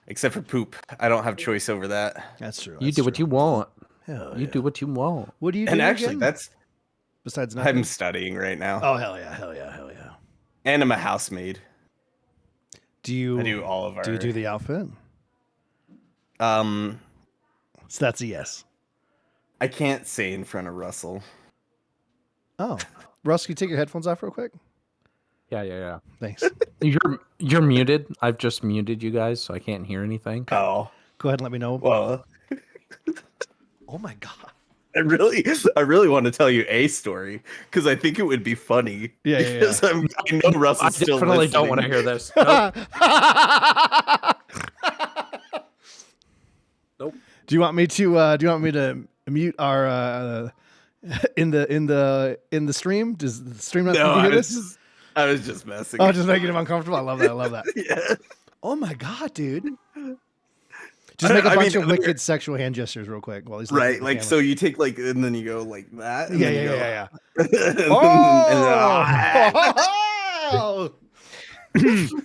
C: Except for poop. I don't have choice over that.
E: That's true.
F: You
E: that's
F: do what
E: true.
F: you want.
E: Hell
F: You
E: yeah.
F: do what you want.
E: What do you do
C: And actually,
E: again?
C: that's
E: Besides nothing.
C: I'm studying right now.
E: Oh hell yeah, hell yeah, hell yeah.
C: And I'm a housemaid.
E: Do you
C: I do all of our
E: do you do the outfit?
C: um
E: So that's a yes.
C: I can't say in front of Russell.
E: Oh, Russ, can you take your headphones off real quick?
F: Yeah.
E: Thanks.
F: You're muted. I've just muted you guys, so I can't hear anything.
C: Oh.
E: Go ahead and let me know.
C: Well,
E: Oh my god.
C: I really want to tell you a story because I think it would be funny.
E: Yeah, yeah,
C: Because I know Russ
F: I
C: is still
F: definitely
C: listening.
F: don't want to hear this. Nope. Nope.
E: Do you want me to mute our in the stream? Does the stream not
C: No,
E: hear
C: I
E: this?
C: was just messing.
E: Oh, just making him uncomfortable. I love that. I love that.
C: Yeah.
E: Oh my god, dude. Just make a
C: I
E: bunch
C: mean,
E: of wicked sexual hand gestures real quick while he's looking
C: Right,
E: at the
C: like
E: camera.
C: so you take like and then you go like that. And
E: Yeah,
C: then you go,
E: yeah.
C: and
E: Oh!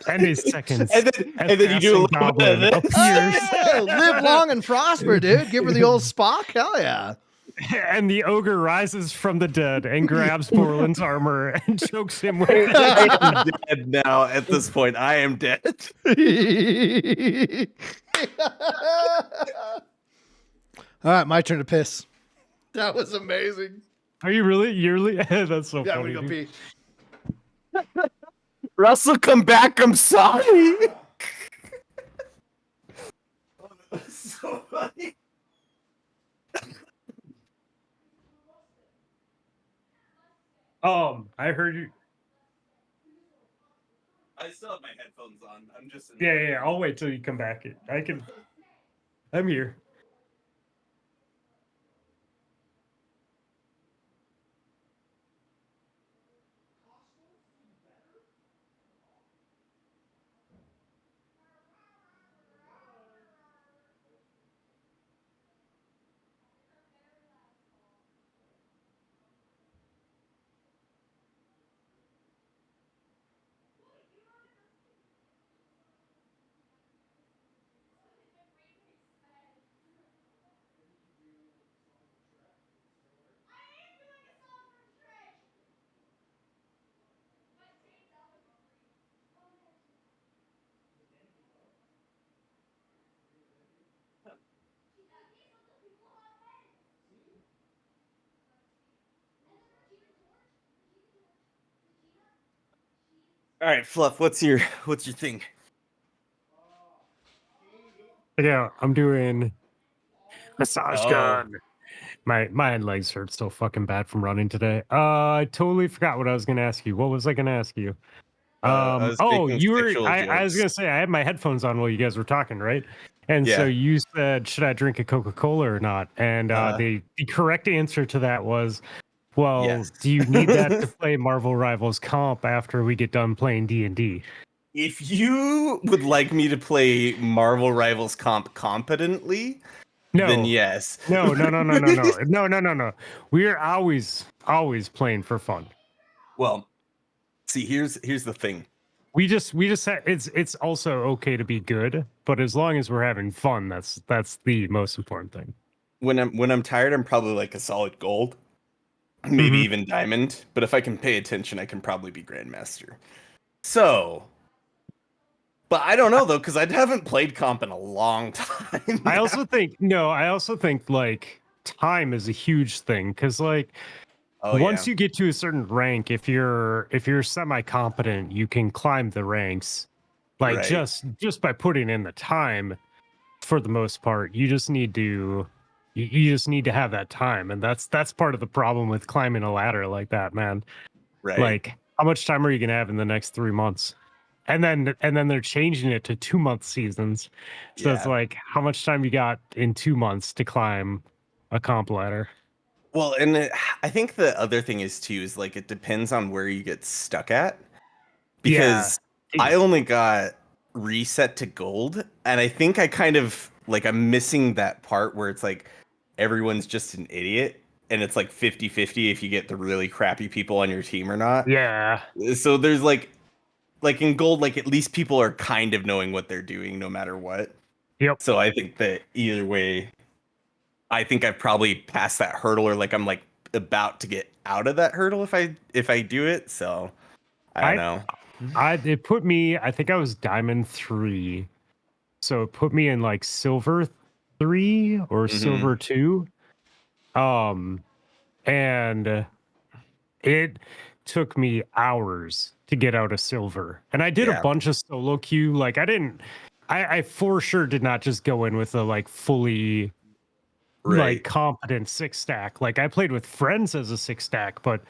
D: Any seconds.
C: then you do a little
D: Goblin
C: bit of this.
D: appears,
E: Oh, live long and prosper, dude. Give her the old Spock. Hell yeah.
D: and the ogre rises from the dead and grabs Borland's armor and chokes him with it.
C: I am dead now. At this point, I am dead.
E: All right, my turn to piss. That was amazing.
D: Are you really? You're really? That's so
E: Yeah,
D: funny.
E: we go
D: dude.
E: pee.
C: Russell, come back. I'm sorry. So funny.
D: I heard you.
C: I still have my headphones on. I'm just.
D: Yeah. I'll wait till you come back. I'm here.
C: All right, Fluff. What's your thing?
D: Yeah, I'm doing massage
C: Oh.
D: gun. My legs hurt so fucking bad from running today. I totally forgot what I was gonna ask you. What was I gonna ask you?
C: I was making
D: You were.
C: sexual
D: I was
C: jokes.
D: gonna say I had my headphones on while you guys were talking, right? And so
C: Yeah.
D: you said, "Should I drink a Coca-Cola or not?" And the correct answer to that was, "Well,
C: Yes.
D: do you need that to play Marvel Rivals comp after we get done playing D&D?"
C: If you would like me to play Marvel Rivals comp competently,
D: No.
C: then yes.
D: No. We're always playing for fun.
C: Well, see, here's the thing.
D: We just it's also okay to be good, but as long as we're having fun, that's the most important thing.
C: When I'm tired, I'm probably like a solid gold, maybe even diamond. But if I can pay attention, I can probably be grandmaster. So, but I don't know though, because I haven't played comp in a long time.
D: I also think like time is a huge thing because like once you get to a certain rank, if you're semi-competent, you can climb the ranks. Like
C: Right.
D: just by putting in the time, for the most part, you just need to have that time, and that's part of the problem with climbing a ladder like that, man.
C: right.
D: Like, how much time are you gonna have in the next 3 months? And then they're changing it to 2-month seasons. So it's
C: Yeah.
D: like, how much time you got in 2 months to climb a comp ladder?
C: Well, and I think the other thing is too is like it depends on where you get stuck at, because I only got reset to gold, and I think I kind of like I'm missing that part where it's like everyone's just an idiot, and it's like 50-50 if you get the really crappy people on your team or not.
D: Yeah.
C: So there's like in gold, like at least people are kind of knowing what they're doing no matter what.
D: Yep.
C: So I think that either way, I think I've probably passed that hurdle, or like I'm like about to get out of that hurdle if I do it. So I don't know.
D: It put me, I think I was diamond 3. So it put me in like silver 3 or silver 2. And it took me hours to get out of silver. And I did a bunch of solo queue. Like I for sure did not just go in with a like fully like competent 6-stack. Like I played with friends as a 6-stack, but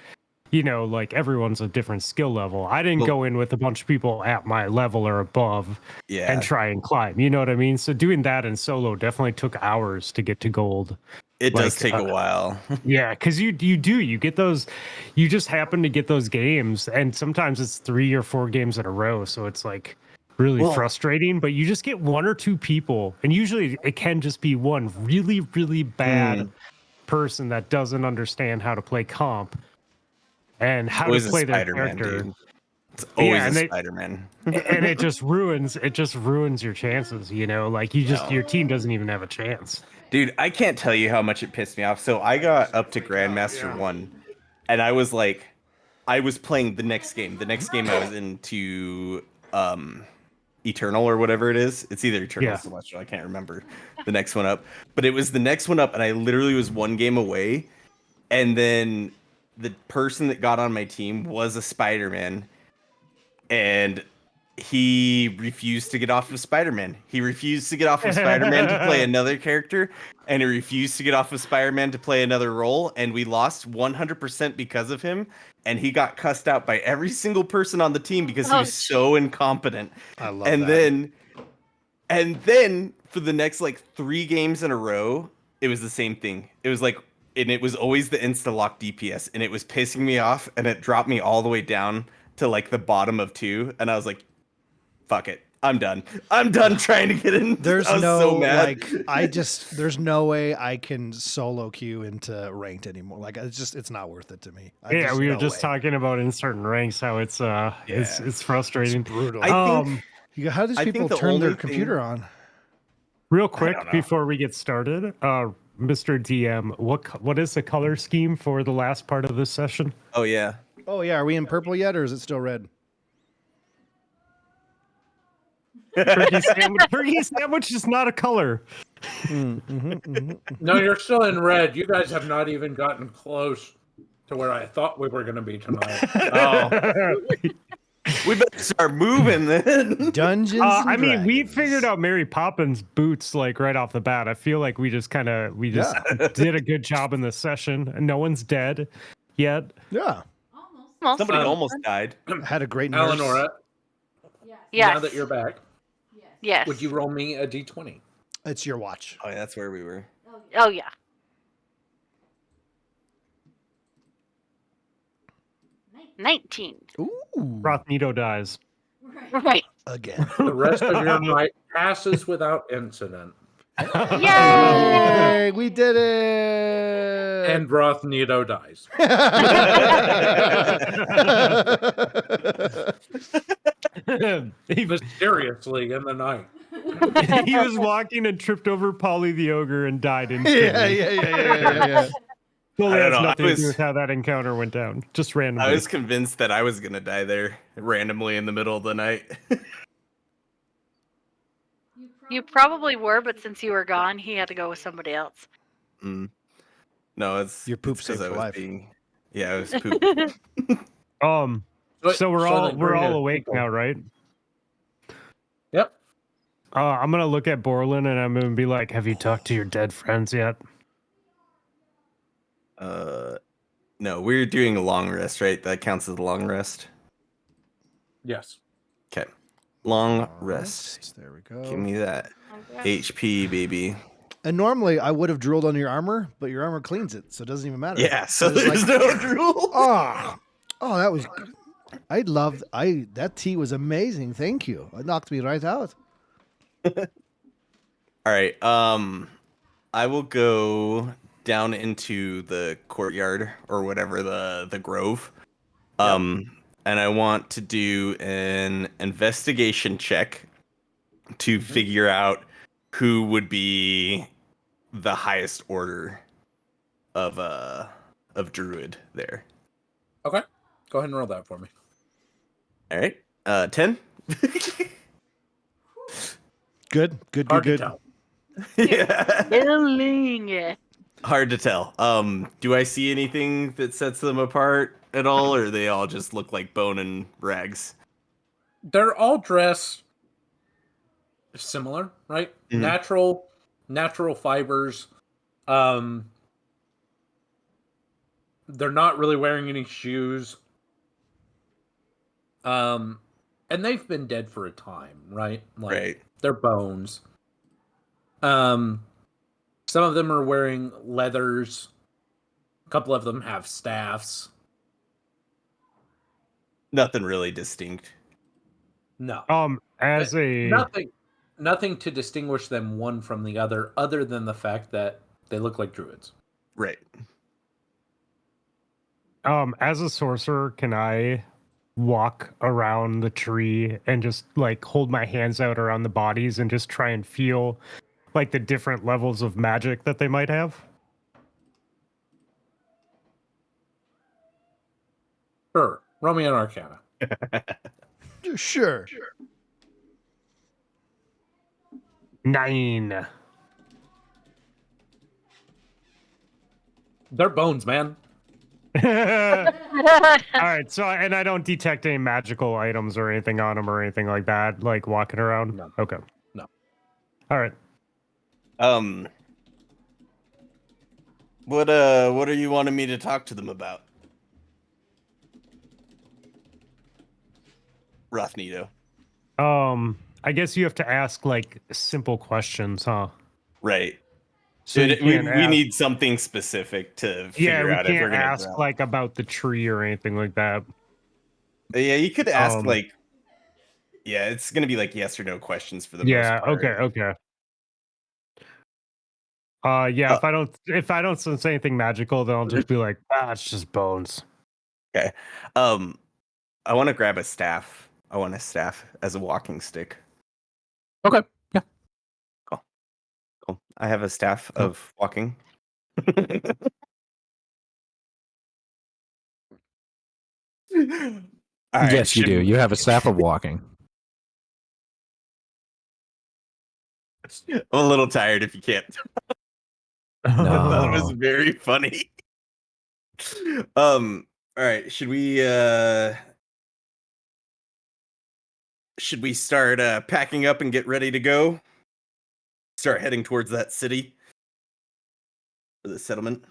D: you know, like everyone's a different skill level. I didn't go in with a bunch of people at my level or above and try and climb. You know what I mean? So doing that in solo definitely took hours to get to gold.
C: It does take a while.
D: Yeah, because you get those, you just happen to get those games, and sometimes it's 3 or 4 games in a row. So it's like really frustrating, but you just get 1 or 2 people, and usually it can just be one really, really bad person that doesn't understand how to play comp and how to play their character.
C: Dude. It's always a Spider-Man.
D: And it just ruins your chances, you know, like your team doesn't even have a chance.
C: Dude, I can't tell you how much it pissed me off. So I got up to Grandmaster 1, and I was like, I was playing the next game. The next game I was into Eternal or whatever it is. It's either Eternal or Celestial. I can't remember the next one up. But it was the next one up, and I literally was 1 game away. And then the person that got on my team was a Spider-Man, and he refused to get off of Spider-Man. He refused to get off of Spider-Man to play another character, and he refused to get off of Spider-Man to play another role, and we lost 100% because of him, and he got cussed out by every single person on the team because he was so incompetent.
E: I love
C: that. And then for the next like 3 games in a row, it was the same thing. It was like, and it was always the insta-lock DPS, and it was pissing me off, and it dropped me all the way down to like the bottom of 2, and I was like, fuck it, I'm done trying to get in.
E: There's
C: I was
E: no
C: so mad.
E: like there's no way I can solo queue into ranked anymore. Like it's not worth it to me.
D: We were just talking about in certain ranks how it's frustrating.
E: It's brutal.
C: I think
E: how do these people turn their computer on?
D: Real quick before we get started, Mr. DM, what is the color scheme for the last part of this session?
C: Oh yeah.
E: Are we in purple yet, or is it still red?
D: Turkey sandwich is not a color.
A: No, you're still in red. You guys have not even gotten close to where I thought we were going to be tonight.
C: We better start moving then.
E: Dungeons.
D: I mean, we figured out Mary Poppins boots like right off the bat. I feel like we just did a good job in this session, and no one's dead yet.
E: Yeah.
C: Somebody almost died.
E: Had a great nurse.
A: Eleonora.
B: Yes.
A: Now that you're back,
B: Yes.
A: would you roll me a d20?
E: It's your watch.
C: Oh, yeah, that's where we were.
B: Oh yeah. $19.
E: Ooh.
D: Rothnito dies.
B: Right.
E: Again.
A: The rest of your night passes without incident.
B: Yay!
E: Yay! We did it.
A: And Rothnito dies. Mysteriously in the night.
D: He was walking and tripped over Polly the Ogre and died instantly.
E: Yeah.
D: Well,
C: I
D: it
C: don't
D: has
C: know.
D: nothing to do with how that encounter went down. Just randomly.
C: I was convinced that I was gonna die there randomly in the middle of the night.
B: You probably were, but since you were gone, he had to go with somebody else.
C: No, it's
E: Your poop
C: it's 'cause
E: saved
C: I
E: your
C: was
E: life.
C: Yeah, it was poop.
D: So we're all awake now, right?
A: Yep.
D: I'm gonna look at Borland and I'm gonna be like, "Have you talked to your dead friends yet?"
C: No, we're doing a long rest, right? That counts as a long rest.
A: Yes.
C: Okay, long rest.
E: There we go.
C: Give me that HP, baby.
E: And normally I would have drooled on your armor, but your armor cleans it, so it doesn't even matter.
C: Yeah, so
E: it's
C: there's no drool.
E: Oh, that was. That tea was amazing. Thank you. It knocked me right out.
C: All right. I will go down into the courtyard or whatever the grove. And I want to do an investigation check to figure out who would be the highest order of druid there.
A: Okay. Go ahead and roll that for me.
C: All right. 10.
E: Good.
A: Hard to tell.
C: Yeah.
B: Billing.
C: Hard to tell. Do I see anything that sets them apart at all, or they all just look like bone and rags?
A: They're all dressed similar, right?
C: Mhm.
A: Natural fibers. They're not really wearing any shoes. And they've been dead for a time, right? Like
C: Right.
A: they're bones. Some of them are wearing leathers. A couple of them have staffs.
C: Nothing really distinct.
A: No.
D: As a
A: Nothing to distinguish them one from the other than the fact that they look like druids.
C: Right.
D: as a sorcerer, can I walk around the tree and just like hold my hands out around the bodies and just try and feel like the different levels of magic that they might have?
A: Sure. Roll me an Arcana.
E: Sure.
D: 9.
A: They're bones, man.
D: All right, so and I don't detect any magical items or anything on them or anything like that, like walking around.
A: No.
D: Okay.
A: No.
D: All right.
C: What are you wanting me to talk to them about? Rothnito.
D: I guess you have to ask like simple questions, huh?
C: Right.
D: So you
C: we
D: can't ask,
C: need something specific to figure
D: we
C: out if we're
D: can't
C: gonna
D: ask
C: drop.
D: like about the tree or anything like that.
C: Yeah, you could ask
D: Um,
C: like, yeah, it's gonna be like yes or no questions for the
D: Yeah.
C: most part.
D: Okay. Yeah. If I don't sense anything magical, then I'll just be like, it's just bones.
C: Okay. I want to grab a staff. I want a staff as a walking stick.
F: Okay. Yeah.
C: Cool. I have a staff
D: Cool.
C: of walking. All right.
F: Yes, you do. You have a staff of walking.
C: I'm a little tired if you can't. I thought it was
F: No.
C: very funny. All right, should we start packing up and get ready to go? Start heading towards that city or the settlement.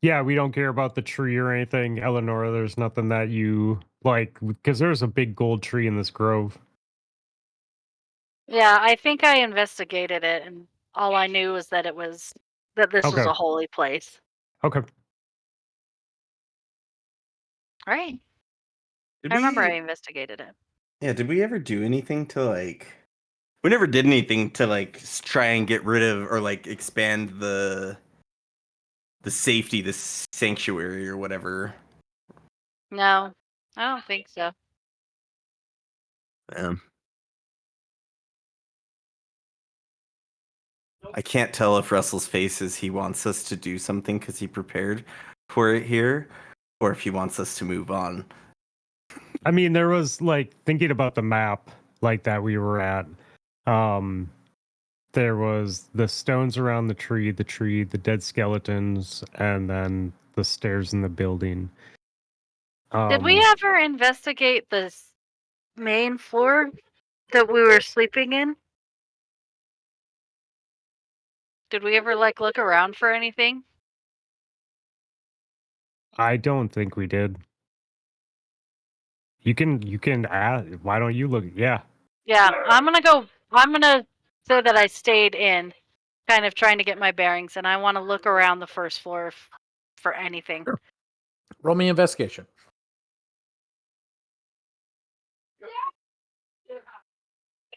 D: Yeah, we don't care about the tree or anything. Eleanor, there's nothing that you like because there's a big gold tree in this grove.
B: Yeah, I think I investigated it, and all I knew was that this was
D: Okay.
B: a holy place.
D: Okay.
B: Right.
C: Did
B: I remember I
C: we?
B: investigated it.
C: Yeah, did we ever do anything to like? We never did anything to like try and get rid of or like expand the safety, the sanctuary or whatever.
B: No, I don't think so.
C: I can't tell if Russell's face is he wants us to do something because he prepared for it here, or if he wants us to move on.
D: I mean, there was like thinking about the map like that we were at. There was the stones around the tree, the dead skeletons, and then the stairs in the building.
B: Did we ever investigate this main floor that we were sleeping in? Did we ever like look around for anything?
D: I don't think we did. You can ask. Why don't you look? Yeah.
B: Yeah, I'm gonna say that I stayed in, kind of trying to get my bearings, and I want to look around the first floor for anything.
F: Sure. Roll me investigation.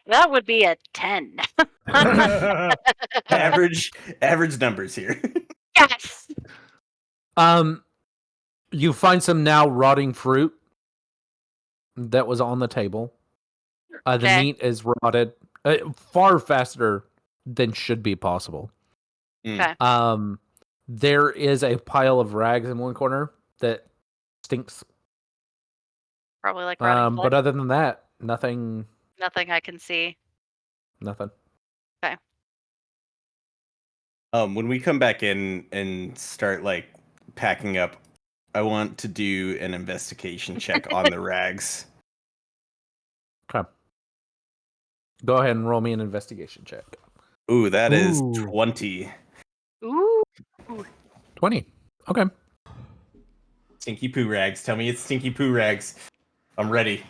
B: That would be a 10.
C: Average numbers here.
B: Yes.
F: You find some now rotting fruit that was on the table. The
B: Okay.
F: meat is rotted far faster than should be possible.
B: Okay.
F: There is a pile of rags in one corner that stinks.
B: Probably like rotting
F: But
B: blood.
F: other than that, nothing.
B: Nothing I can see.
F: Nothing.
C: When we come back in and start like packing up, I want to do an investigation check on the rags.
F: Okay. Go ahead and roll me an investigation check.
C: Ooh, that is
D: Ooh.
C: 20.
B: Ooh.
F: 20. Okay.
C: Stinky poo rags. Tell me it's stinky poo rags. I'm ready.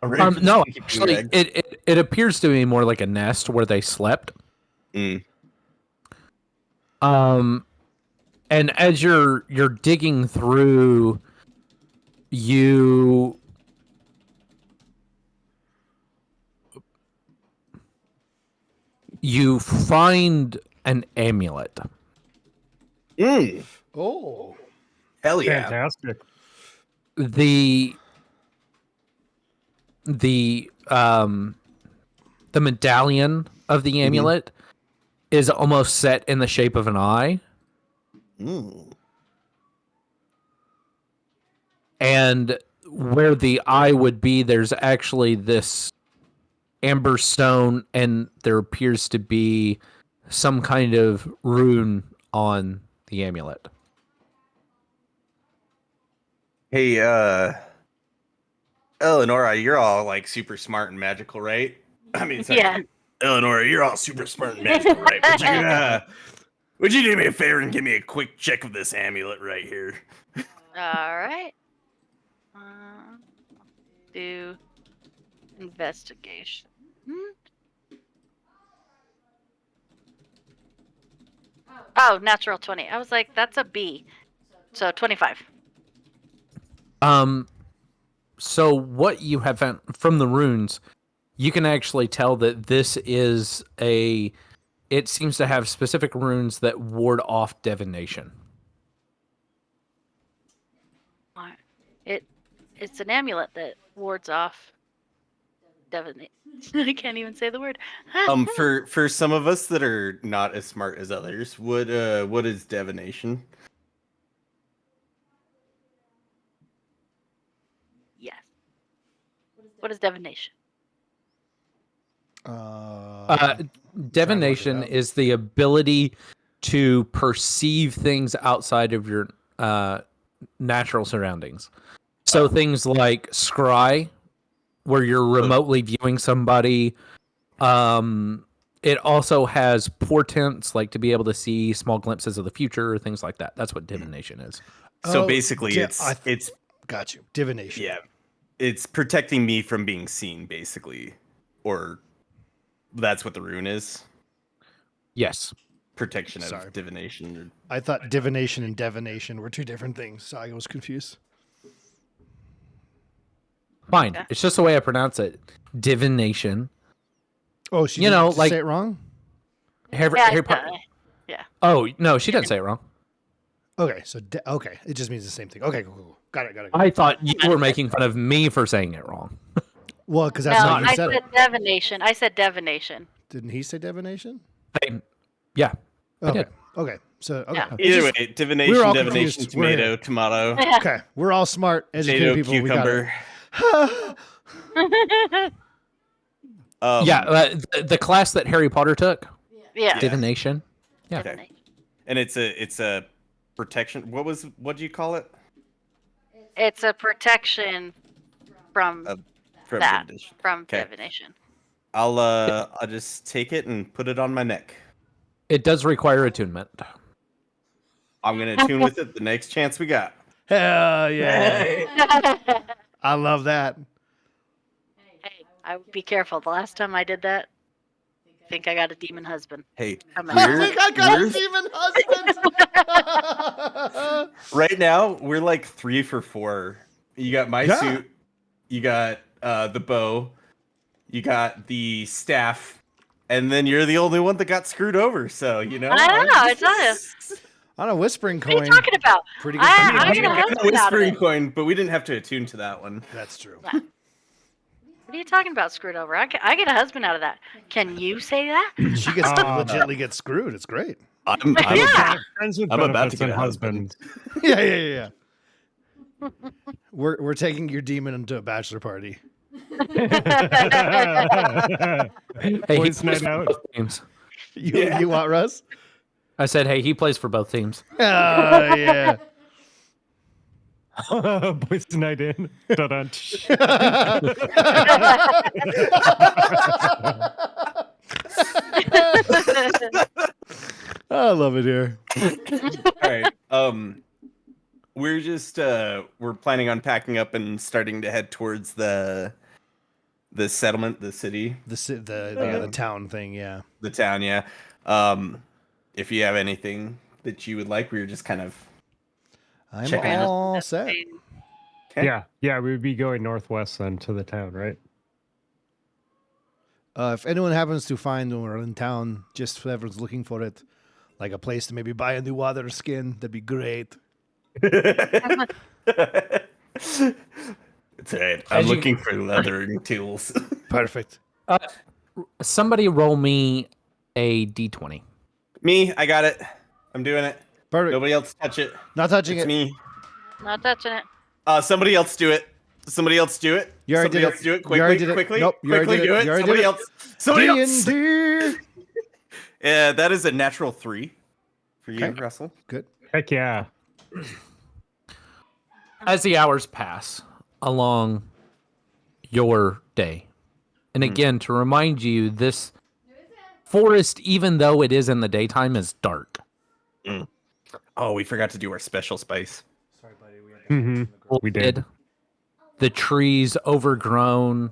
C: I'm ready for the
F: No,
C: stinky poo
F: actually,
C: rags.
F: it appears to be more like a nest where they slept.
C: Mm.
F: And as you're digging through, you find an amulet.
C: Mm.
E: Oh.
C: Hell yeah.
D: Fantastic.
F: The medallion of the amulet is almost set in the shape of an eye.
C: Mm.
F: And where the eye would be, there's actually this amber stone, and there appears to be some kind of rune on the amulet.
C: Hey, Eleonora, you're all like super smart and magical, right? I mean, sorry.
B: Yeah.
C: Eleonora, you're all super smart and magical, right? Would you do me a favor and give me a quick check of this amulet right here?
B: All right. Do investigation. Oh, natural 20. I was like, that's a B. So 25.
F: So what you have found from the runes, you can actually tell that this is it seems to have specific runes that ward off divination.
B: It's an amulet that wards off divination. I can't even say the word.
C: For some of us that are not as smart as others, what is divination?
B: Yes. What is divination?
F: Divination is the ability to perceive things outside of your natural surroundings. So things like scry, where you're remotely viewing somebody. It also has portents, like to be able to see small glimpses of the future, things like that. That's what divination is.
C: So basically, it's
E: got you. Divination.
C: Yeah, it's protecting me from being seen, basically, or that's what the rune is.
F: Yes.
C: Protection of divination.
E: I thought divination and divination were two different things, so I was confused.
F: Fine.
B: Yeah.
F: It's just the way I pronounce it. Divination.
E: Oh, she
F: didn't
E: say it wrong?
F: Harry Potter.
B: Yeah.
F: Oh, no, she didn't say it wrong.
E: Okay, so okay, it just means the same thing. Okay, cool. Got it.
F: I thought you were making fun of me for saying it wrong.
E: Well, because that's
B: No,
E: how you
B: I
E: said
B: said
E: it.
B: divination. I said divination.
E: Didn't he say divination?
F: Yeah.
E: Okay.
F: did.
E: Okay. So okay.
B: Yeah.
C: Either way, divination,
E: we're all
C: divination,
E: confused. We're
C: tomato,
E: here.
C: tomato,
E: Okay, we're all smart, educated
C: potato,
E: people.
C: cucumber.
F: The class that Harry Potter took,
B: Yeah.
F: divination. Yeah.
C: Okay. And it's a protection. What do you call it?
B: It's a protection from
C: From
B: that,
C: divination.
B: from
C: Okay.
B: divination.
C: I'll just take it and put it on my neck.
F: It does require attunement.
C: I'm gonna tune with it the next chance we got.
E: Hell yeah! I love that.
B: Hey, I would be careful. The last time I did that, think I got a demon husband.
C: Hey,
B: Coming.
E: I think I got a
C: we're-
E: demon husband.
C: right now we're like 3 for 4. You got my
E: Yeah.
C: suit, you got the bow, you got the staff, and then you're the only one that got screwed over. So
B: I know, I tell you.
E: On a whispering
B: What are
E: coin.
B: you talking about?
E: Pretty good.
B: I
C: I
B: get a
C: got
B: husband
C: the
B: out of
C: whispering
B: it.
C: coin, but we didn't have to attune to that one.
E: That's true.
B: What are you talking about, screwed over? I get a husband out of that. Can you say that?
E: She gets legitimately gets screwed. It's great.
C: I'm
B: Yeah.
D: Friends with
C: I'm about to
D: benefits
C: get
D: and
C: a husband.
E: Yeah. We're taking your demon into a bachelor party.
F: Hey,
D: Boys
F: he
D: night
F: plays for
D: out.
F: both teams.
E: You want Russ?
F: I said, hey, he plays for both teams.
E: Oh yeah.
D: Boys night in. Dun-dun.
E: I love it here.
C: All right. We're just we're planning on packing up and starting to head towards the settlement, the city,
E: The town thing, yeah.
C: the town. Yeah. If you have anything that you would like, we were just kind of
E: I'm
C: Check it out.
E: all set.
D: Yeah, we would be going northwest then to the town, right?
E: If anyone happens to find when we're in town, just whoever's looking for it, like a place to maybe buy a new water skin, that'd be great.
C: It's all right. I'm
F: As you-
C: looking for leathering tools.
E: Perfect.
F: Somebody roll me a d20.
C: Me, I got it. I'm doing it.
E: Perfect.
C: Nobody else touch it.
E: Not touching
C: It's
E: it.
C: me.
B: Not touching it.
C: Somebody else do it. Somebody else do it.
E: You already
C: Somebody
E: did
C: else
E: it.
C: do it.
E: You already
C: Quickly,
E: did it.
C: quickly,
E: Nope, you already
C: quickly
E: did it.
C: do it.
E: You already
C: Somebody
E: did it.
C: else. Somebody else.
E: D&D.
C: Yeah, that is a natural 3 for you,
E: Okay.
C: Russell.
E: Good.
D: Heck yeah.
F: As the hours pass along your day, and again, to remind you, this forest, even though it is in the daytime, is dark.
C: Oh, we forgot to do our special spice.
D: Mm-hmm. We did.
F: The trees overgrown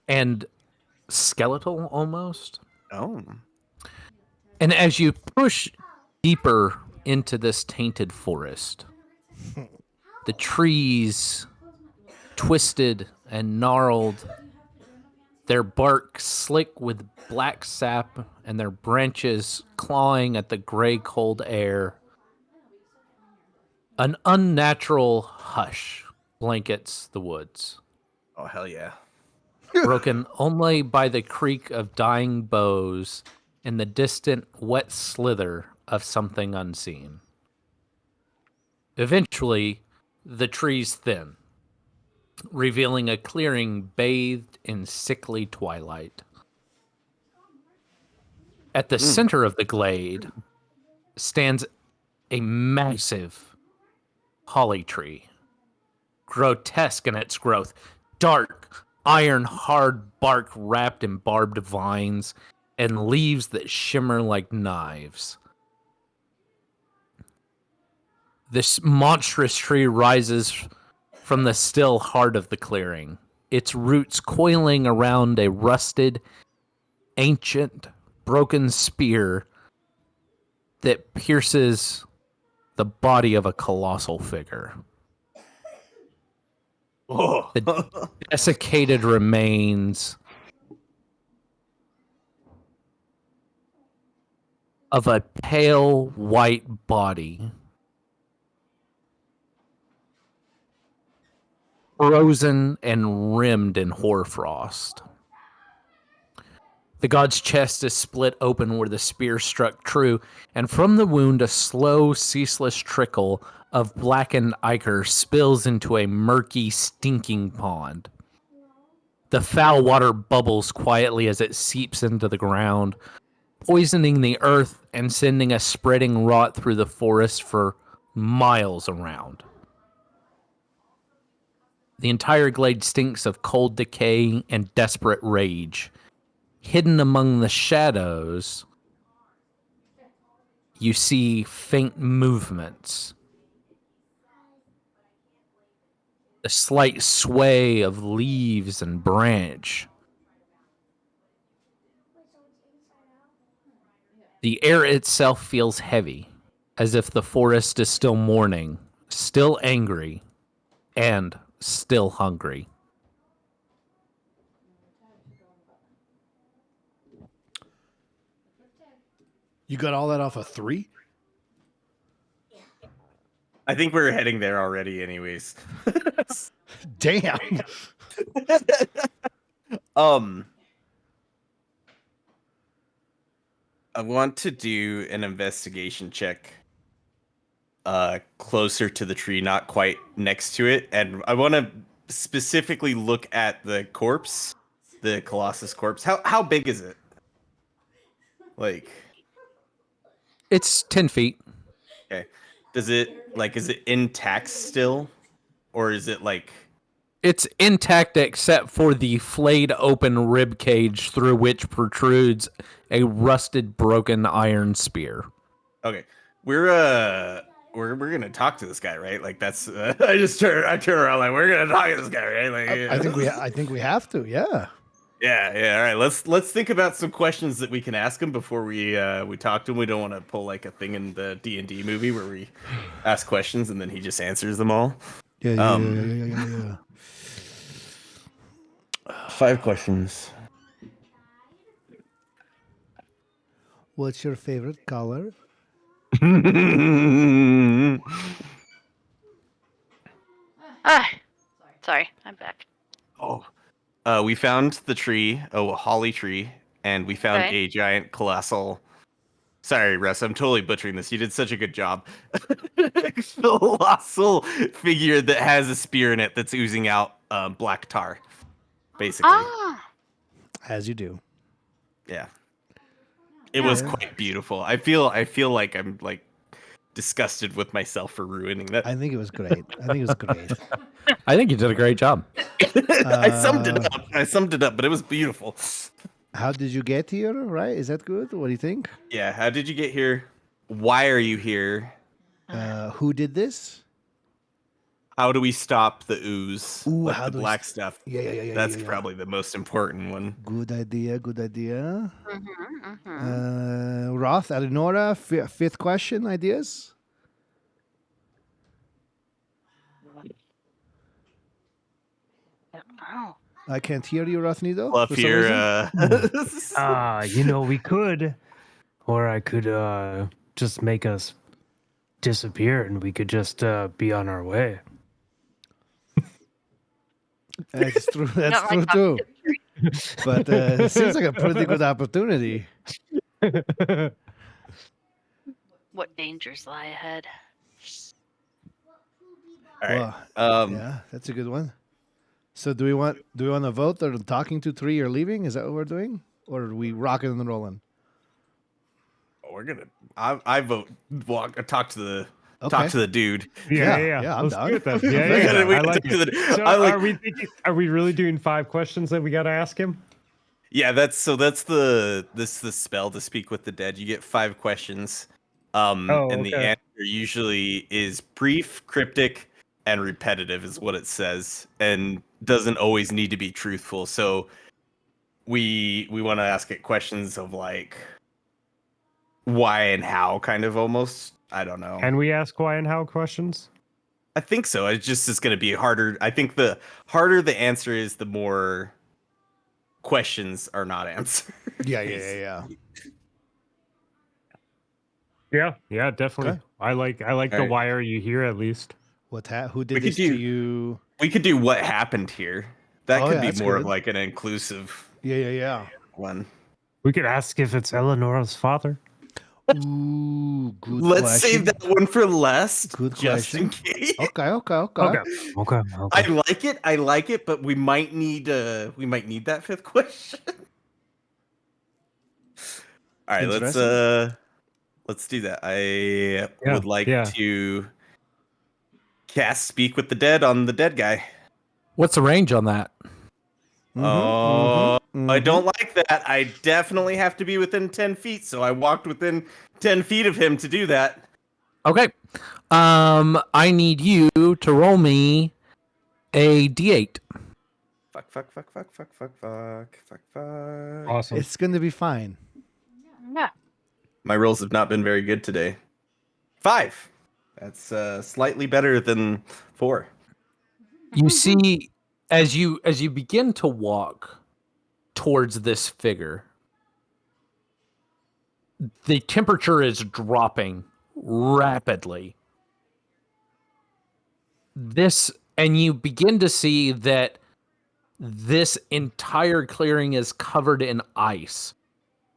F: and skeletal almost.
C: Oh.
F: And as you push deeper into this tainted forest, the trees, twisted and gnarled, their bark slick with black sap, and their branches clawing at the gray, cold air. An unnatural hush blankets the woods,
C: Oh, hell yeah.
F: broken only by the creak of dying boughs and the distant wet slither of something unseen. Eventually, the trees thin, revealing a clearing bathed in sickly twilight. At the center of the glade stands a massive holly tree, grotesque in its growth, dark, iron-hard bark wrapped in barbed vines and leaves that shimmer like knives. This monstrous tree rises from the still heart of the clearing, its roots coiling around a rusted, ancient, broken spear that pierces the body of a colossal figure.
C: Oh.
F: The desiccated remains of a pale white body, frozen and rimmed in hoarfrost. The god's chest is split open where the spear struck true, and from the wound a slow, ceaseless trickle of blackened ichor spills into a murky, stinking pond. The foul water bubbles quietly as it seeps into the ground, poisoning the earth and sending a spreading rot through the forest for miles around. The entire glade stinks of cold decay and desperate rage. Hidden among the shadows, you see faint movements. The slight sway of leaves and branch The air itself feels heavy, as if the forest is still mourning, still angry, and still hungry.
E: You got all that off a 3?
C: I think we're heading there already, anyways.
E: Damn.
C: I want to do an investigation check closer to the tree, not quite next to it, and I want to specifically look at the corpse, the Colossus corpse. How big is it? Like,
F: It's 10 feet.
C: okay, is it intact still, or is it like?
F: It's intact except for the flayed open rib cage through which protrudes a rusted, broken iron spear.
C: Okay, we're gonna talk to this guy, right? Like that's I turn around like we're gonna talk to this guy, right? Like
E: I think we have to. Yeah.
C: yeah. All right, let's think about some questions that we can ask him before we talk to him. We don't want to pull like a thing in the D&D movie where we ask questions and then he just answers them all.
E: Yeah.
C: 5 questions.
E: What's your favorite color?
B: Ah, sorry, I'm back.
C: Oh, we found the tree, a holly tree, and we found
B: Okay.
C: a giant colossal. Sorry, Russ, I'm totally butchering this. You did such a good job. Colossal figure that has a spear in it that's oozing out black tar, basically.
B: Ah,
E: As you do.
C: Yeah, it was
E: Yeah.
C: quite beautiful. I feel like I'm like disgusted with myself for ruining that.
E: I think it was great.
F: I think you did a great job.
C: I summed it up, but it was beautiful.
E: How did you get here? Right? Is that good? What do you think?
C: Yeah, how did you get here? Why are you here?
E: Who did this?
C: How do we stop the ooze?
E: Ooh,
C: Like
E: how
C: the
E: do we
C: black stuff.
E: Yeah.
C: That's probably the most important one.
E: Good idea.
B: mm-hmm.
E: Roth, Eleonora, fifth question, ideas?
B: Oh,
E: I can't hear you, Rothnido.
C: Fluff
E: for some
C: here.
E: reason.
D: We could, or I could just make us disappear and we could just be on our way.
E: That's true. That's
B: not
E: true
B: like
E: too.
B: history.
E: But it seems like a pretty good opportunity.
B: What dangers lie ahead?
C: All right.
E: Well, yeah, that's a good one. So do we want to vote or talking to 3 or leaving? Is that what we're doing? Or are we rocking and rolling?
C: We're gonna. I vote. Talk to
E: Okay.
C: the dude.
E: Yeah, I'm
D: Let's
E: down.
D: do it then.
C: We
D: Yeah.
C: gotta
D: I like
C: talk to
D: it.
C: the-
D: So
C: I like-
D: are we really doing 5 questions that we got to ask him?
C: Yeah, that's the spell to speak with the dead. You get 5 questions. And the
D: okay.
C: answer usually is brief, cryptic, and repetitive is what it says, and doesn't always need to be truthful. So we want to ask it questions of like why and how, kind of almost. I don't know.
D: Can we ask why and how questions?
C: I think so. It's just is going to be harder. I think the harder the answer is, the more questions are not answered.
E: Yeah.
D: Yeah, definitely.
E: Okay.
D: I like the
C: Alright.
D: why are you here at least.
E: Who did
C: We could
E: this to
C: do-
E: you?
C: We could do what happened here. That
E: Oh,
C: could
E: yeah,
C: be
E: that's
C: more
E: good.
C: of like an inclusive
E: Yeah.
C: one.
D: We could ask if it's Eleanor's father.
E: Ooh, good
C: Let's
E: question.
C: save that one for last,
E: Good
C: just in
E: question.
C: case.
E: Okay.
C: I like it, but we might need that 5th question. All right, let's do that. I would like to cast Speak with the Dead on the dead guy.
F: What's the range on that?
C: I don't like that. I definitely have to be within 10 feet, so I walked within 10 feet of him to do that.
F: Okay. I need you to roll me a d8.
C: Fuck.
D: Awesome.
E: It's going to be fine.
B: Yeah.
C: My rolls have not been very good today. 5. That's slightly better than 4.
F: You see, as you begin to walk towards this figure, the temperature is dropping rapidly. And you begin to see that this entire clearing is covered in ice.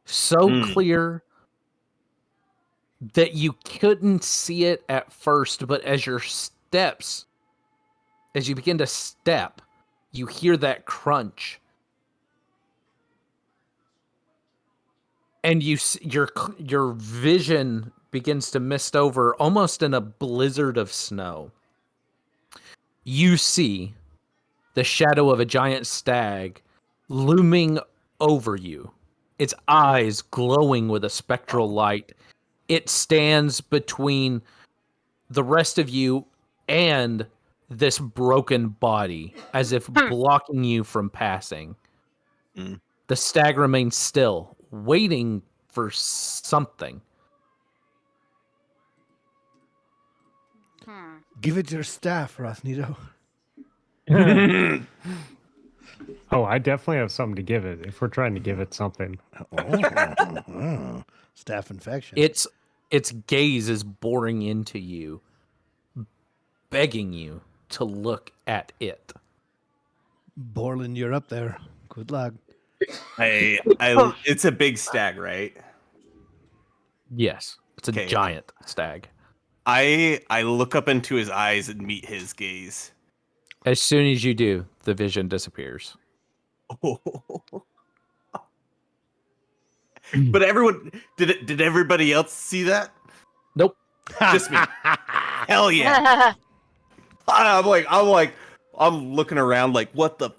F: So clear that you couldn't see it at first, but as you begin to step, you hear that crunch. And your vision begins to mist over almost in a blizzard of snow. You see the shadow of a giant stag looming over you, its eyes glowing with a spectral light. It stands between the rest of you and this broken body, as if blocking you from passing. The stag remains still, waiting for something.
E: Give it your staff, Rothnito.
D: Oh, I definitely have something to give it if we're trying to give it something.
E: Staff infection.
F: Its gaze is boring into you, begging you to look at it.
E: Borland, you're up there. Good luck.
C: It's a big stag, right?
F: Yes, it's a
C: Okay.
F: giant stag.
C: I look up into his eyes and meet his gaze.
F: As soon as you do, the vision disappears.
C: But everyone did everybody else see that?
F: Nope.
C: Just me. Hell yeah. I'm looking around like, what the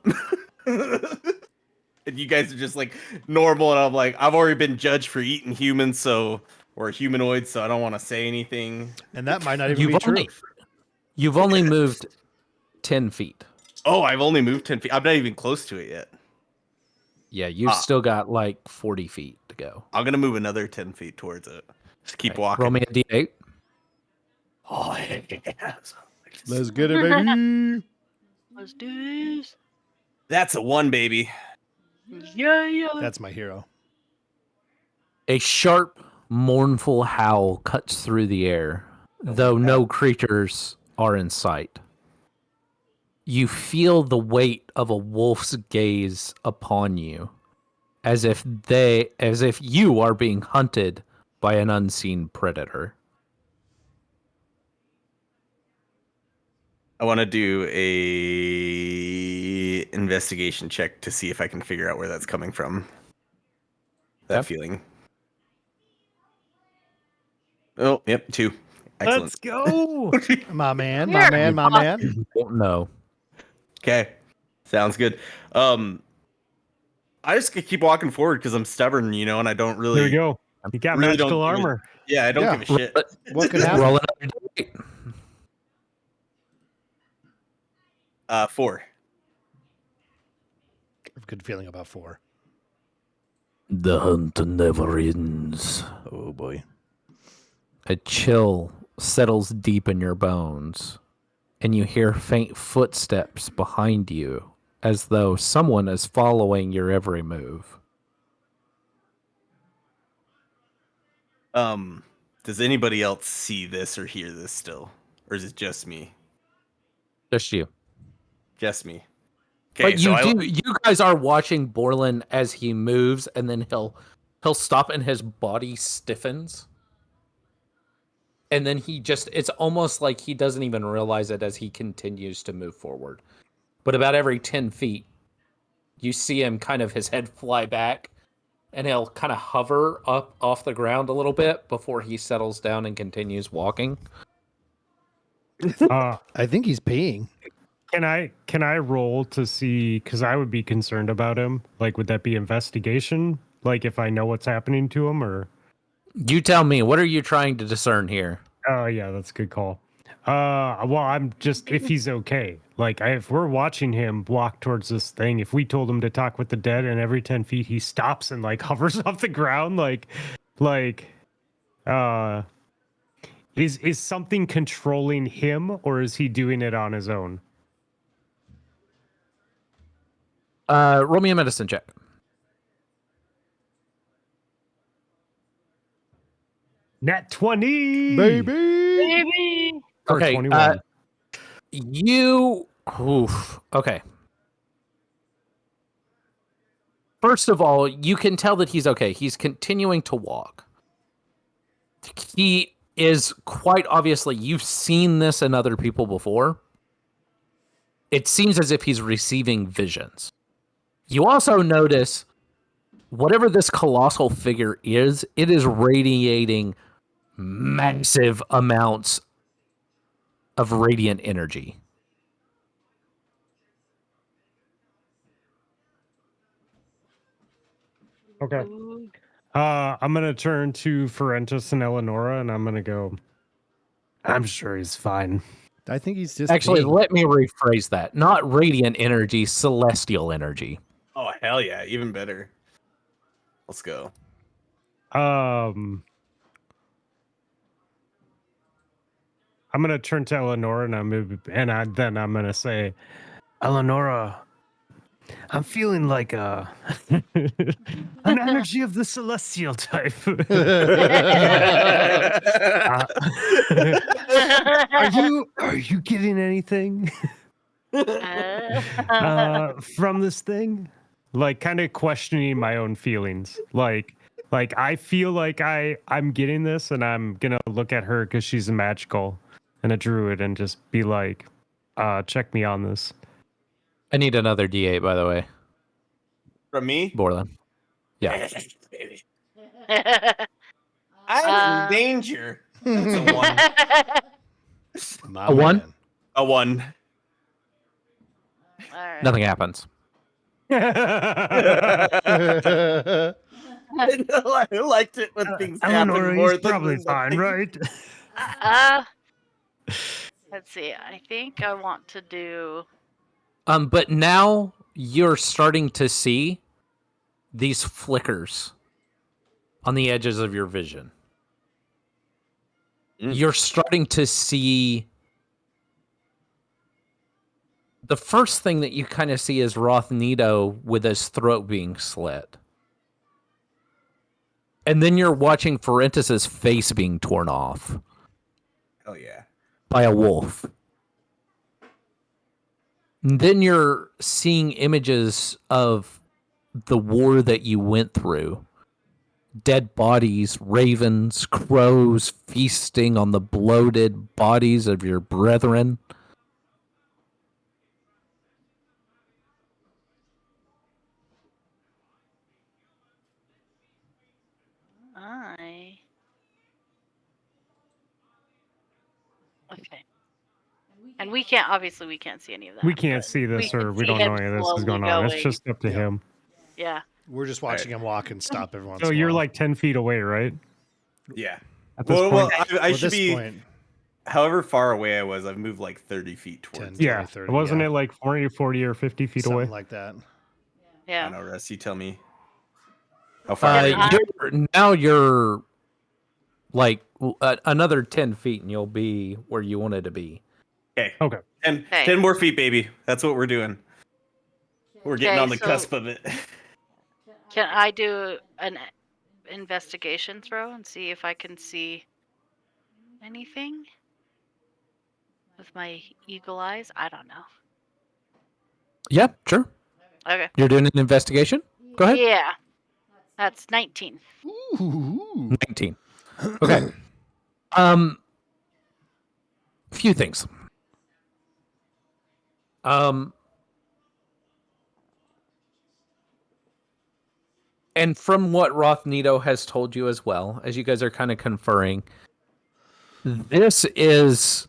C: and you guys are just like normal, and I'm like, I've already been judged for eating humans, or humanoids, so I don't want to say anything.
E: And that might not even be true.
F: You've only moved 10 feet.
C: Oh, I've only moved 10 feet. I'm not even close to it yet.
F: Yeah, you've still got like 40 feet to go.
C: I'm gonna move another 10 feet towards it. Just keep walking.
F: Roll me a d8.
C: Oh, yeah.
E: Let's get it, baby.
B: Let's do this.
C: That's a 1, baby.
B: Yeah.
E: That's my hero.
F: A sharp, mournful howl cuts through the air, though no creatures are in sight. You feel the weight of a wolf's gaze upon you, as if you are being hunted by an unseen predator.
C: I want to do a investigation check to see if I can figure out where that's coming from. That
F: Yep.
C: feeling. Oh, yep, 2. Excellent.
D: Let's go.
E: My man.
F: Don't know.
C: Okay, sounds good. I just keep walking forward because I'm stubborn, and I don't really.
D: There we go. You got
C: really
D: magical
C: don't give a-
D: armor.
C: Yeah, I don't
E: Yeah.
C: give a shit.
E: What could happen?
F: Roll another d8.
C: 4.
E: I have a good feeling about 4.
F: The hunt never ends.
E: Oh boy.
F: A chill settles deep in your bones, and you hear faint footsteps behind you, as though someone is following your every move.
C: Does anybody else see this or hear this still, or is it just me?
F: Just you.
C: Just me.
F: But you guys are watching Borland as he moves, and then he'll stop and his body stiffens. And then it's almost like he doesn't even realize it as he continues to move forward. But about every 10 feet, you see him kind of his head fly back, and he'll kind of hover up off the ground a little bit before he settles down and continues walking.
E: I think he's peeing.
D: Can I roll to see? Because I would be concerned about him. Like, would that be investigation? Like, if I know what's happening to him, or?
F: You tell me, what are you trying to discern here?
D: Oh yeah, that's a good call. Well, I'm just if he's okay. Like, if we're watching him walk towards this thing, if we told him to talk with the dead, and every 10 feet he stops and like hovers off the ground, like, Is something controlling him, or is he doing it on his own?
F: Roll me a medicine check.
D: Nat 20,
E: Baby.
B: Baby.
D: Or
F: Okay,
D: 21.
F: Okay. First of all, you can tell that he's okay. He's continuing to walk. He is quite obviously, you've seen this in other people before. It seems as if he's receiving visions. You also notice whatever this colossal figure is, it is radiating massive amounts of radiant energy.
D: Okay.
B: Ooh.
D: I'm gonna turn to Ferentus and Eleonora, and I'm gonna go. I'm sure he's fine.
E: I think he's just
F: Actually,
E: being-
F: let me rephrase that. Not radiant energy, celestial energy.
C: Oh hell yeah, even better. Let's go.
D: I'm gonna turn to Eleonora, and then I'm gonna say, Eleonora, I'm feeling like an energy of the celestial type. Are you getting anything from this thing? Like, kind of questioning my own feelings. Like I feel like I'm getting this, and I'm gonna look at her because she's a magical and a druid, and just be like, check me on this.
F: I need another D8, by the way,
C: From me?
F: Borland. Yeah.
C: Baby. I'm in danger. That's a one.
E: My
F: A one?
E: man.
C: A one.
B: All right.
F: Nothing happens.
C: I liked it when things happen
D: Eleanor,
C: more
D: he's
C: than
D: probably fine,
C: nothing.
D: right?
B: Let's see. I think I want to do.
F: But now you're starting to see these flickers on the edges of your vision. You're starting to see. The first thing that you kind of see is Rothnito with his throat being slit. And then you're watching Ferentus's face being torn off
C: Oh yeah.
F: by a wolf. And then you're seeing images of the war that you went through. Dead bodies, ravens, crows feasting on the bloated bodies of your brethren.
B: Okay. And we can't. Obviously, we can't see any of that.
D: We can't
B: but
D: see this,
B: can
D: or we
B: see
D: don't know
B: him
D: any of this is
B: slowly
D: going on. It's
B: going.
D: just up to
E: Yeah.
D: him.
B: Yeah.
E: We're just watching him walk and stop every once
D: So
E: in a
D: you're
E: while.
D: like 10 feet away, right?
C: Yeah.
D: At this
C: Well,
D: point?
C: I
E: Well, at
C: should
E: this
C: be.
E: point,
C: However far away I was, I've moved like 30 feet
E: 10,
C: towards.
E: 20,
D: Yeah.
E: 30,
D: Wasn't
E: yeah.
D: it like 40 or 50 feet
E: Something
D: away?
E: like that.
C: I
B: Yeah.
C: don't know, Russ. You tell me. How far away?
F: You're like another 10 feet and you'll be where you wanted to be.
C: Okay.
D: Okay.
C: 10 more feet, baby. That's what we're doing. We're getting
B: Okay,
C: on the
B: so-
C: cusp of it.
B: Can I do an investigation throw and see if I can see anything with my eagle eyes? I don't know.
F: Yeah, sure.
B: Okay.
F: You're doing an investigation? Go ahead.
B: Yeah. That's 19.
E: Ooh.
F: 19. Okay. Few things. And from what Rothnito has told you as well, as you guys are kind of conferring, this is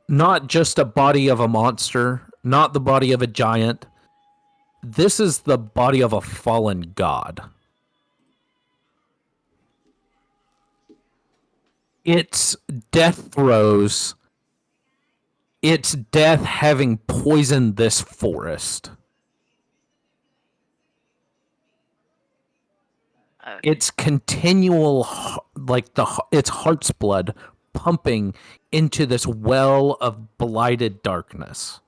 F: not just a body of a monster, not the body of a giant. This is the body of a fallen god. Its death throes, its death having poisoned this forest.
B: Okay.
F: It's continual, its heart's blood pumping into this well of blighted darkness.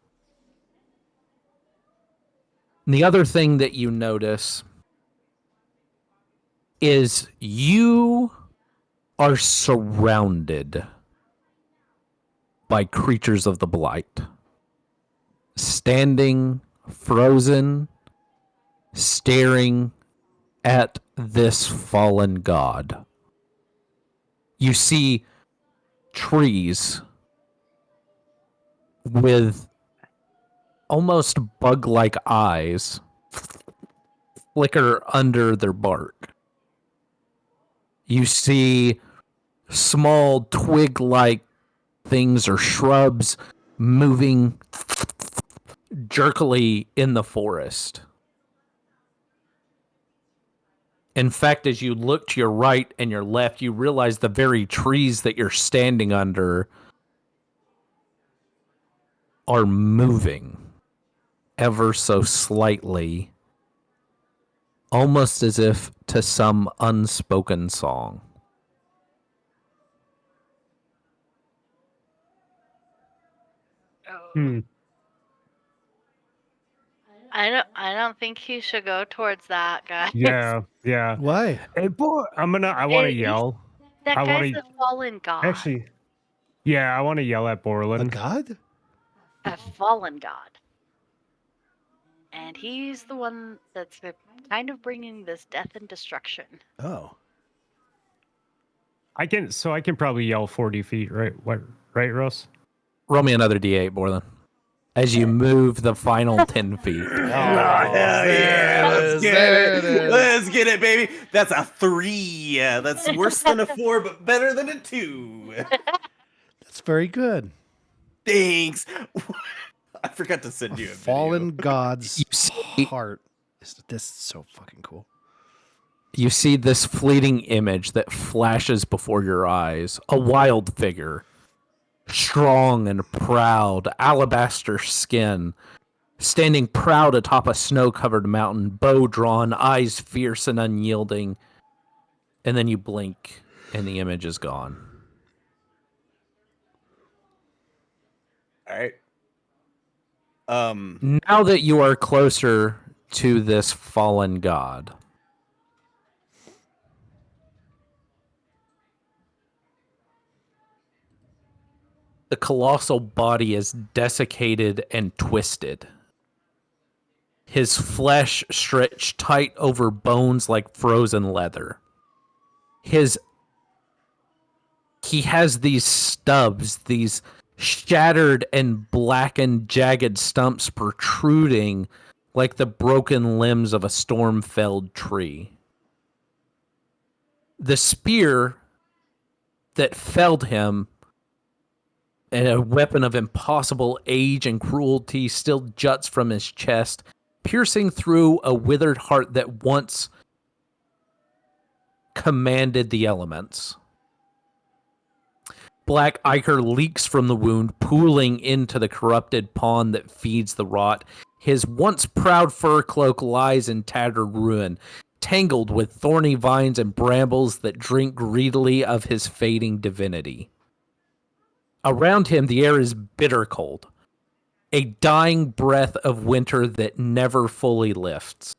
F: And the other thing that you notice is you are surrounded by creatures of the blight, standing frozen, staring at this fallen god. You see trees with almost bug-like eyes flicker under their bark. You see small twig-like things or shrubs moving jerkily in the forest. In fact, as you look to your right and your left, you realize the very trees that you're standing under are moving ever so slightly, almost as if to some unspoken song.
D: Hmm.
B: I don't think he should go towards that guy.
D: Yeah, yeah.
E: Why?
D: Hey, boy, I want to
B: He's-
D: yell.
B: That
D: I
B: guy's
D: wanna-
B: a fallen god.
D: Actually, yeah, I want to yell at
E: A
D: Borland.
E: god?
B: A fallen god. And he's the one that's kind of bringing this death and destruction.
E: Oh.
D: I can probably yell 40 feet, right? What, right, Russ?
F: Roll me another d8, Borland. As you move the final 10 feet.
C: Oh, hell yeah. Let's get
E: There it
C: it.
E: is.
C: Let's get it, baby. That's a 3. Yeah, that's worse than a 4, but better than a 2.
E: That's very good.
C: Thanks. I forgot to send you a
E: Fallen
C: video.
E: God's
F: You see,
E: heart. This is so fucking cool.
F: you see this fleeting image that flashes before your eyes. A wild figure. Strong and proud, alabaster skin, standing proud atop a snow-covered mountain, bow drawn, eyes fierce and unyielding. And then you blink, and the image is gone.
C: All right.
F: Now that you are closer to this fallen god, the colossal body is desiccated and twisted. His flesh stretched tight over bones like frozen leather. He has these stubs, these shattered and blackened jagged stumps protruding like the broken limbs of a storm-felled tree. The spear that felled him, and a weapon of impossible age and cruelty, still juts from his chest, piercing through a withered heart that once commanded the elements. Black ichor leaks from the wound, pooling into the corrupted pond that feeds the rot. His once proud fur cloak lies in tattered ruin, tangled with thorny vines and brambles that drink greedily of his fading divinity. Around him, the air is bitter cold, a dying breath of winter that never fully lifts,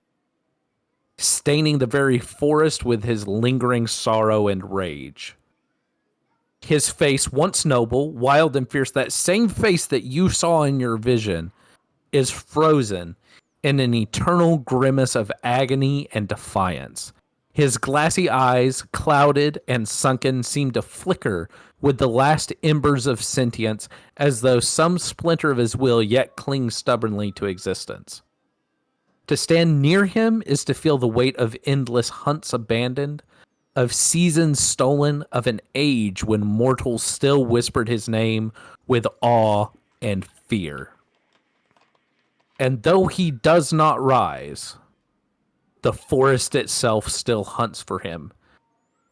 F: staining the very forest with his lingering sorrow and rage. His face, once noble, wild and fierce, that same face that you saw in your vision, is frozen in an eternal grimace of agony and defiance. His glassy eyes, clouded and sunken, seem to flicker with the last embers of sentience, as though some splinter of his will yet clings stubbornly to existence. To stand near him is to feel the weight of endless hunts abandoned, of seasons stolen, of an age when mortals still whispered his name with awe and fear. And though he does not rise, the forest itself still hunts for him,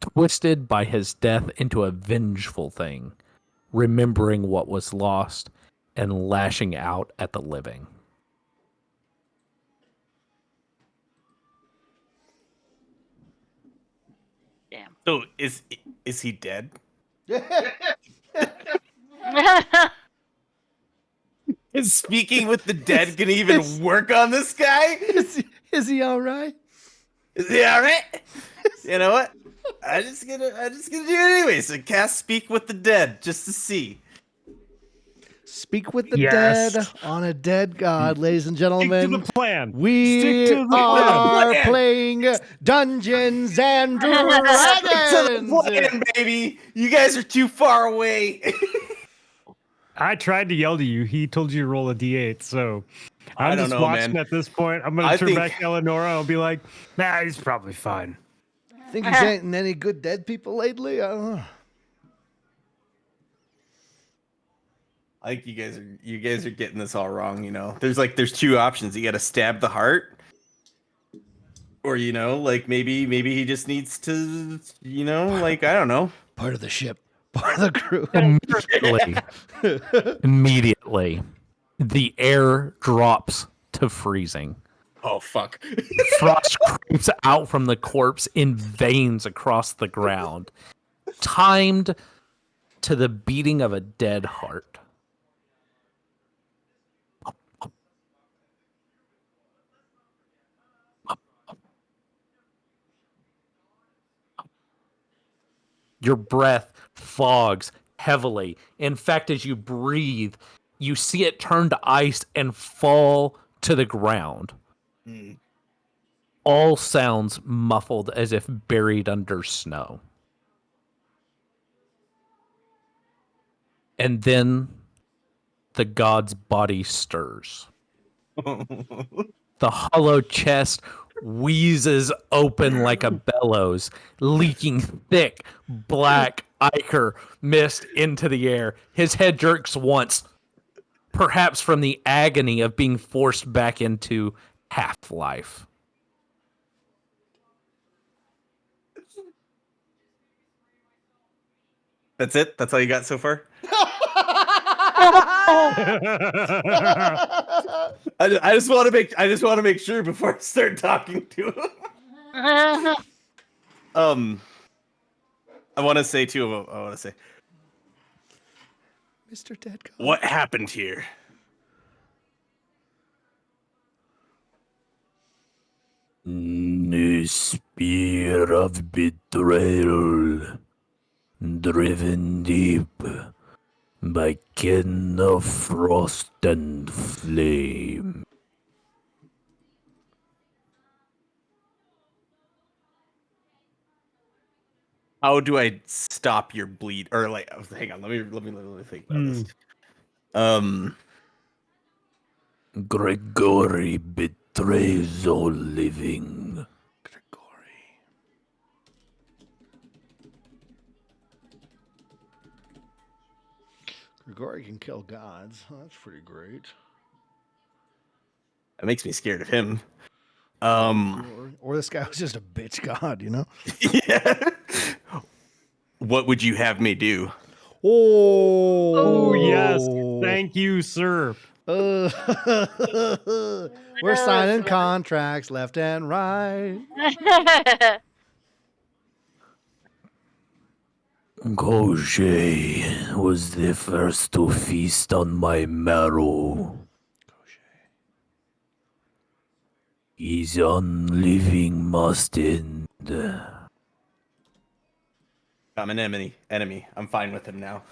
F: twisted by his death into a vengeful thing, remembering what was lost and lashing out at the living.
C: So is he dead? Is speaking with the dead gonna even work on this guy?
E: Is he all right?
C: Is he all right? You know what? I just gonna do it anyway. So cast speak with the dead just to see.
E: Speak with the
D: Yes.
E: dead on a dead god, ladies and
D: Stick to
E: gentlemen.
D: the plan.
E: We
D: Stick to the
E: are
C: plan.
E: playing Dungeons and
C: Stick to
E: Dragons.
C: the plan, baby. You guys are too far away.
D: I tried to yell to you. He told you to roll a d8, so
C: I
D: I'm
C: don't
D: just
C: know,
D: watching
C: man.
D: at this point. I'm gonna
C: I
D: turn
C: think-
D: back to Eleonora. I'll be like, nah, he's probably fine.
E: Think he's ain't any good dead people lately? I don't know.
C: I think you guys are getting this all wrong. You know, there's two options. You got to stab the heart, or like maybe he just needs to, like I don't know.
E: Part of the ship, part of the crew.
F: Immediately, the air drops to freezing.
C: Oh fuck!
F: Frost creeps out from the corpse in veins across the ground, timed to the beating of a dead heart. Your breath fogs heavily. In fact, as you breathe, you see it turn to ice and fall to the ground. All sounds muffled as if buried under snow. And then the god's body stirs. The hollow chest wheezes open like a bellows, leaking thick, black ichor mist into the air. His head jerks once, perhaps from the agony of being forced back into half-life.
C: That's it. That's all you got so far. I just want to make sure before I start talking to him. I want to say too. I want to say,
E: Mr. Dead God.
C: what happened here?
F: The spear of betrayal, driven deep by kin of frost and flame.
C: How do I stop your bleed? Or like, hang on, let me think about this.
F: Gregory betrays all living.
E: Grigori can kill gods. Oh, that's pretty great.
C: That makes me scared of him.
E: Or this guy was just a bitch god, you know?
C: Yeah. What would you have me do?
D: Oh, yes. Thank you, sir.
E: We're signing contracts left and right.
F: Gaucher was the first to feast on my marrow. His unliving must end.
C: I'm an enemy. I'm fine with him now.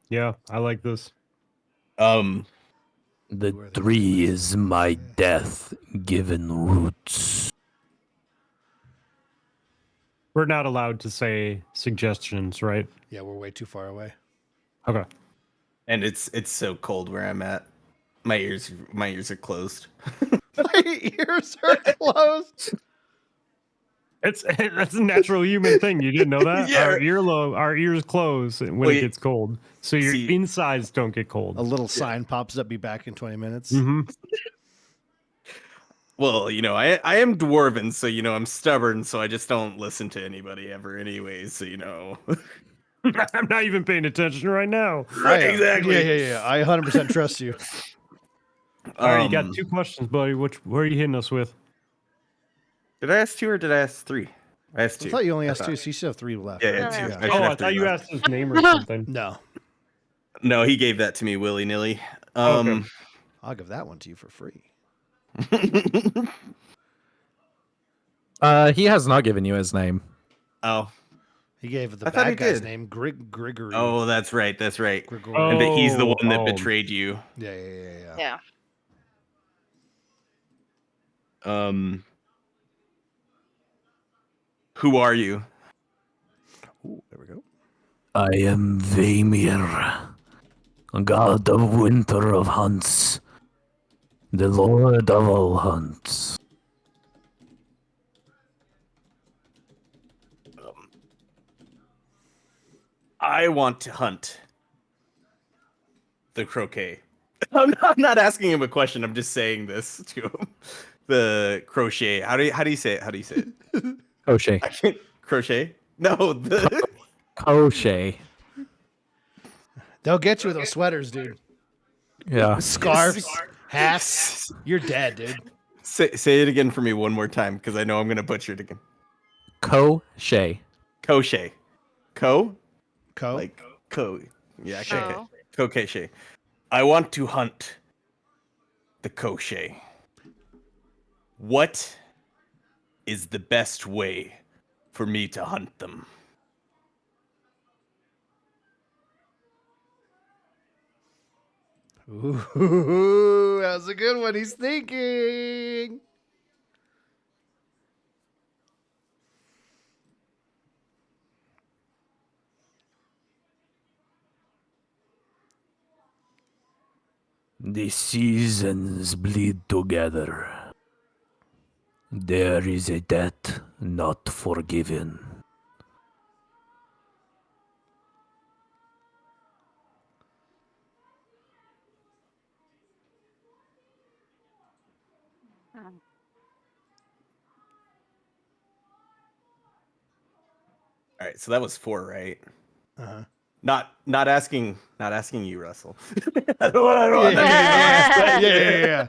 D: Yeah, I like this.
F: The tree is my death given roots.
D: We're not allowed to say suggestions, right?
E: Yeah, we're way too far away.
D: Okay.
C: And it's so cold where I'm at. My ears are closed.
E: My ears are closed.
D: That's a natural human thing. You didn't know that?
C: Yeah.
D: Our ears close when
C: Well,
D: it gets cold. So your
C: see-
D: insides don't get cold.
E: A little sign pops up, be back in 20 minutes.
D: Mm-hmm.
C: Well, I am dwarven, so I'm stubborn, so I just don't listen to anybody ever anyways, so
D: I'm not even paying attention right now.
C: Exactly.
E: Yeah. I 100% trust you.
D: All right, you got 2 questions, buddy. Where are you hitting us with?
C: Did I ask 2 or did I ask 3? I asked
E: I
C: two.
E: thought you only asked
C: thought-
E: two, so you still have three left.
C: Yeah,
E: right?
C: yeah, two.
B: Yeah.
C: I should
D: Oh,
C: have
D: I
C: three
D: thought you
C: left.
D: asked his name or something.
E: No,
C: No, he gave that to me willy nilly.
D: Okay.
E: I'll give that one to you for free.
F: He has not given you his name.
C: Oh,
E: He gave the
C: I thought he
E: bad guy's
C: did.
E: name Grigory.
C: oh, that's right. That's right.
E: Grigori.
C: And that he's the
D: Oh,
C: one that
D: oh.
C: betrayed you.
E: Yeah.
B: Yeah.
C: Who are you?
E: Ooh, there we go.
F: I am Vamir, god of winter of hunts, the lord of all hunts.
C: I want to hunt the croquet. I'm not asking him a question. I'm just saying this to him. The crochet. How do you say it? How do you say it?
F: Crochet.
C: I can't crochet. No, the
F: Crochet.
E: They'll get you with those sweaters, dude.
F: Yeah.
E: Scarves, hats. You're dead, dude.
C: say it again for me one more time because I know I'm gonna butcher it again.
F: Crochet.
C: Crochet. Co?
E: Co.
C: Like co. Yeah, okay.
B: Show.
C: Crochet. I want to hunt the crochet. What is the best way for me to hunt them?
E: Ooh, that was a good one. He's thinking.
F: The seasons bleed together. There is a debt not forgiven.
C: All right, so that was 4, right?
E: Uh-huh.
C: Not asking you, Russell. I don't want
E: Yeah.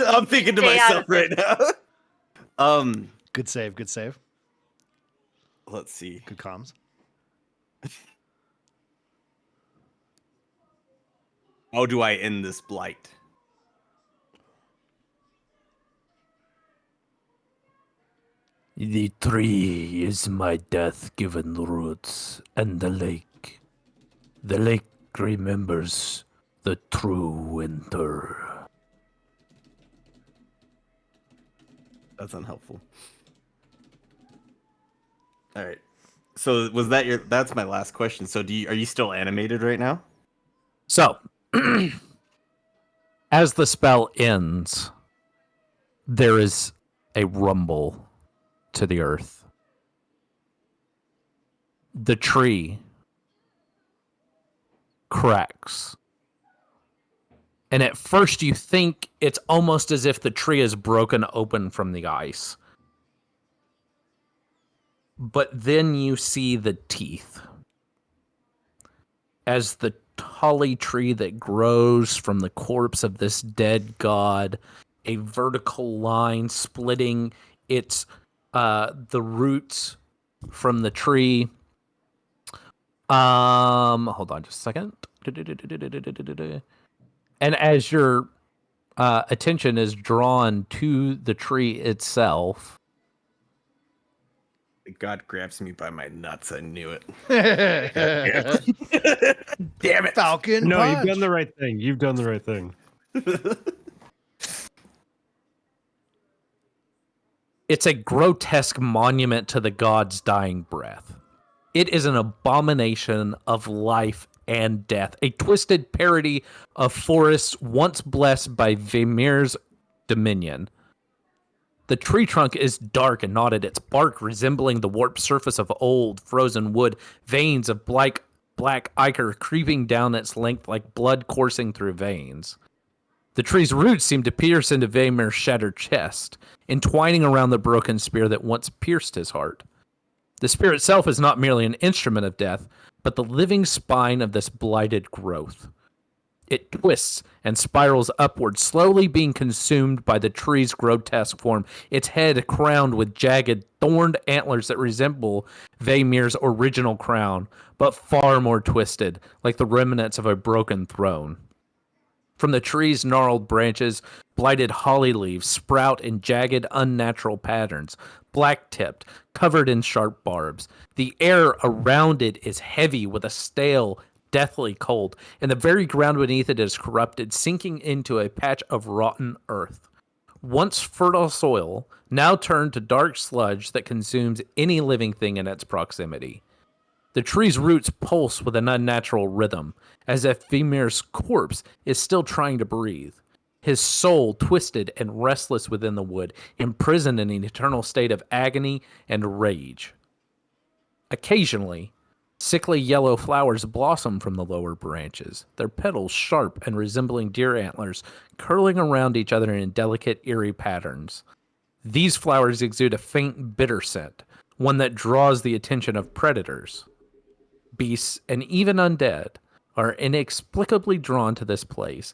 C: I'm thinking to
B: Stay out
C: myself
B: of
C: right now.
E: Good save.
C: Let's see.
E: Good comms.
C: How do I end this blight?
F: The tree is my death-given roots, and the lake. The lake remembers the true winter.
C: That's unhelpful. All right. So was that that's my last question. So are you still animated right now?
F: So, as the spell ends, there is a rumble to the earth. The tree cracks. And at first you think it's almost as if the tree is broken open from the ice. But then you see the teeth. As the holly tree that grows from the corpse of this dead god, a vertical line splitting its the roots from the tree. Hold on just a second. And as your attention is drawn to the tree itself,
C: God grabs me by my nuts. I knew it.
E: Damn it, Falcon!
D: No,
E: punch.
D: you've done the right thing. You've done the right thing.
F: it's a grotesque monument to the god's dying breath. It is an abomination of life and death, a twisted parody of forests once blessed by Vamir's dominion. The tree trunk is dark and knotted, its bark resembling the warped surface of old frozen wood, veins of black ichor creeping down its length like blood coursing through veins. The tree's roots seem to pierce into Vamir's shattered chest, entwining around the broken spear that once pierced his heart. The spear itself is not merely an instrument of death, but the living spine of this blighted growth. It twists and spirals upward, slowly being consumed by the tree's grotesque form, its head crowned with jagged, thorned antlers that resemble Veymir's original crown, but far more twisted, like the remnants of a broken throne. From the tree's gnarled branches, blighted holly leaves sprout in jagged, unnatural patterns, black-tipped, covered in sharp barbs. The air around it is heavy with a stale, deathly cold, and the very ground beneath it is corrupted, sinking into a patch of rotten earth. Once fertile soil, now turned to dark sludge that consumes any living thing in its proximity. The tree's roots pulse with an unnatural rhythm, as if Vymir's corpse is still trying to breathe. His soul twisted and restless within the wood, imprisoned in an eternal state of agony and rage. Occasionally, sickly yellow flowers blossom from the lower branches, their petals sharp and resembling deer antlers, curling around each other in delicate, eerie patterns. These flowers exude a faint, bitter scent, one that draws the attention of predators. Beasts, and even undead, are inexplicably drawn to this place,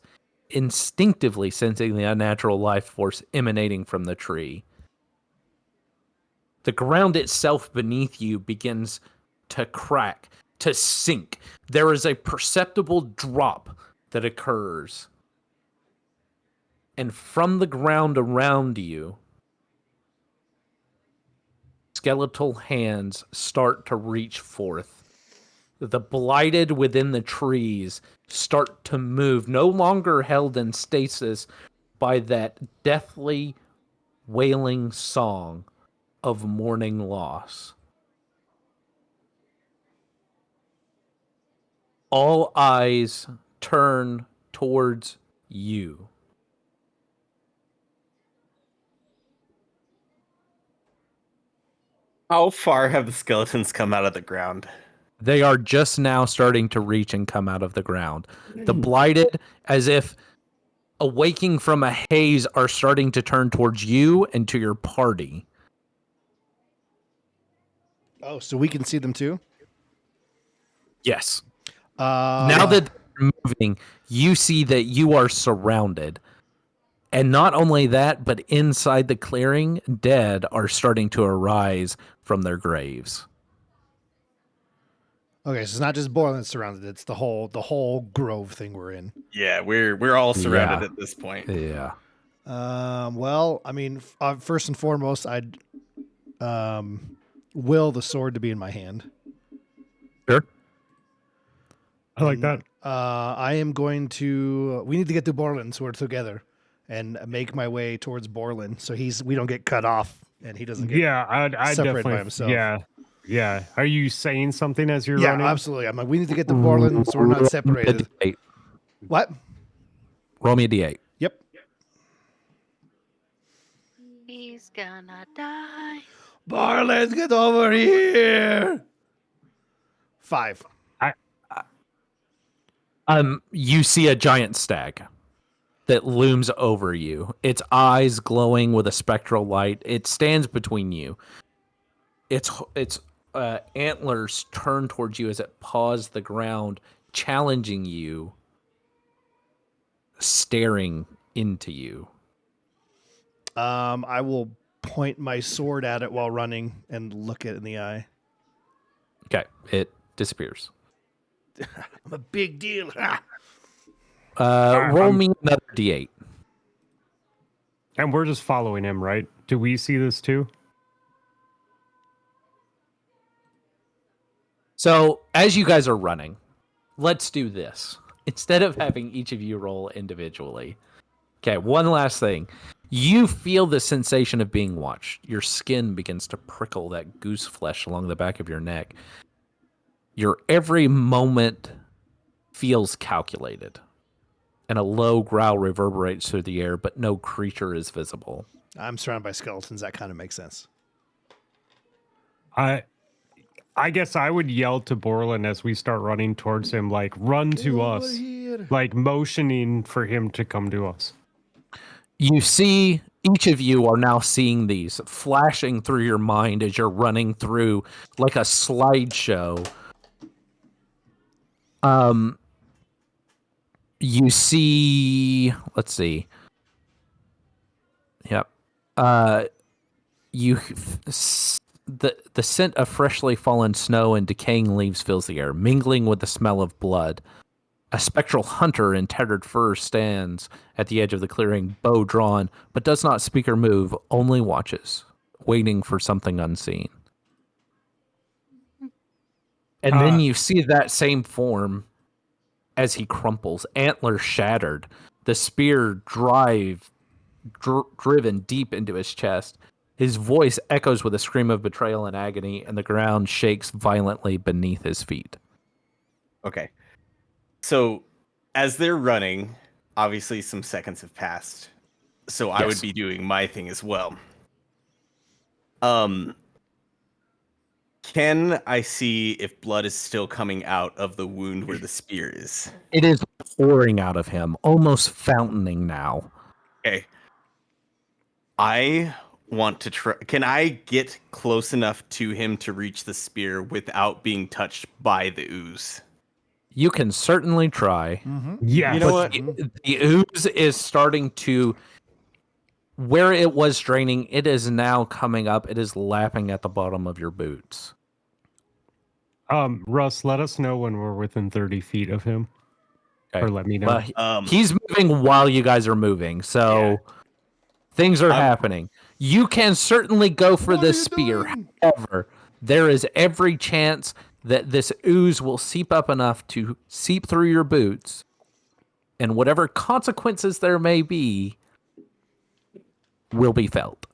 F: instinctively sensing the unnatural life force emanating from the tree. The ground itself beneath you begins to crack, to sink. There is a perceptible drop that occurs. And from the ground around you, skeletal hands start to reach forth. The blighted within the trees start to move, no longer held in stasis by that deathly, wailing song of mourning loss. All eyes turn towards you.
C: How far have the skeletons come out of the ground?
F: They are just now starting to reach and come out of the ground. The blighted, as if awaking from a haze, are starting to turn towards you and to your party.
E: Oh, so we can see them too?
F: Yes. Now that they're moving, you see that you are surrounded. And not only that, but inside the clearing, dead are starting to arise from their graves.
E: Okay, so it's not just Borland that's surrounded; it's the whole grove thing we're in.
C: Yeah, we're all surrounded
F: Yeah.
C: at this point.
F: Yeah.
E: Well, I mean, first and foremost, I'd will the sword to be in my hand.
F: Sure.
D: I like that.
E: I am going to. We need to get to Borland, so we're together, and make my way towards Borland, so we don't get cut off, and he doesn't get
D: I
E: separated
D: definitely
E: by himself.
D: Yeah. Are you saying something as you're
E: Yeah,
D: running?
E: absolutely. I'm like, we need to get to Borland, so we're not separated.
F: D8.
E: What?
F: Roll me a D8.
E: Yep.
B: He's gonna die.
E: Borland, get over here. 5.
F: You see a giant stag that looms over you. Its eyes glowing with a spectral light. It stands between you. Its antlers turn towards you as it paws the ground, challenging you, staring into you.
E: I will point my sword at it while running and look it in the eye.
F: Okay, it disappears.
E: I'm a big deal.
F: Roll me another D8.
D: And we're just following him, right? Do we see this too?
F: So, as you guys are running, let's do this. Instead of having each of you roll individually. Okay, one last thing. You feel the sensation of being watched. Your skin begins to prickle that goose flesh along the back of your neck. Your every moment feels calculated. And a low growl reverberates through the air, but no creature is visible.
E: I'm surrounded by skeletons. That kind of makes sense.
D: I guess I would yell to Borland as we start running towards him, like, run to us, like motioning for him to come to us.
F: You see, each of you are now seeing these flashing through your mind as you're running through like a slideshow. You see, let's see. Yep. The scent of freshly fallen snow and decaying leaves fills the air, mingling with the smell of blood. A spectral hunter in tattered fur stands at the edge of the clearing, bow drawn, but does not speak or move, only watches, waiting for something unseen. And then you see that same form as he crumples, antlers shattered, the spear driven deep into his chest. His voice echoes with a scream of betrayal and agony, and the ground shakes violently beneath his feet.
C: Okay. So, as they're running, obviously some seconds have passed. So I would
F: Yes.
C: be doing my thing as well. Can I see if blood is still coming out of the wound where the spear is?
F: It is pouring out of him, almost fountaining now.
C: Okay. I want to try. Can I get close enough to him to reach the spear without being touched by the ooze?
F: You can certainly try.
D: Yes.
C: You know what?
F: The ooze is starting to, where it was draining, it is now coming up. It is lapping at the bottom of your boots.
D: Russ, let us know when we're within 30 feet of him.
F: Okay.
D: Or let me know.
F: Well, he's moving while you guys are moving, so things are happening. You can certainly go for this spear. However, there is every chance that this ooze will seep up enough to seep through your boots, and whatever consequences there may be will be felt.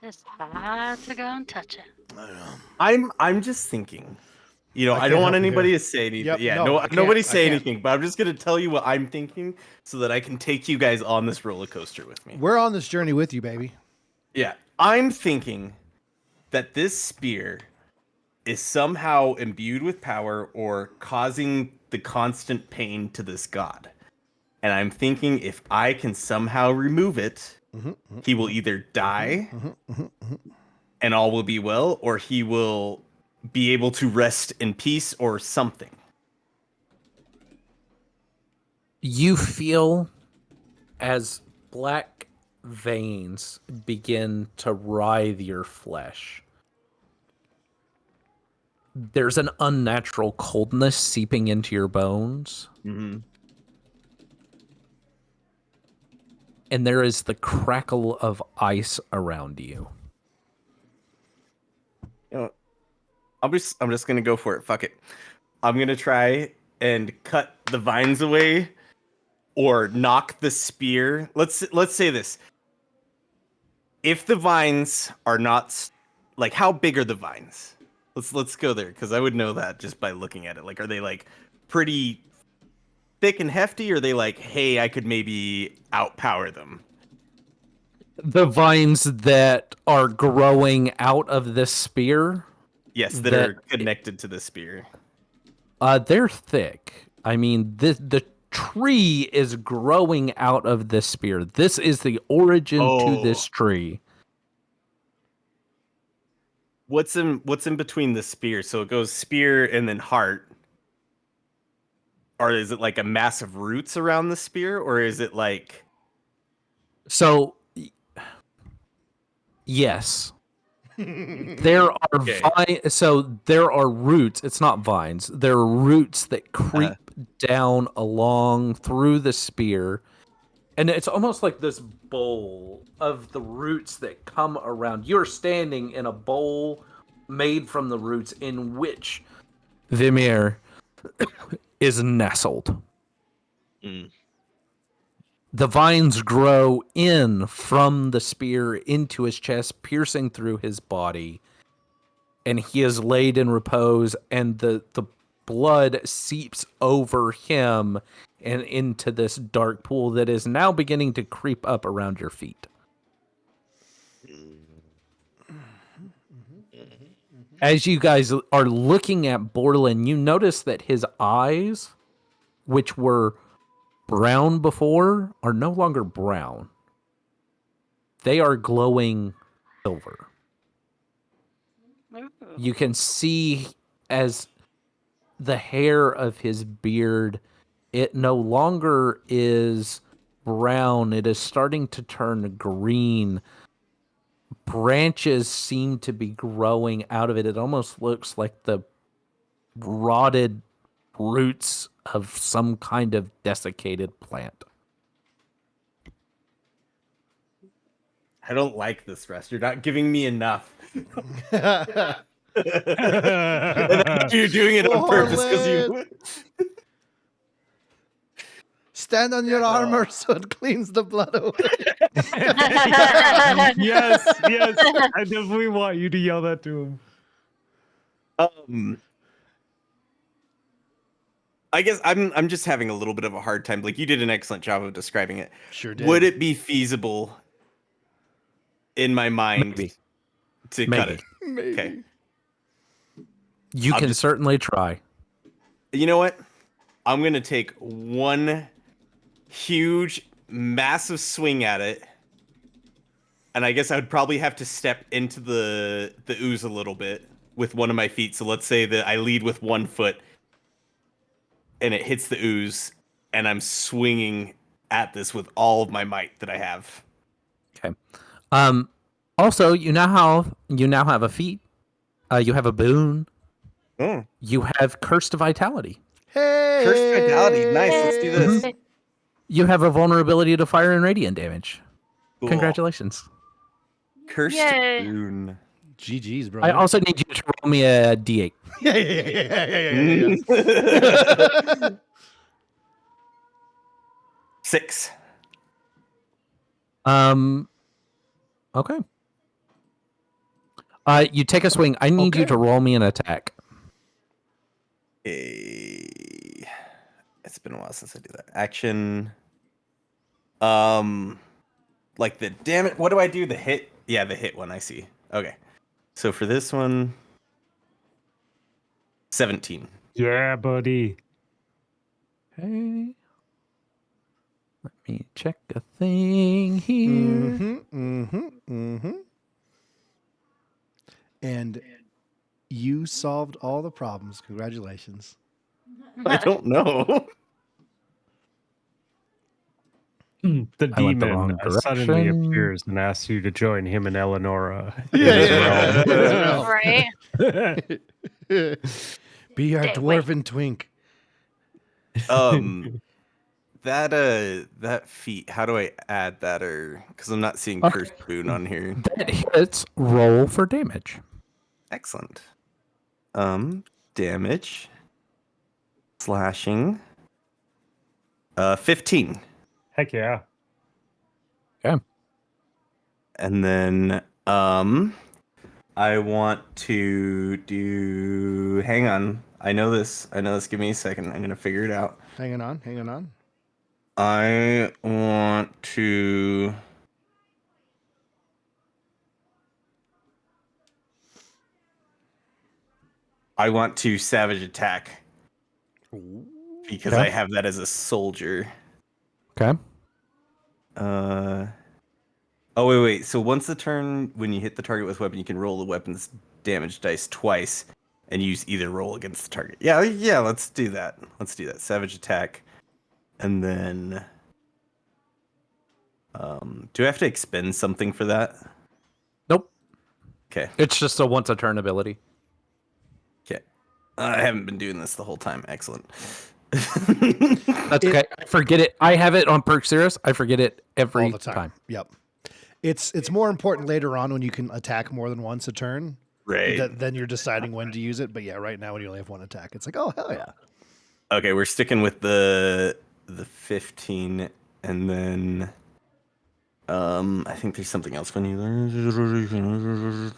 B: Just had to go and touch it.
C: I'm just thinking. You know,
E: I
C: I
E: can't
C: don't want
E: help you
C: anybody
E: here.
C: to say anything.
E: Yep,
C: Yeah,
E: no,
C: no,
E: I can't.
C: nobody
E: I
C: say
E: can't.
C: anything. But I'm just gonna tell you what I'm thinking, so that I can take you guys on this roller coaster with me.
E: We're on this journey with you, baby.
C: Yeah, I'm thinking that this spear is somehow imbued with power or causing the constant pain to this god. And I'm thinking if I can somehow remove it, he will either die and all will be well, or he will be able to rest in peace or something.
F: You feel as black veins begin to writhe your flesh. There's an unnatural coldness seeping into your bones.
C: Mm-hmm.
F: And there is the crackle of ice around you.
C: You know, I'm just gonna go for it. Fuck it. I'm gonna try and cut the vines away or knock the spear. Let's say this. If the vines are not like, how big are the vines? Let's go there, because I would know that just by looking at it. Like, are they like pretty thick and hefty, or are they like, hey, I could maybe outpower them?
F: The vines that are growing out of this spear,
C: Yes, that are connected to the spear.
F: they're thick. I mean, the tree is growing out of this spear. This is the origin to this tree.
C: What's in between the spear? So it goes spear and then heart. Or is it like a mass of roots around the spear, or is it like...
F: So, yes. There are there are roots. It's not vines. There are roots that creep down along through the spear, and it's almost like this bowl of the roots that come around. You're standing in a bowl made from the roots in which Vimir is nestled.
C: Mm.
F: The vines grow in from the spear into his chest, piercing through his body. And he is laid in repose, and the blood seeps over him and into this dark pool that is now beginning to creep up around your feet. As you guys are looking at Borland, you notice that his eyes, which were brown before, are no longer brown. They are glowing silver. You can see as the hair of his beard, it no longer is brown. It is starting to turn green. Branches seem to be growing out of it. It almost looks like the rotted roots of some kind of desiccated plant.
C: I don't like this, Rest. You're not giving me enough. You're doing it on purpose because you.
E: Stand on your armor so it cleans the blood away.
D: Yes. I definitely want you to yell that to him.
C: I guess I'm just having a little bit of a hard time. Like, you did an excellent job of describing it.
E: Sure did.
C: Would it be feasible in my mind
F: Maybe.
C: to
F: Maybe.
C: cut it?
E: Maybe.
C: Okay.
F: You can certainly try.
C: You know what? I'm gonna take one huge, massive swing at it, and I guess I would probably have to step into the ooze a little bit with one of my feet. So let's say that I lead with 1 foot, and it hits the ooze, and I'm swinging at this with all of my might that I have.
F: Okay. Also, you now have a feat. You have a boon.
C: Oh,
F: You have cursed vitality.
E: Hey!
C: Cursed vitality. Nice. Let's do this.
F: You have a vulnerability to fire and radiant damage.
C: Cool.
F: Congratulations.
C: Cursed
B: Yay.
C: boon.
E: GG's, bro.
F: I also need you to roll me a d8.
E: Yeah.
C: 6.
F: Okay. You take a swing. I need you to roll me an attack.
C: It's been a while since I did that. Action. Like the damn it. What do I do? The hit? Yeah, the hit one. I see. Okay. So for this one, 17.
D: Yeah, buddy.
F: Okay. Let me check a thing here.
E: And you solved all the problems. Congratulations.
C: I don't know.
D: The
F: I went the
D: demon
F: wrong
D: suddenly
F: direction.
D: appears and asks you to join him and Eleonora.
B: Right.
E: Be our
B: Stay
E: dwarven twink.
C: That feat. How do I add that? Or because I'm not seeing
F: Okay.
C: cursed boon on here.
F: That hits. Roll for damage.
C: Excellent. Damage. Slashing. 15.
D: Heck yeah.
F: Okay.
C: And then I want to do. Hang on. I know this. Give me a second. I'm gonna figure it out.
E: Hanging on.
C: I want to. Savage attack because
F: Okay.
C: I have that as a soldier.
F: Okay.
C: Oh wait. So once the turn, when you hit the target with weapon, you can roll the weapon's damage dice twice and use either roll against the target. Yeah. Let's do that. Savage attack, and then do I have to expend something for that?
F: Nope.
C: Okay.
F: It's just a once a turn ability.
C: Okay. I haven't been doing this the whole time. Excellent.
F: That's okay. I forget it. I have it on Perk Cirrus. I forget it every
E: All the time. Yep. It's more important later on when you can attack more than once a turn.
C: Right.
E: Then you're deciding when to use it. But yeah, right now when you only have one attack, it's like, oh hell yeah.
C: Okay, we're sticking with the 15, and then I think there's something else when you learn.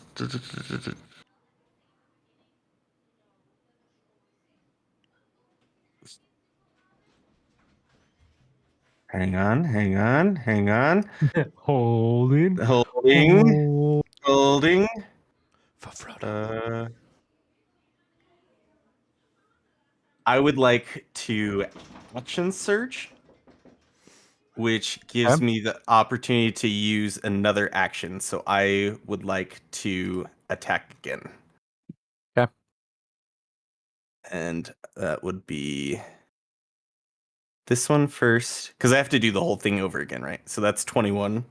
C: Hang on. Holding.
E: For Frodo.
C: I would like to action surge, which gives me the opportunity to use another action. So I would like to attack again.
F: Okay.
C: And that would be this one first, because I have to do the whole thing over again, right? So that's 21.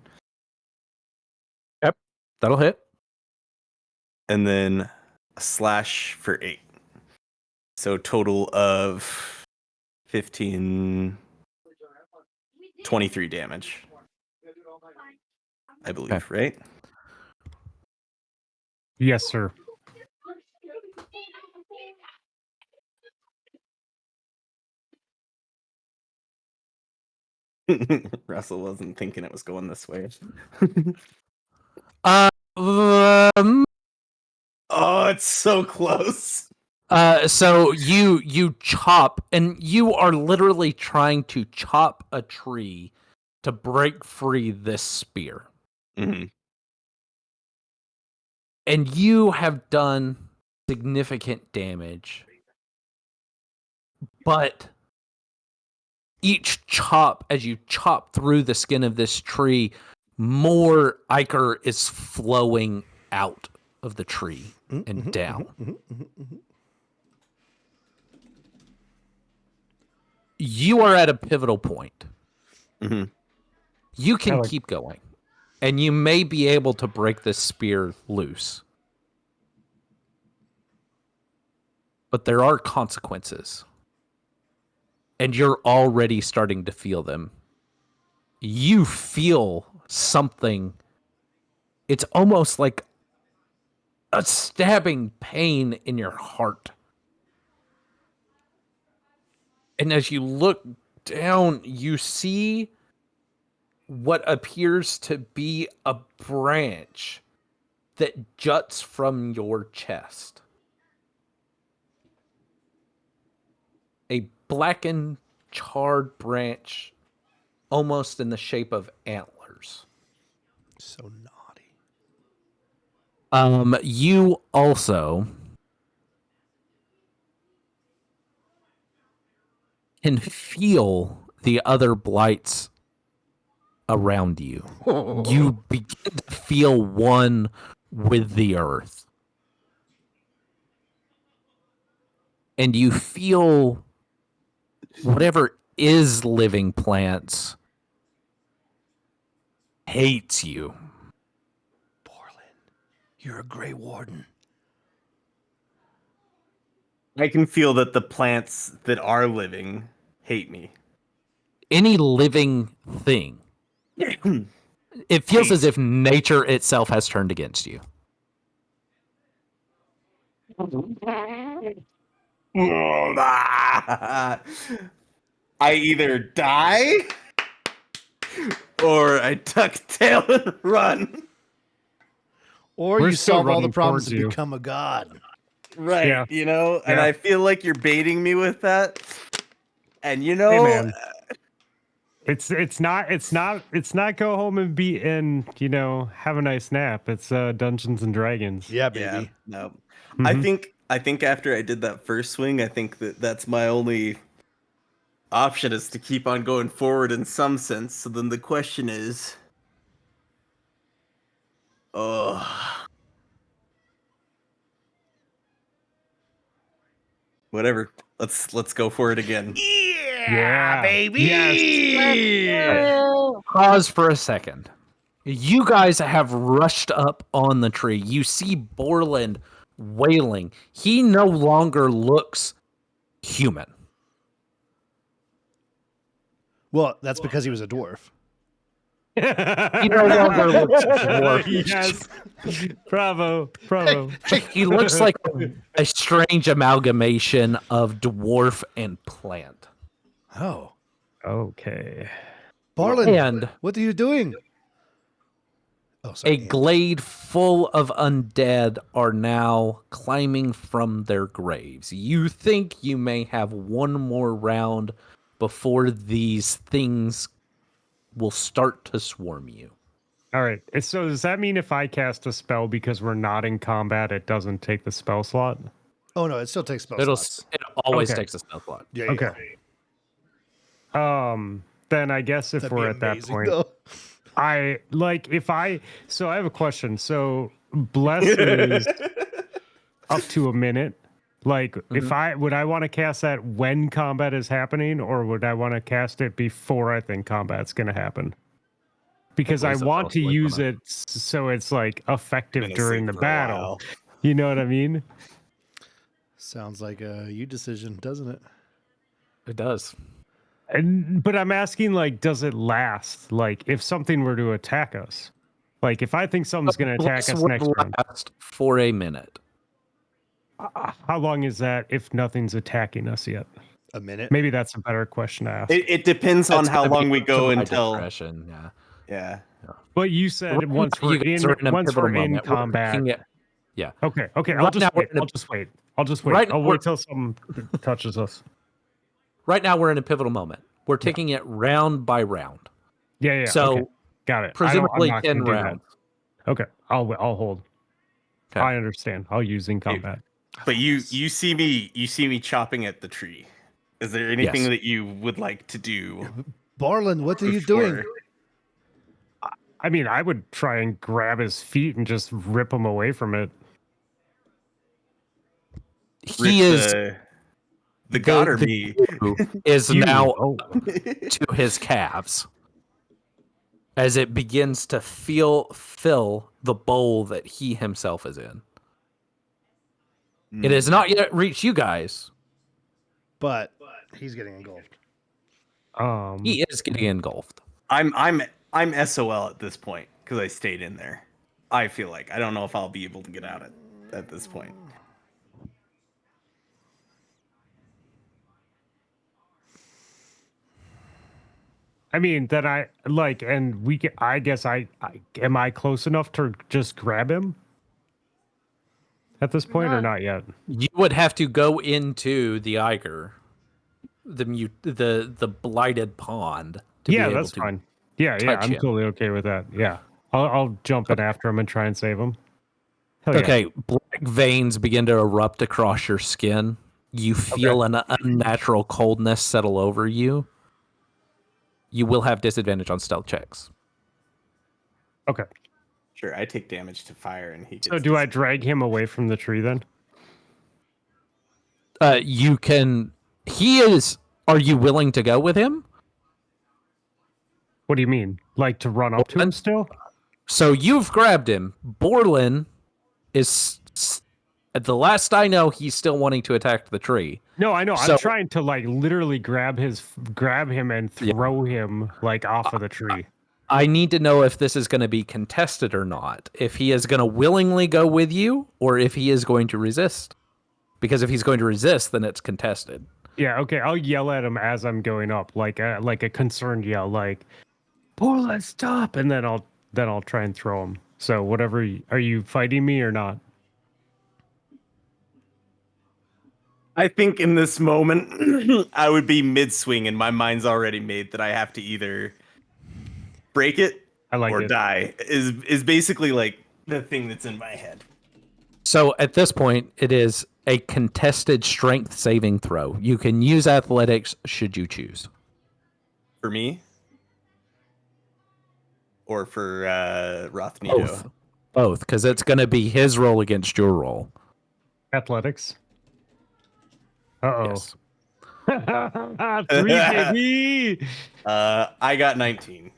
F: Yep, that'll hit.
C: And then a slash for 8. So total of 15, 23 damage. I believe, right?
D: Yes, sir.
C: Russell wasn't thinking it was going this way.
F: Um,
C: Oh, it's so close.
F: so you chop, and you are literally trying to chop a tree to break free this spear.
C: Mm-hmm.
F: And you have done significant damage. But each chop, as you chop through the skin of this tree, more ichor is flowing out of the tree and down. You are at a pivotal point.
C: Mm-hmm.
F: You can keep going, and you may be able to break this spear loose. But there are consequences. And you're already starting to feel them. You feel something. It's almost like a stabbing pain in your heart. And as you look down, you see what appears to be a branch that juts from your chest. A blackened, charred branch, almost in the shape of antlers.
E: So naughty.
F: You also can feel the other blights around you. You begin to feel one with the earth. And you feel whatever is living plants hates you.
E: Borland, you're a Grey Warden.
C: I can feel that the plants that are living hate me.
F: Any living thing. It feels as if nature itself has turned against you.
C: I either die or I tuck tail and run.
E: Or
D: We're
E: you
D: still
E: solve all the
D: running
E: problems
D: towards
E: and
D: you.
E: become a god.
C: Right,
D: Yeah.
C: you know, and
D: Yeah.
C: I feel like you're baiting me with that. And you
D: Hey,
C: know,
D: man. It's not go home and be and have a nice nap. It's Dungeons and Dragons.
E: Yeah,
C: yeah,
E: baby.
C: no.
D: Mhm.
C: I think after I did that first swing, I think that's my only option is to keep on going forward in some sense. So then the question is, whatever. Let's go for it again.
D: Yeah,
E: baby.
D: Yes.
F: Pause for a second. You guys have rushed up on the tree. You see Borland wailing. He no longer looks human.
E: Well, that's because he was a dwarf.
F: He no longer looks dwarfish.
D: Yes. Bravo.
F: He looks like a strange amalgamation of dwarf and plant.
E: Oh.
D: Okay.
E: Borland,
F: And
E: what are you doing? Oh,
F: a
E: sorry.
F: glade full of undead are now climbing from their graves. You think you may have one more round before these things will start to swarm you.
D: All right. So does that mean if I cast a spell because we're not in combat, it doesn't take the spell slot?
E: Oh, no, it still takes spell
F: It
E: slots.
F: always
D: Okay.
F: takes a spell slot.
E: Yeah,
D: Okay. Then I guess if
E: That'd
D: we're
E: be
D: at that
E: amazing,
D: point,
E: though.
D: I have a question. So bless is up to a minute. Like, if I want to cast that when combat is happening, or would I want to cast it before I think combat's going to happen? Because I want to use it so it's like effective during the battle. You know what I mean?
E: Sounds like a you decision, doesn't it?
A: It does.
D: But I'm asking, like, does it last? Like, if something were to attack us, like if I think something's going to attack us next round,
F: last for a minute.
D: how long is that if nothing's attacking us yet?
E: A minute.
D: Maybe that's a better question to ask.
C: It depends on
A: That's
C: how
A: gonna be
C: long we
A: up to
C: go
A: my
C: until.
A: discretion, yeah.
C: Yeah.
D: But you said once we're
F: You guys are
D: in
F: a
D: once
F: pivotal
D: we're in
F: moment. We're
D: combat.
F: looking at- yeah.
D: Okay.
F: Right
D: I'll just
F: now we're
D: wait.
F: in a-
D: I'll just wait.
F: Right
D: I'll
F: we're-
D: wait till something touches us.
F: Right now, we're in a pivotal moment. We're taking it round by round.
D: Yeah.
F: So,
D: okay. Got it.
F: presumably
D: I'm not
F: 10
D: gonna do that.
F: rounds.
D: Okay. I'll hold.
F: Okay.
D: I understand. I'll use in combat.
C: But you see me chopping at the tree. Is there anything
F: Yes.
C: that you would like to do?
E: Barlin, what are you doing?
C: before-
D: I mean, I would try and grab his feet and just rip him away from it.
F: He
C: rip
F: is
C: the god or
F: the
C: me?
F: glue is
D: You-
F: now
D: oh,
F: to his calves as it begins to fill the bowl that he himself is in. It has not yet reached you guys.
E: But he's getting engulfed.
F: He is getting engulfed.
C: I'm SOL at this point because I stayed in there. I feel like I don't know if I'll be able to get out at this point.
D: I mean, that I like, and we can, I guess I am I close enough to just grab him at this point or not yet?
F: You would have to go into the Eiger, the blighted pond. To
D: Yeah,
F: be able
D: that's
F: to
D: fine. Yeah,
F: touch
D: I'm
F: him.
D: totally okay with that. Yeah, I'll jump in after him and try and save him. Hell yeah.
F: Okay, black veins begin to erupt across your skin. You feel an unnatural coldness settle over you. You will have disadvantage on stealth checks.
D: Okay.
C: Sure, I take damage to fire, and he gets.
D: So do I drag him away from the tree then?
F: You can. He is. Are you willing to go with him?
D: What do you mean? Like to run up to him still?
F: So you've grabbed him. Borlin is. The last I know, he's still wanting to attack the tree.
D: No, I know.
F: So-
D: I'm trying to like literally grab him and throw him like off of the tree.
F: I need to know if this is going to be contested or not. If he is going to willingly go with you, or if he is going to resist. Because if he's going to resist, then it's contested.
D: Yeah, okay. I'll yell at him as I'm going up, like a concerned yell, like "Borlin, stop!" And then I'll try and throw him. So whatever. Are you fighting me or not?
C: I think in this moment, I would be mid-swing, and my mind's already made that I have to either break it
D: I like
C: or
D: it.
C: die. Is basically like the thing that's in my head.
F: So at this point, it is a contested strength saving throw. You can use athletics should you choose.
C: For me, or for Rothnito.
F: Both, because it's going to be his roll against your roll.
D: Athletics. Uh-oh.
F: Yes.
D: 3 baby.
C: I got 19.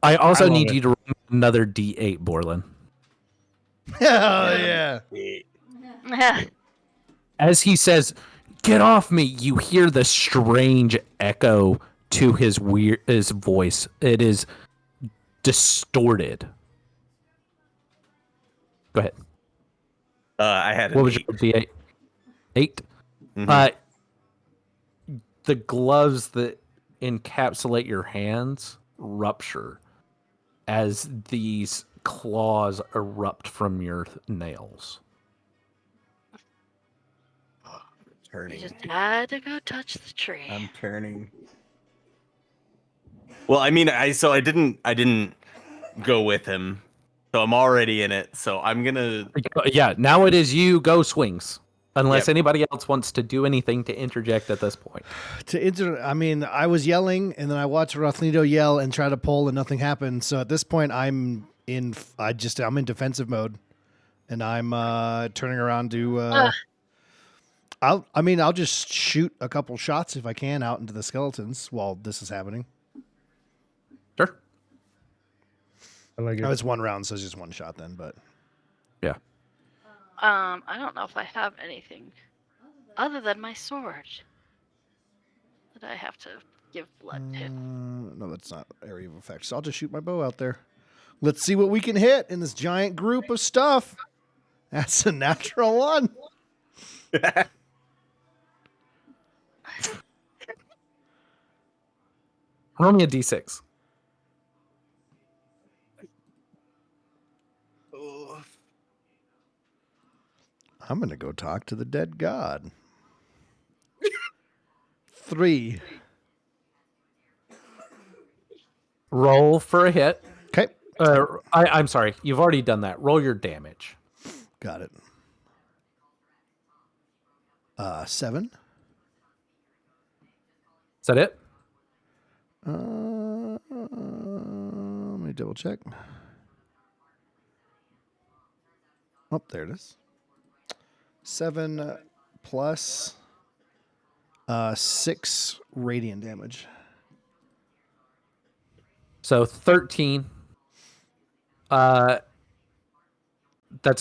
F: I also
D: I love
F: need
D: it.
F: you to roll another D8, Borlin.
E: Hell yeah.
F: As he says, "Get off me!" you hear the strange echo to his voice. It is distorted. Go ahead.
C: I had an
F: What was
C: 8.
F: your D8? 8.
C: Mhm.
F: The gloves that encapsulate your hands rupture as these claws erupt from your nails.
B: You
C: Turning.
B: just had to go touch the tree.
C: I'm turning. Well, I mean, I didn't go with him, so I'm already in it. So I'm gonna.
F: Yeah, now it is you go swings. Unless
C: Yep.
F: anybody else wants to do anything to interject at this point.
E: I mean, I was yelling, and then I watched Rothnito yell and try to pull, and nothing happened. So at this point, I'm in defensive mode. and I'm turning around to. I'll just shoot a couple shots if I can out into the skeletons while this is happening.
F: Sure.
D: I like
E: Oh,
D: it.
E: it's one round, so it's just one shot then. But
F: Yeah.
B: I don't know if I have anything other than my sword that I have to give blood to.
E: no, that's not area of effect. So I'll just shoot my bow out there. Let's see what we can hit in this giant group of stuff. That's a natural one.
F: Roll me a d6.
E: I'm gonna go talk to the dead god. 3.
F: Roll for a hit.
E: Okay,
F: I'm sorry. You've already done that. Roll your damage.
E: got it. 7.
F: Is that it?
E: Let me double check. Oh, there it is. 7 plus 6 radiant damage.
F: So 13. That's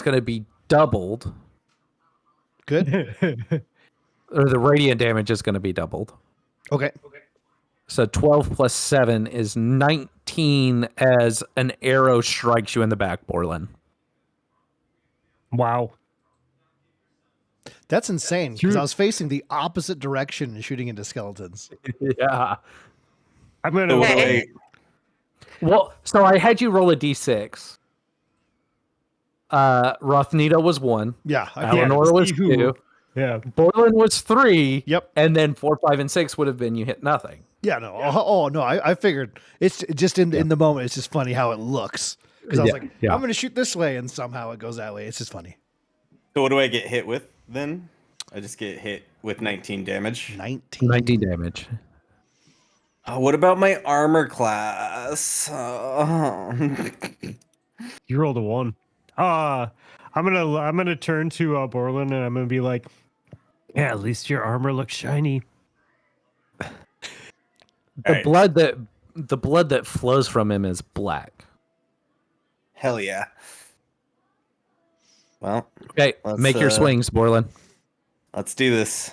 F: going to be doubled.
E: Good.
F: Or the radiant damage is going to be doubled.
E: Okay.
F: So 12 plus 7 is 19 as an arrow strikes you in the back, Borland.
D: Wow.
E: That's insane because I was facing the opposite direction and shooting into skeletons.
F: Yeah.
D: I'm gonna.
B: Okay.
F: Well, so I had you roll a d6. Rothnita was 1.
E: Yeah.
F: Eleanor was 2.
D: Yeah.
F: Borland was 3.
E: Yep.
F: And then 4, 5, and 6 would have been you hit nothing.
E: Yeah, no. Oh, no. I figured it's just in the moment. It's just funny how it looks because I was like, I'm going to shoot this way, and somehow it goes that way. It's just funny.
C: So what do I get hit with then? I just get hit with 19 damage.
F: 19 damage.
C: Oh, what about my armor class?
D: You rolled a 1. I'm gonna turn to Borland and I'm gonna be like, yeah, at least your armor looks shiny.
F: The blood that flows from him is black.
C: Hell yeah. Well,
F: Okay, make your swings, Borland.
C: let's do this.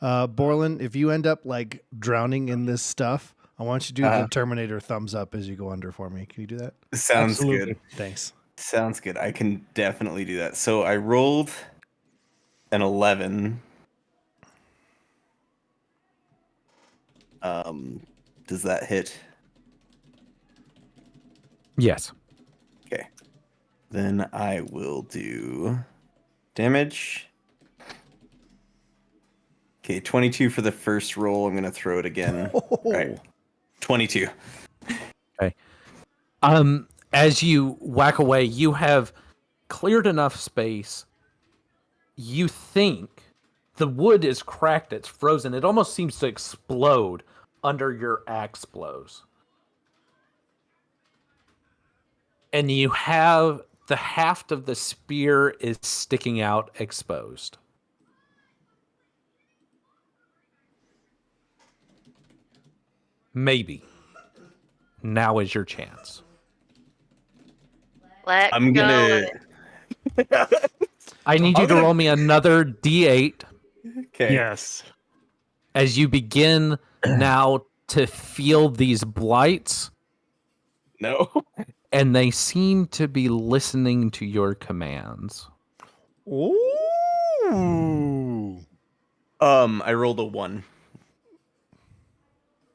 E: Borland, if you end up like drowning in this stuff, I want you to do the Terminator thumbs up as you go under for me. Can you do that?
C: Sounds
D: Absolutely.
C: good.
E: Thanks.
C: Sounds good. I can definitely do that. So I rolled an 11. Does that hit?
F: Yes.
C: Okay. Then I will do damage. Okay, 22 for the first roll. I'm gonna throw it again. All right. 22.
F: Okay. As you whack away, you have cleared enough space. You think the wood is cracked, it's frozen. It almost seems to explode under your axe blows. And you have the haft of the spear is sticking out exposed. Maybe. Now is your chance.
C: I'm gonna.
F: I need you to roll me another d8
C: Okay.
D: Yes.
F: as you begin now to feel these blights,
C: No.
F: and they seem to be listening to your commands.
E: Ooh.
C: I rolled a 1.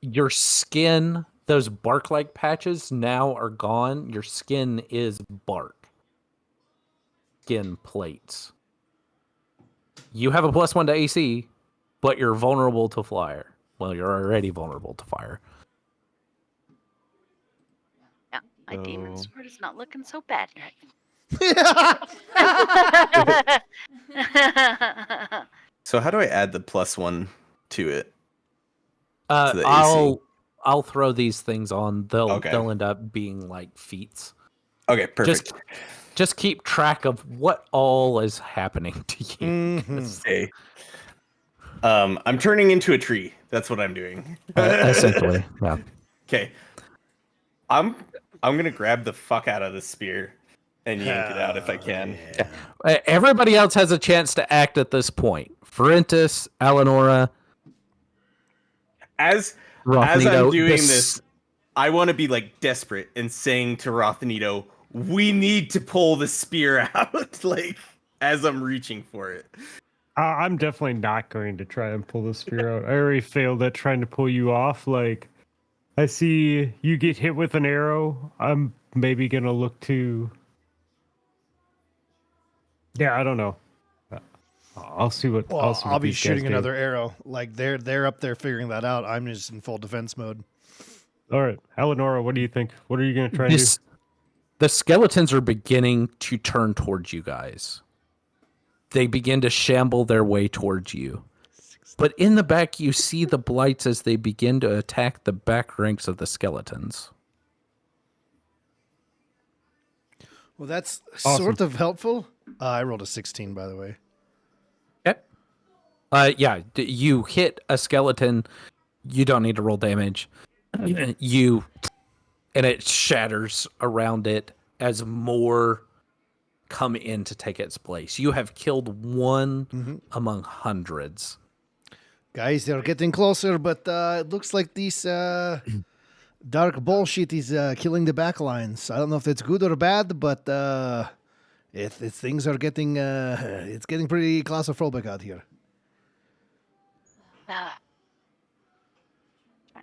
F: Your skin, those bark-like patches now are gone. Your skin is bark. Skin plates. You have a +1 to AC, but you're vulnerable to fire. Well, you're already vulnerable to fire.
B: Yeah, my demon sword is not looking so bad right.
C: So how do I add the +1 to it? To the
F: I'll throw these things on. They'll
C: Okay.
F: end up being like feats.
C: Okay, perfect.
F: just keep track of what all is happening to you.
C: Hey. I'm turning into a tree. That's what I'm doing.
F: Essentially, yeah.
C: Okay. I'm gonna grab the fuck out of the spear and yank it out if I can.
E: Yeah.
F: Everybody else has a chance to act at this point. Ferentis, Eleonora,
C: As
F: Rothnito,
C: I'm doing this, I want to be like desperate and saying to Rothnito, "We need to pull the spear out." Like as I'm reaching for it.
D: I'm definitely not going to try and pull the spear out. I already failed at trying to pull you off. Like, I see you get hit with an arrow. I'm maybe gonna look to. Yeah, I don't know. I'll see what.
E: Well,
D: I'll see what
E: I'll be
D: these guys
E: shooting
D: do.
E: another arrow. Like they're up there figuring that out. I'm just in full defense mode.
D: All right, Eleonora, what do you think? What are you gonna try and do?
F: The skeletons are beginning to turn towards you guys. They begin to shamble their way towards you. But in the back, you see the blights as they begin to attack the back ranks of the skeletons.
E: Well, that's
D: Awesome.
E: sort of helpful. I rolled a 16, by the way.
F: Okay. Yeah, you hit a skeleton. You don't need to roll damage. And it shatters around it as more come in to take its place. You have killed one among hundreds.
E: Guys, they're getting closer, but it looks like this dark bullshit is killing the back lines. I don't know if that's good or bad, but things are getting it's getting pretty claustrophobic out here.
B: Trying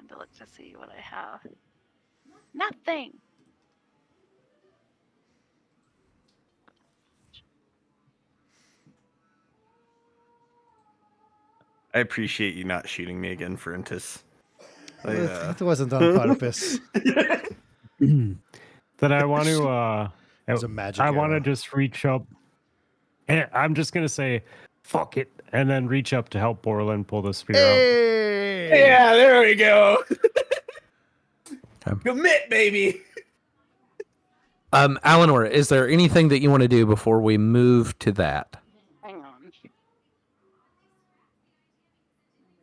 B: to look to see what I have. Nothing.
C: I appreciate you not shooting me again, Ferentis.
E: It wasn't on purpose.
D: Then I want to.
E: It's a magic
D: I want to
E: arrow.
D: just reach up. And I'm just gonna say, "Fuck it," and then reach up to help Borland pull the spear out.
E: Hey!
C: Yeah, there we go.
F: Okay.
C: Commit, baby.
F: Eleanor, is there anything that you want to do before we move to that?
B: Hang on.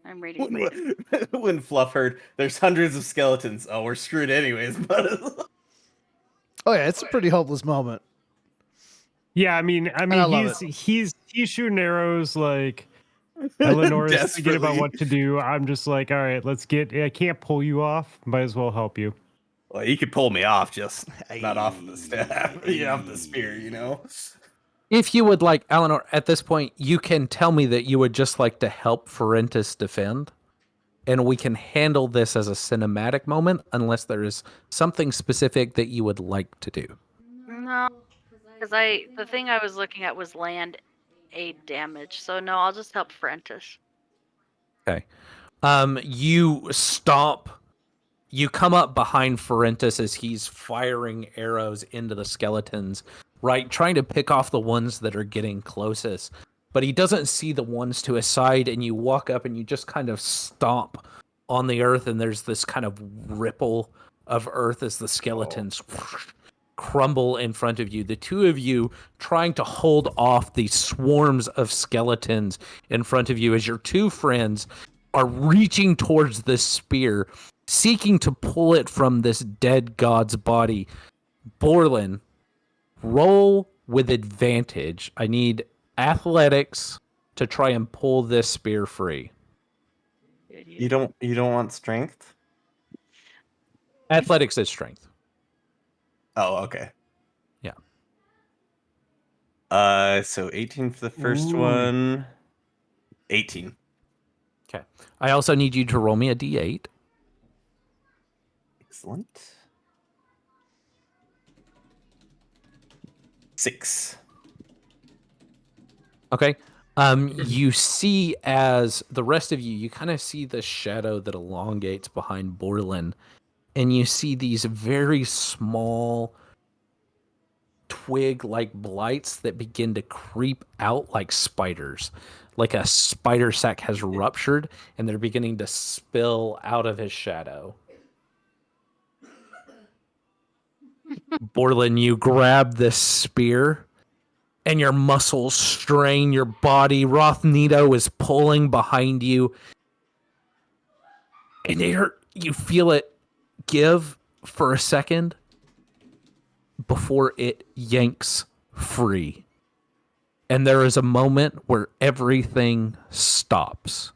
B: I'm reading.
C: When Fluff heard there's hundreds of skeletons, oh, we're screwed anyways. But
E: Oh yeah, it's a pretty hopeless moment.
D: Yeah, I mean,
E: I love
D: he's shooting arrows like Eleanor's thinking about
C: Desperately.
D: what to do. I'm just like, all right, let's get. I can't pull you off. Might as well help you.
C: well, you could pull me off, just not off the staff, off the spear, you know.
F: If you would like, Eleanor, at this point, you can tell me that you would just like to help Ferentis defend, and we can handle this as a cinematic moment unless there is something specific that you would like to do.
B: No, because the thing I was looking at was land aid damage. So no, I'll just help Ferentis.
F: Okay. You stomp. You come up behind Ferentis as he's firing arrows into the skeletons, right? Trying to pick off the ones that are getting closest. But he doesn't see the ones to his side, and you walk up and you just kind of stomp on the earth, and there's this kind of ripple of earth as the skeletons crumble in front of you. The two of you trying to hold off these swarms of skeletons in front of you as your two friends are reaching towards this spear, seeking to pull it from this dead god's body. Borland, roll with advantage. I need athletics to try and pull this spear free.
C: You don't want strength?
F: Athletics is strength.
C: Oh, okay.
F: Yeah.
C: So 18 for the first
D: Ooh.
C: one. 18.
F: Okay. I also need you to roll me a d8.
C: Excellent. 6.
F: Okay. You see as the rest of you kind of see the shadow that elongates behind Borland, and you see these very small twig-like blights that begin to creep out like spiders. Like a spider sac has ruptured, and they're beginning to spill out of his shadow. Borland, you grab this spear and your muscles strain your body. Rothnito is pulling behind you. And you feel it give for a second before it yanks free. And there is a moment where everything stops.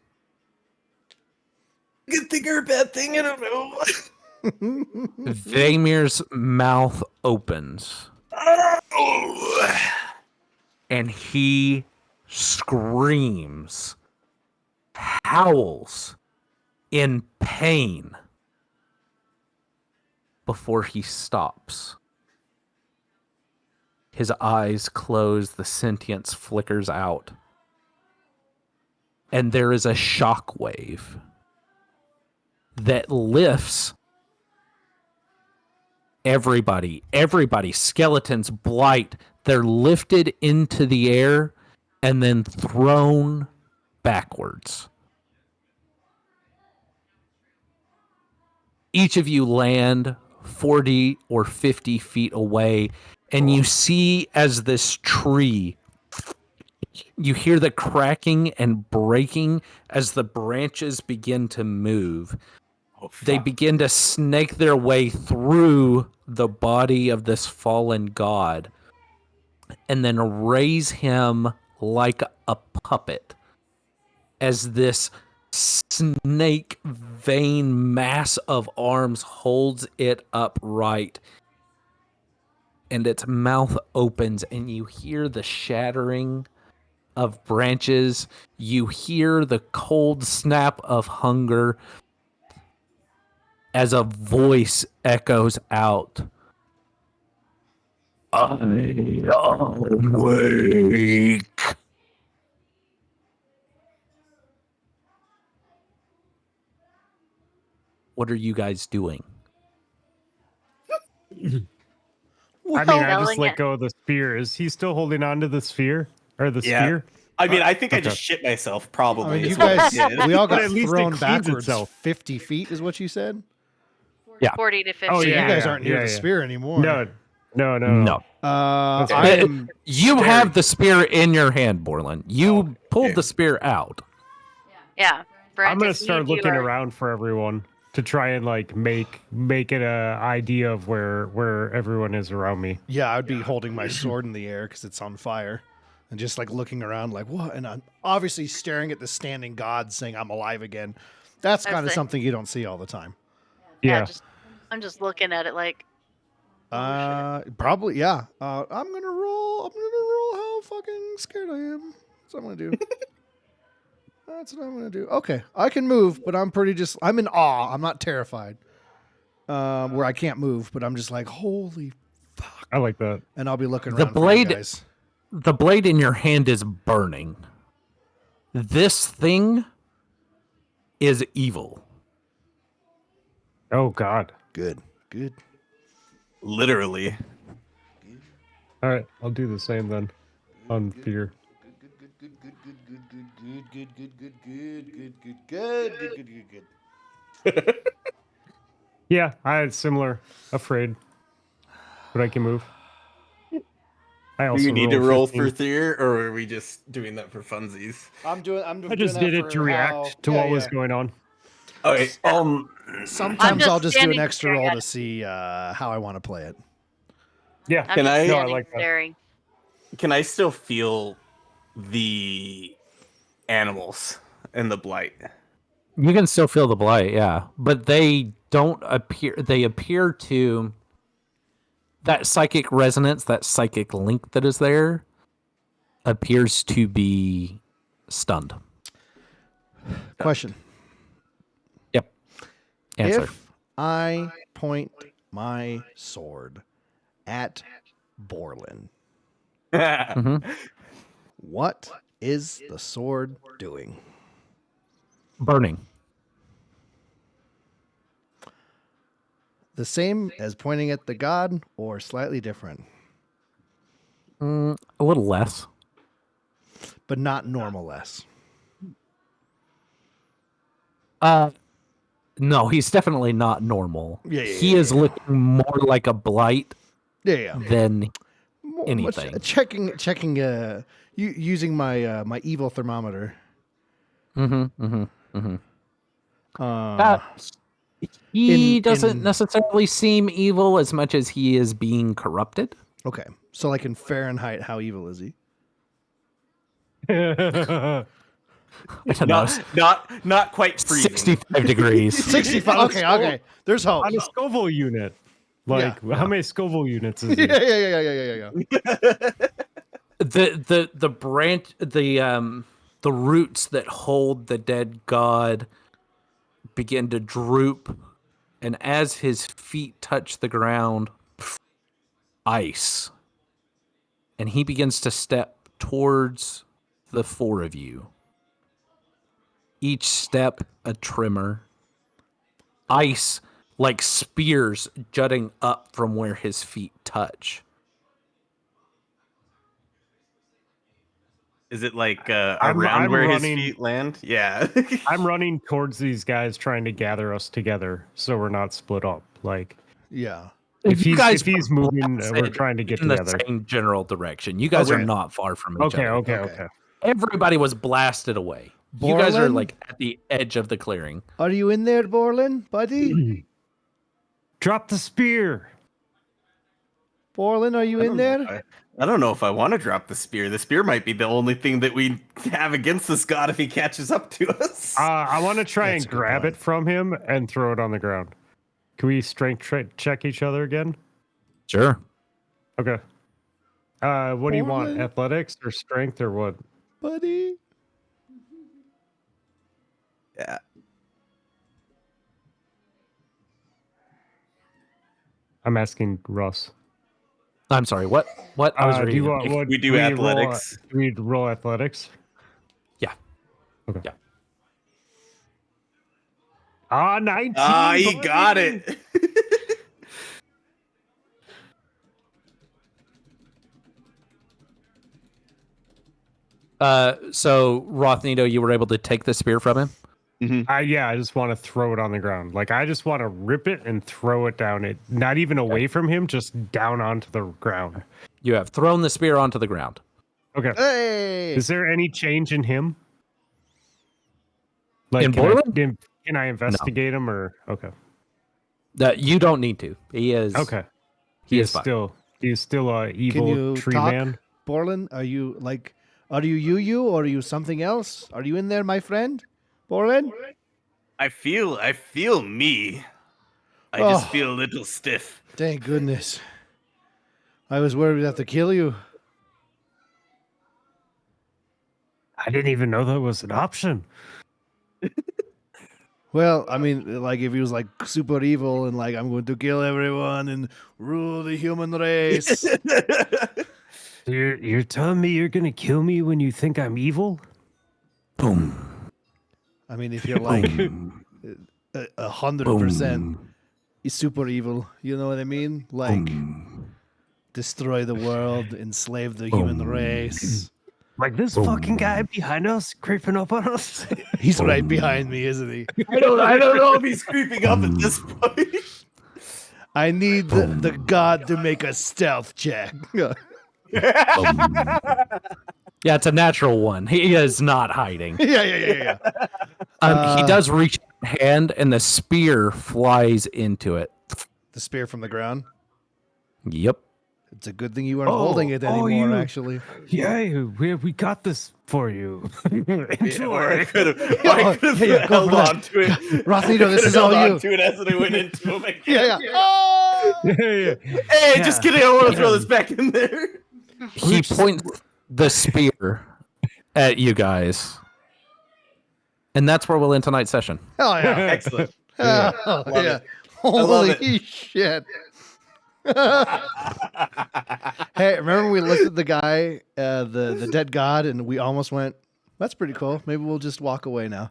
C: Good thing or a bad thing, I don't know.
F: Vamir's mouth opens. And he screams, howls in pain before he stops. His eyes close, the sentience flickers out. And there is a shockwave that lifts everybody, skeletons, blight, they're lifted into the air and then thrown backwards. Each of you land 40 or 50 feet away, and you see as this tree, you hear the cracking and breaking as the branches begin to move. They begin to snake their way through the body of this fallen god and then raise him like a puppet as this snake vein mass of arms holds it upright, and its mouth opens and you hear the shattering of branches. You hear the cold snap of hunger as a voice echoes out. I am awake. What are you guys doing?
D: I mean, I
B: Selling
D: just let
B: it.
D: go of the spear. Is he still holding on to the sphere? Or the
C: Yeah.
D: spear?
C: I mean, I think I
D: Okay.
C: just shit myself, probably.
E: I mean, you
C: is what I
E: guys,
C: did.
E: we all
D: But
E: got
D: at least it
E: thrown
D: cleans
E: backwards
D: itself.
E: 50 feet, is what you said?
F: Yeah.
B: 40 to 50.
D: Oh,
E: So
D: yeah,
E: you guys
D: yeah,
E: aren't near
D: yeah,
E: the
D: yeah.
E: spear anymore.
D: No.
F: No.
D: That's
E: I
D: right.
E: am.
F: You
E: staring.
F: have the spear in your hand, Borland. You pulled the spear out.
B: Yeah.
D: I'm gonna
B: Branches,
D: start
B: you
D: looking
B: are-
D: around for everyone to try and like make it a idea of where everyone is around me.
E: Yeah, I'd be holding my sword in the air because it's on fire, and just like looking around, like what? And I'm obviously staring at the standing god, saying I'm alive again. That's
B: As
E: kind of
B: they-
E: something you don't see all the time.
D: Yeah.
B: I'm just looking at it like, oh,
E: Probably, yeah. I'm gonna roll how fucking scared I am. That's what I'm gonna do. That's what I'm gonna do. Okay, I can move, but I'm in awe. I'm not terrified. Where I can't move, but I'm just like, holy fuck.
D: I like that.
E: And I'll be looking
F: The
E: around for
F: blade-
E: you guys.
F: The blade in your hand is burning. This thing is evil.
D: Oh God.
E: Good.
C: Literally.
D: All right, I'll do the same then. On fear. Yeah, I had similar. Afraid, but I can move. I
C: Do
D: also
C: you need to roll
D: 15.
C: for fear, or are we just doing that for funsies?
D: I just did it to react to what was going on.
C: Okay.
E: Sometimes
B: just
E: I'll just do an
B: standing
E: extra
B: staring
E: roll
B: at
E: to
B: it.
E: see how I want to play it.
D: Yeah.
B: I'm
C: Can
B: just
C: I-
D: No, I
B: standing
D: like that.
B: staring.
C: Can I still feel the animals and the blight?
F: You can still feel the blight, yeah. But they don't appear, they appear to, that psychic resonance, that psychic link that is there, appears to be stunned.
E: Question.
F: Yep. Answer.
E: If I point my sword at Borland,
F: hmm
E: what is the sword doing?
F: Burning.
E: The same as pointing at the god or slightly different,
F: A little less.
E: but not normal less?
F: No, he's definitely not normal.
E: Yeah,
F: He is looking more like a blight
E: Yeah.
F: than
E: Much-
F: anything.
E: checking. Using my my evil thermometer. Uh,
F: He
E: in-
F: doesn't
E: in-
F: necessarily seem evil as much as he is being corrupted.
E: okay, so like in Fahrenheit, how evil is he?
F: I don't know.
C: Not quite freezing.
F: 65 degrees.
E: 65. Okay. There's hope.
D: On a Scoville unit. Like, how many Scoville units is he?
E: Yeah.
F: The roots that hold the dead god begin to droop, and as his feet touch the ground, ice, and he begins to step towards the four of you. Each step a tremor. Ice like spears jutting up from where his feet touch.
C: Is it like
D: I'm
C: around where
D: running-
C: his feet land? Yeah.
D: I'm running towards these guys trying to gather us together so we're not split up. Like,
E: Yeah.
D: if
F: You guys
D: he's
F: were
D: moving, we're
F: blasted
D: trying to get
F: in
D: together.
F: the same general direction. You guys are
E: Okay.
F: not far from each other.
D: Okay.
F: Everybody was blasted away. You guys are
E: Borland?
F: like at the edge of the clearing.
E: Are you in there, Borland, buddy?
D: Drop the spear.
E: Borland, are you in there?
C: I don't know if I want to drop the spear. The spear might be the only thing that we have against this god if he catches up to us.
D: I want to try
E: That's
D: and
E: a good
D: grab
E: point.
D: it from him and throw it on the ground. Can we strength check each other again?
F: Sure.
D: Okay. What do you want?
E: Borland?
D: Athletics or strength or what?
E: Buddy.
C: Yeah.
D: I'm asking Russ.
F: I'm sorry. What? I was
D: Do
F: reading.
D: you want, what,
C: We do athletics.
D: Do we roll athletics?
F: Yeah.
D: Okay.
F: Yeah.
D: 19.
C: He
D: buddy.
C: got it.
F: So Rothnito, you were able to take the spear from him?
D: Yeah, I just want to throw it on the ground. Like, I just want to rip it and throw it down. It not even away from him, just down onto the ground.
F: You have thrown the spear onto the ground.
D: Okay.
E: Hey.
D: Is there any change in him? Like,
F: In
D: can I,
F: Borland?
D: can I investigate him or okay?
F: You don't need to. He is
D: Okay.
F: He is fine.
D: He's still a
E: Can
D: evil
E: you
D: tree
E: talk,
D: man.
E: Borland? Are you you or are you something else? Are you in there, my friend? Borland?
C: I feel me. I
E: Oh.
C: just feel a little stiff.
E: Thank goodness. I was worried we'd have to kill you.
D: I didn't even know that was an option.
E: Well, I mean, like if he was like super evil and like I'm going to kill everyone and rule the human race.
D: You're telling me you're gonna kill me when you think I'm evil?
F: Boom.
E: I mean, if you're like 100% super evil, you know what I mean? Like destroy the world, enslave the human race.
D: Like this fucking guy behind us, creeping up on us.
E: He's right behind me, isn't he?
C: I don't know if he's creeping up at this point.
E: I need the god to make a stealth check.
F: Yeah, it's a natural one. He is not hiding.
E: Yeah.
F: He does reach a hand, and the spear flies into it.
E: The spear from the ground.
F: Yep.
E: It's a good thing you aren't holding it anymore, actually.
D: Yeah, we got this for you.
C: Or I could have
E: yeah, go
C: held
E: for that.
C: on to it.
E: Rothnito, this is
C: Held
E: all
C: on
E: you.
C: to it as I went into him.
E: Yeah. Oh!
D: Yeah.
C: Hey, just kidding. I want to throw this back in there.
F: He points the spear at you guys. And that's where we'll end tonight's session.
E: Hell yeah.
C: Excellent.
E: Hell
C: Love
E: yeah.
C: it. love
E: Holy shit. Hey, remember we looked at the guy, the dead god, and we almost went, that's pretty cool. Maybe we'll just walk away now.